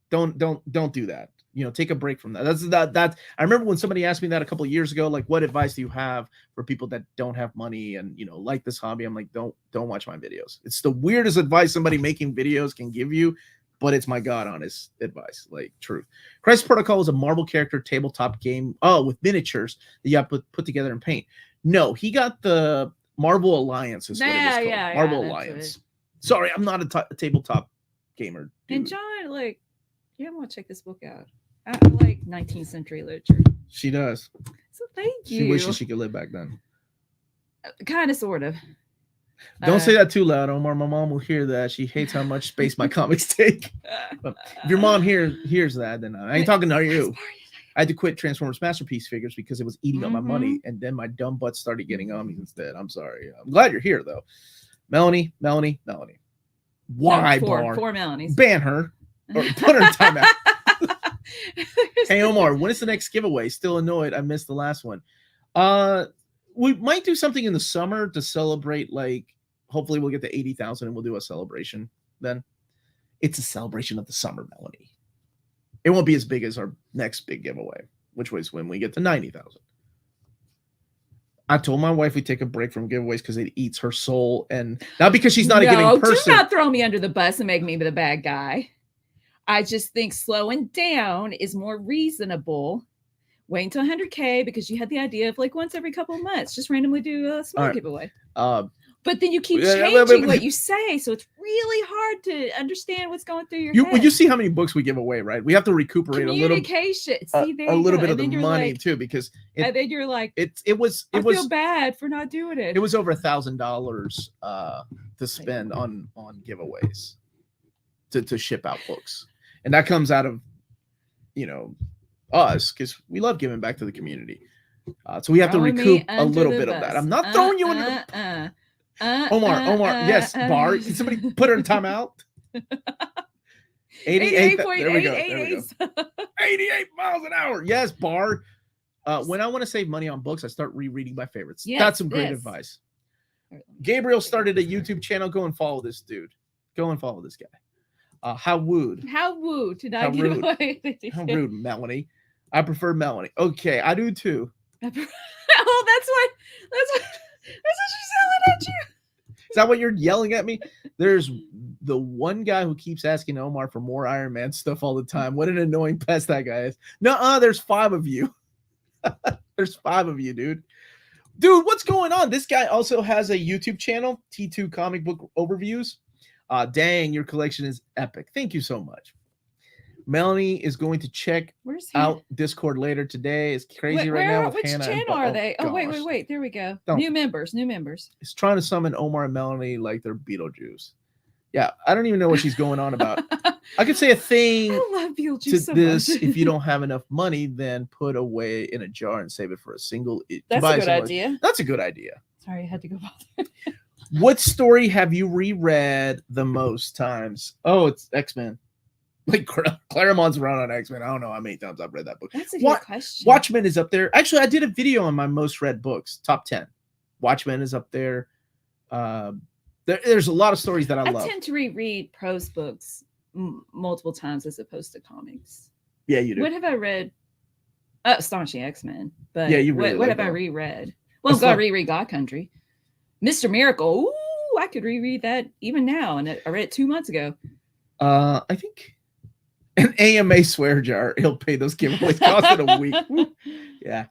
Don't do that. Take a break from that. That's I remember when somebody asked me that a couple of years ago, like, what advice do you have for people that don't have money and like this hobby? I'm like, don't watch my videos. It's the weirdest advice somebody making videos can give you, but it's my god honest advice, like truth. Crisis Protocol is a Marvel character tabletop game with miniatures that you have to put together and paint. No, he got the Marvel Alliance is what it was called. Marvel Alliance. Sorry, I'm not a tabletop gamer, dude. And John, I want to check this book out. I like 19th century literature. She does. So thank you. She wishes she could live back then. Kind of, sort of. Don't say that too loud, Omar. My mom will hear that. She hates how much space my comics take. But if your mom hears that, then I ain't talking to you. I had to quit Transformers Masterpiece figures because it was eating up my money, and then my dumb butt started getting Omnis instead. I'm sorry. I'm glad you're here, though. Melanie. Why, no, Bar? Four Melanies. Ban her. Or put her in timeout. Hey, Omar, when is the next giveaway? Still annoyed. I missed the last one. We might do something in the summer to celebrate, like, hopefully we'll get to 80,000 and we'll do a celebration then. It's a celebration of the summer, Melanie. It won't be as big as our next big giveaway, which was when we get to 90,000. I told my wife we take a break from giveaways because it eats her soul, and not because she's not a giving person. Do not throw me under the bus and make me the bad guy. I just think slowing down is more reasonable. Wait until 100K because you had the idea of like once every couple of months, just randomly do a small giveaway. But then you keep changing what you say, so it's really hard to understand what's going through your head. When you see how many books we give away, right? We have to recuperate a little bit of the money too, because and then you're like, I feel bad for not doing it. It was over $1,000 to spend on giveaways to ship out books, and that comes out of us because we love giving back to the community. So we have to recoup a little bit of that. I'm not throwing you under the Omar, yes, Bar. Can somebody put her in timeout? 88. There we go. 88 miles an hour. Yes, Bar. When I want to save money on books, I start rereading my favorites. Yes, that's some great advice. Gabriel started a YouTube channel. Go and follow this dude. Go and follow this guy. How wooed did I get away? How rude, Melanie. I prefer Melanie. Okay, I do too. Oh, that's what she's yelling at you. Is that what you're yelling at me? There's the one guy who keeps asking Omar for more Iron Man stuff all the time. What an annoying pest that guy is. Nuh-uh, there's 5 of you. There's 5 of you, dude. Dude, what's going on? This guy also has a YouTube channel, T2 Comic Book Overviews. Dang, your collection is epic. Thank you so much. Melanie is going to check out Discord later today. It's crazy right now with which Hannah. Which channel are they? Oh, wait. There we go. New members. It's trying to summon Omar and Melanie like they're Beetlejuice. Yeah, I don't even know what she's going on about. I could say a thing I love Beetlejuice to this. If you don't have enough money, then put away in a jar and save it for a single. That's a good idea. That's a good idea. Sorry, I had to go bother. What story have you reread the most times? Oh, it's X-Men. Like Claremont's run on X-Men. I don't know how many times I've read that book. That's a good question. Watchmen is up there. Actually, I did a video on my most read books, top 10. Watchmen is up there. There's a lot of stories that I love. I tend to reread prose books multiple times as opposed to comics. Yeah, you do. What have I read? Astonishing X-Men. But yeah, you really what have I reread? Well, I'm going to reread God Country. Mr. Miracle. Ooh, I could reread that even now. And I read it 2 months ago. I think an AMA swear jar. He'll pay those giveaways. Cost it a week. Yeah.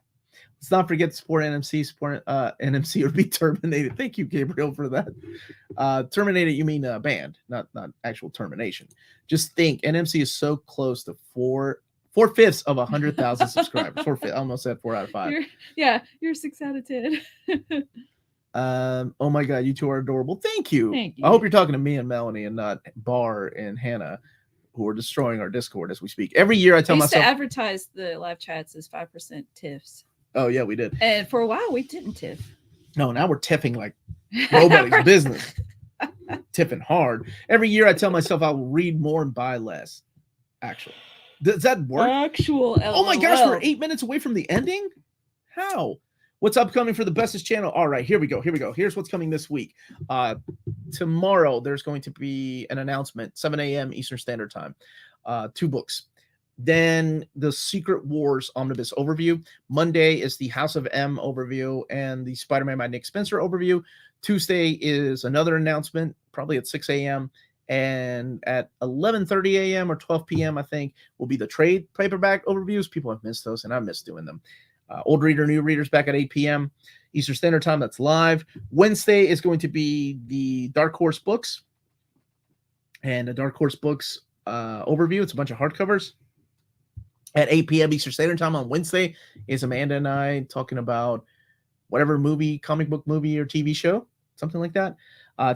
Let's not forget to support NMC. Support NMC or be terminated. Thank you, Gabriel, for that. Terminated, you mean banned, not actual termination. Just think, NMC is so close to 4/5 of 100,000 subscribers. 4/5. I almost said 4 out of 5. You're 6 out of 10. Oh my God, you two are adorable. Thank you. Thank you. I hope you're talking to me and Melanie and not Bar and Hannah, who are destroying our Discord as we speak. Every year I tell myself to advertise the live chats as 5% tiffs. Oh yeah, we did. And for a while we didn't tiff. No, now we're tiffing like nobody's business. Tiffing hard. Every year I tell myself I will read more and buy less. Actually. Does that work? Oh my gosh, we're 8 minutes away from the ending? How? What's upcoming for the Bestest channel? All right, here we go. Here's what's coming this week. Tomorrow, there's going to be an announcement, 7 a.m. Eastern Standard Time. 2 books. Then the Secret Wars Omnibus Overview. Monday is the House of M Overview and the SpiderMan by Nick Spencer Overview. Tuesday is another announcement, probably at 6 a.m. And at 11:30 a.m. or 12 p.m., I think, will be the trade paperback overviews. People have missed those, and I miss doing them. Old reader, new readers back at 8 p.m. Eastern Standard Time. That's live. Wednesday is going to be the Dark Horse books. And the Dark Horse books overview. It's a bunch of hardcovers. At 8 p.m. Eastern Standard Time on Wednesday is Amanda and I talking about whatever movie, comic book movie or TV show. something like that.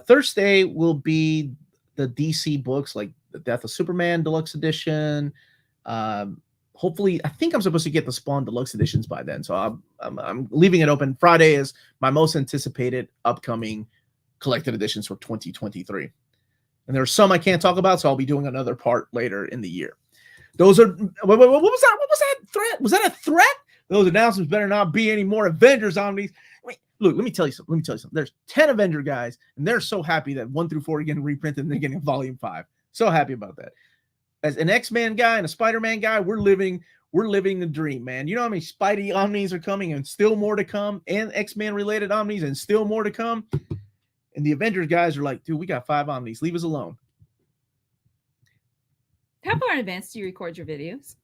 Thursday will be the DC books, like the Death of Superman Deluxe Edition. Hopefully, I think I'm supposed to get the Spawn Deluxe Editions by then, so I'm leaving it open. Friday is my most anticipated upcoming collected editions for 2023. And there are some I can't talk about, so I'll be doing another part later in the year. Those are what was that? What was that threat? Was that a threat? Those announcements better not be any more Avengers Omnis. Look, let me tell you something. There's 10 Avenger guys, and they're so happy that 1 through 4 are getting reprinted and they're getting volume 5. So happy about that. As an X-Men guy and a Spider-Man guy, we're living the dream, man. You know how many Spidey Omnis are coming and still more to come, and X-Men related Omnis and still more to come. And the Avengers guys are like, dude, we got 5 Omnis. Leave us alone. How far in advance do you record your videos?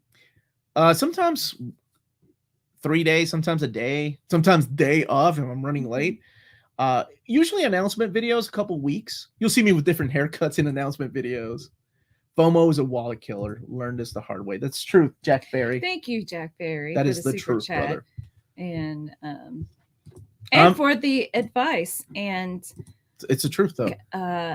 Sometimes 3 days, sometimes a day, sometimes day of if I'm running late. Usually announcement videos, a couple weeks. You'll see me with different haircuts in announcement videos. FOMO is a wallet killer. Learned this the hard way. That's true, Jack Berry. Thank you, Jack Berry. That is the truth, brother. And for the advice. And it's the truth, though.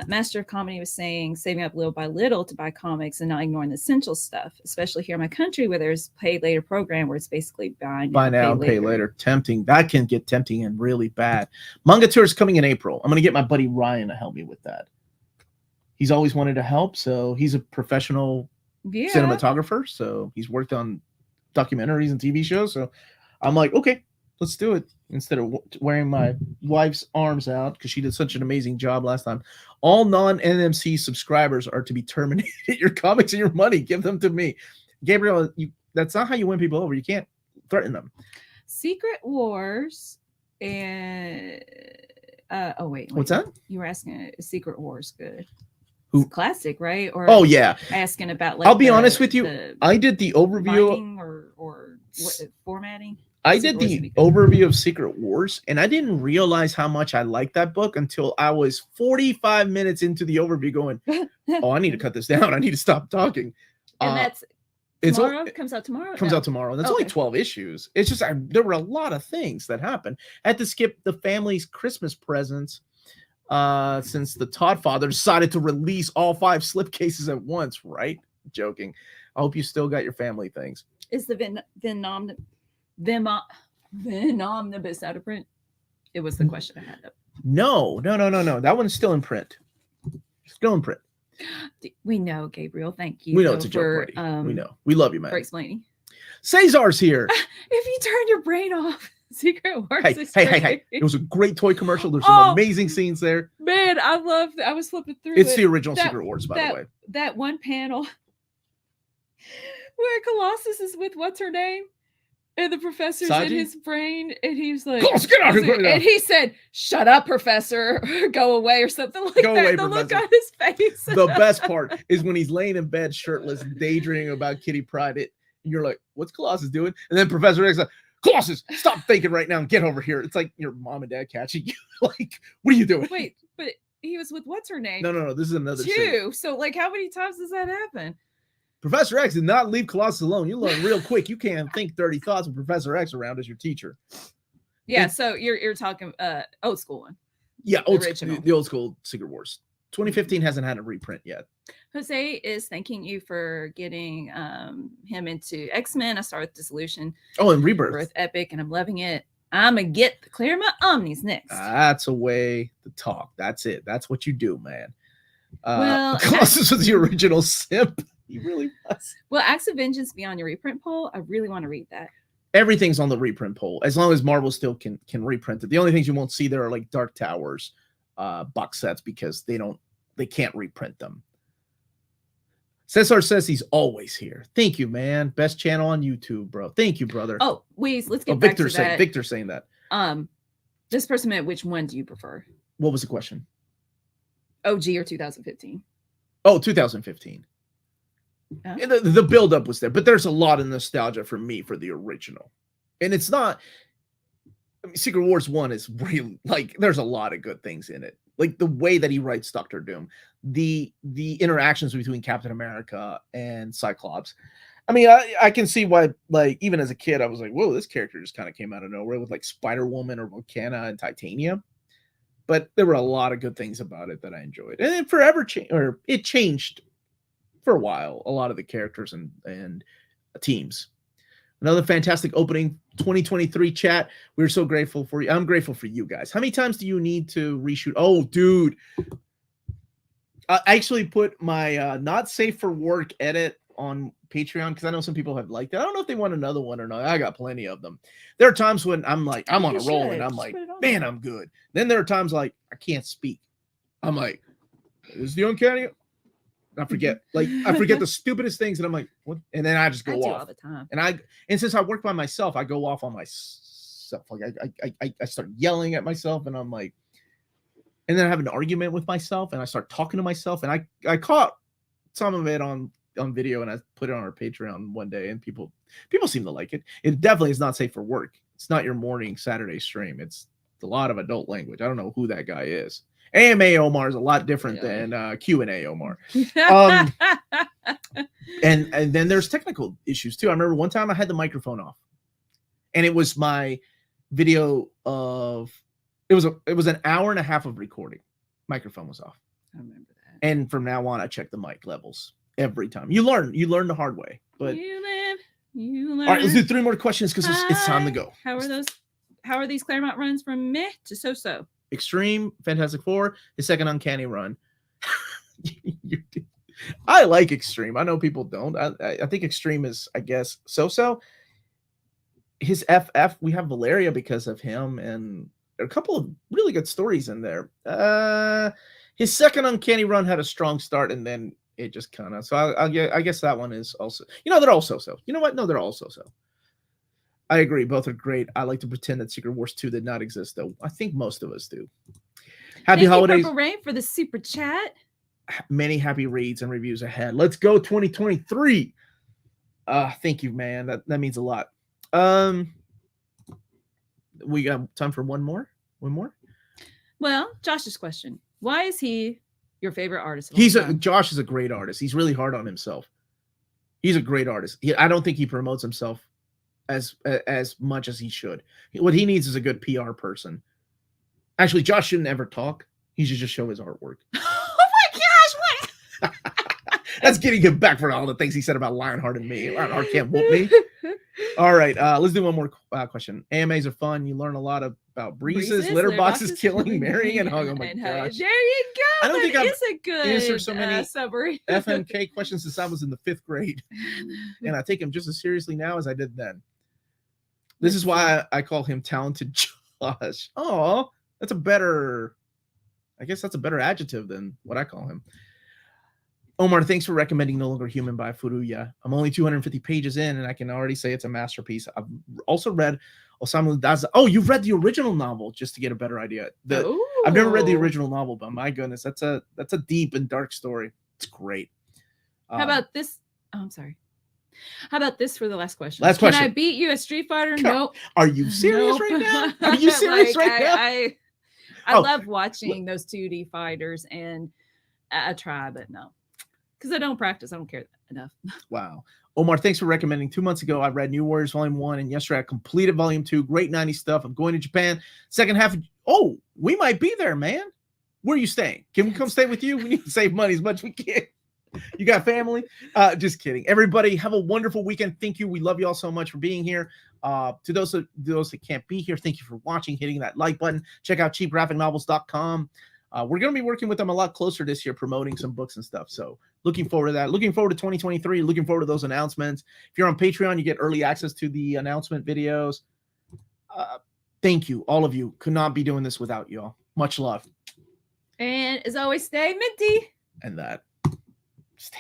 Master of Comedy was saying, saving up little by little to buy comics and not ignoring the essential stuff, especially here in my country where there's pay later program where it's basically buy now, pay later. Tempting. That can get tempting and really bad. Manga Tour is coming in April. I'm going to get my buddy Ryan to help me with that. He's always wanted to help, so he's a professional cinematographer, so he's worked on documentaries and TV shows. So I'm like, okay, let's do it. Instead of wearing my wife's arms out because she did such an amazing job last time. All non-NMC subscribers are to be terminated. Your comics and your money, give them to me. Gabriel, that's not how you win people over. You can't threaten them. Secret Wars and wait. What's that? You were asking Secret Wars good. Who? Classic, right? Or oh yeah, asking about like I'll be honest with you. I did the overview or formatting. I did the overview of Secret Wars, and I didn't realize how much I liked that book until I was 45 minutes into the overview going, oh, I need to cut this down. I need to stop talking. And that's tomorrow? Comes out tomorrow? Comes out tomorrow. That's only 12 issues. It's just there were a lot of things that happened. I had to skip the family's Christmas presents since the Todd father decided to release all 5 slipcases at once, right? Joking. I hope you still got your family things. Is the Omnibus out of print? It was the question I had up. No. That one's still in print. Still in print. We know, Gabriel. Thank you. We know it's a joke, we know. We love you, man. For explaining. Cesar's here. If you turn your brain off, Secret Wars is hey. It was a great toy commercial. There's some amazing scenes there. Man, I was flipping through It's the original Secret Wars, by the way. That one panel where Colossus is with what's her name? And the professor's Saji? in his brain, and he's like, Colossus, get out of here. And he said, "Shut up, Professor, or go away," or something like go that. Away, the Professor. look on his face. The best part is when he's laying in bed shirtless, daydreaming about Kitty Pryde. And you're like, what's Colossus doing? And then Professor X is like, Colossus, stop thinking right now and get over here. It's like your mom and dad catching you. Like, what are you doing? Wait, but he was with what's her name? No. This is another 2. scene. So, like, how many times does that happen? Professor X did not leave Colossus alone. You learn real quick. You can't think 30 thoughts with Professor X around as your teacher. Yeah, so you're talking old school one. Yeah, the old school Secret Wars. 2015 hasn't had a reprint yet. Jose is thanking you for getting him into X-Men. I started with Dissolution. Oh, and Rebirth. With Epic, and I'm loving it. I'm going to clear my Omnis next. That's a way to talk. That's it. That's what you do, man. Well, Colossus was the original simp. He really was. Well, Acts of Vengeance Beyond Your Reprint poll. I really want to read that. Everything's on the reprint poll. As long as Marvel still can reprint it. The only things you won't see there are like Dark Towers box sets because they can't reprint them. Cesar says he's always here. Thank you, man. Best channel on YouTube, bro. Thank you, brother. Oh, please, let's get back to that. Victor's saying that. This person meant, which one do you prefer? What was the question? OG or 2015? Oh, 2015. The buildup was there, but there's a lot of nostalgia for me for the original. And it's not, Secret Wars 1 is really, like, there's a lot of good things in it. Like the way that he writes Doctor Doom, the interactions between Captain America and Cyclops. I mean, I can see why, like, even as a kid, I was like, whoa, this character just kind of came out of nowhere with like Spider-Woman or Volcana and Titania. but there were a lot of good things about it that I enjoyed, and it changed for a while. A lot of the characters and teams. Another fantastic opening 2023 chat. We're so grateful for you. I'm grateful for you guys. How many times do you need to reshoot? Oh, dude. I actually put my not safe for work edit on Patreon because I know some people have liked it. I don't know if they want another one or not. I got plenty of them. There are times when I'm like, I'm on a roll and I'm like, man, I'm good. Then there are times like I can't speak. I'm like, is the Uncanny? I forget the stupidest things, and I'm like, what? And then I just go off all the time. And since I work by myself, I go off on myself. Like I start yelling at myself, and I'm like, and then I have an argument with myself, and I start talking to myself, and I caught some of it on video, and I put it on our Patreon one day, and people seem to like it. It definitely is not safe for work. It's not your morning Saturday stream. It's a lot of adult language. I don't know who that guy is. AMA Omar is a lot different than Q&A Omar. And then there's technical issues too. I remember one time I had the microphone off, and it was my video of it was an hour and a half of recording. Microphone was off. I remember that. And from now on, I check the mic levels every time. You learn the hard way. But you learn. All right, let's do 3 more questions because it's time to go. How are these Claremont runs from meh to so-so? Extreme, Fantastic Four, his second Uncanny run. I like Extreme. I know people don't. I think Extreme is, I guess, so-so. His FF, we have Valeria because of him, and there are a couple of really good stories in there. His second Uncanny run had a strong start, and then it just kind of. So I guess that one is also. They're all so-so. You know what? No, they're all so-so. I agree. Both are great. I like to pretend that Secret Wars 2 did not exist, though. I think most of us do. Happy holidays. Purple Rain for the super chat. Many happy reads and reviews ahead. Let's go 2023. Thank you, man. That means a lot. We got time for one more. Well, Josh's question: why is he your favorite artist? Josh is a great artist. He's really hard on himself. He's a great artist. I don't think he promotes himself as much as he should. What he needs is a good PR person. Actually, Josh shouldn't ever talk. He should just show his artwork. Oh my gosh! What? That's getting him back for all the things he said about Lionheart and me. Lionheart can't whoop me. All right, let's do one more question. AMAs are fun. You learn a lot about breezes, litter boxes, killing, marrying, and hugging. Oh my gosh! There you go. I don't think I've a good answered so many summary. FMK questions since I was in the 5th grade, and I take him just as seriously now as I did then. This is why I call him Talented Josh. Oh, that's a better adjective than what I call him. Omar, thanks for recommending No Longer Human by Furuya. I'm only 250 pages in, and I can already say it's a masterpiece. I've also read Osamu Daza. Oh, you've read the original novel, just to get a better idea. I've never read the original novel, but my goodness, that's a deep and dark story. It's great. How about this? Oh, I'm sorry. How about this for the last question? Last question. Can I beat you at Street Fighter? Nope. Are you serious right now? Are you serious now? I love watching those 2D fighters, and I try, but no. Because I don't practice. I don't care enough. Wow. Omar, thanks for recommending. 2 months ago, I read New Warriors Volume 1, and yesterday I completed Volume 2. Great 90s stuff. I'm going to Japan. Second half. Oh, we might be there, man. Where are you staying? Can we come stay with you? We need to save money as much as we can. You got family? Just kidding. Everybody, have a wonderful weekend. Thank you. We love you all so much for being here. To those that can't be here, thank you for watching, hitting that like button. Check out cheapgraphicnovels.com. We're going to be working with them a lot closer this year, promoting some books and stuff. So looking forward to that. Looking forward to 2023. Looking forward to those announcements. If you're on Patreon, you get early access to the announcement videos. Thank you. All of you. Could not be doing this without you all. Much love. And as always, stay minty. And that. Stay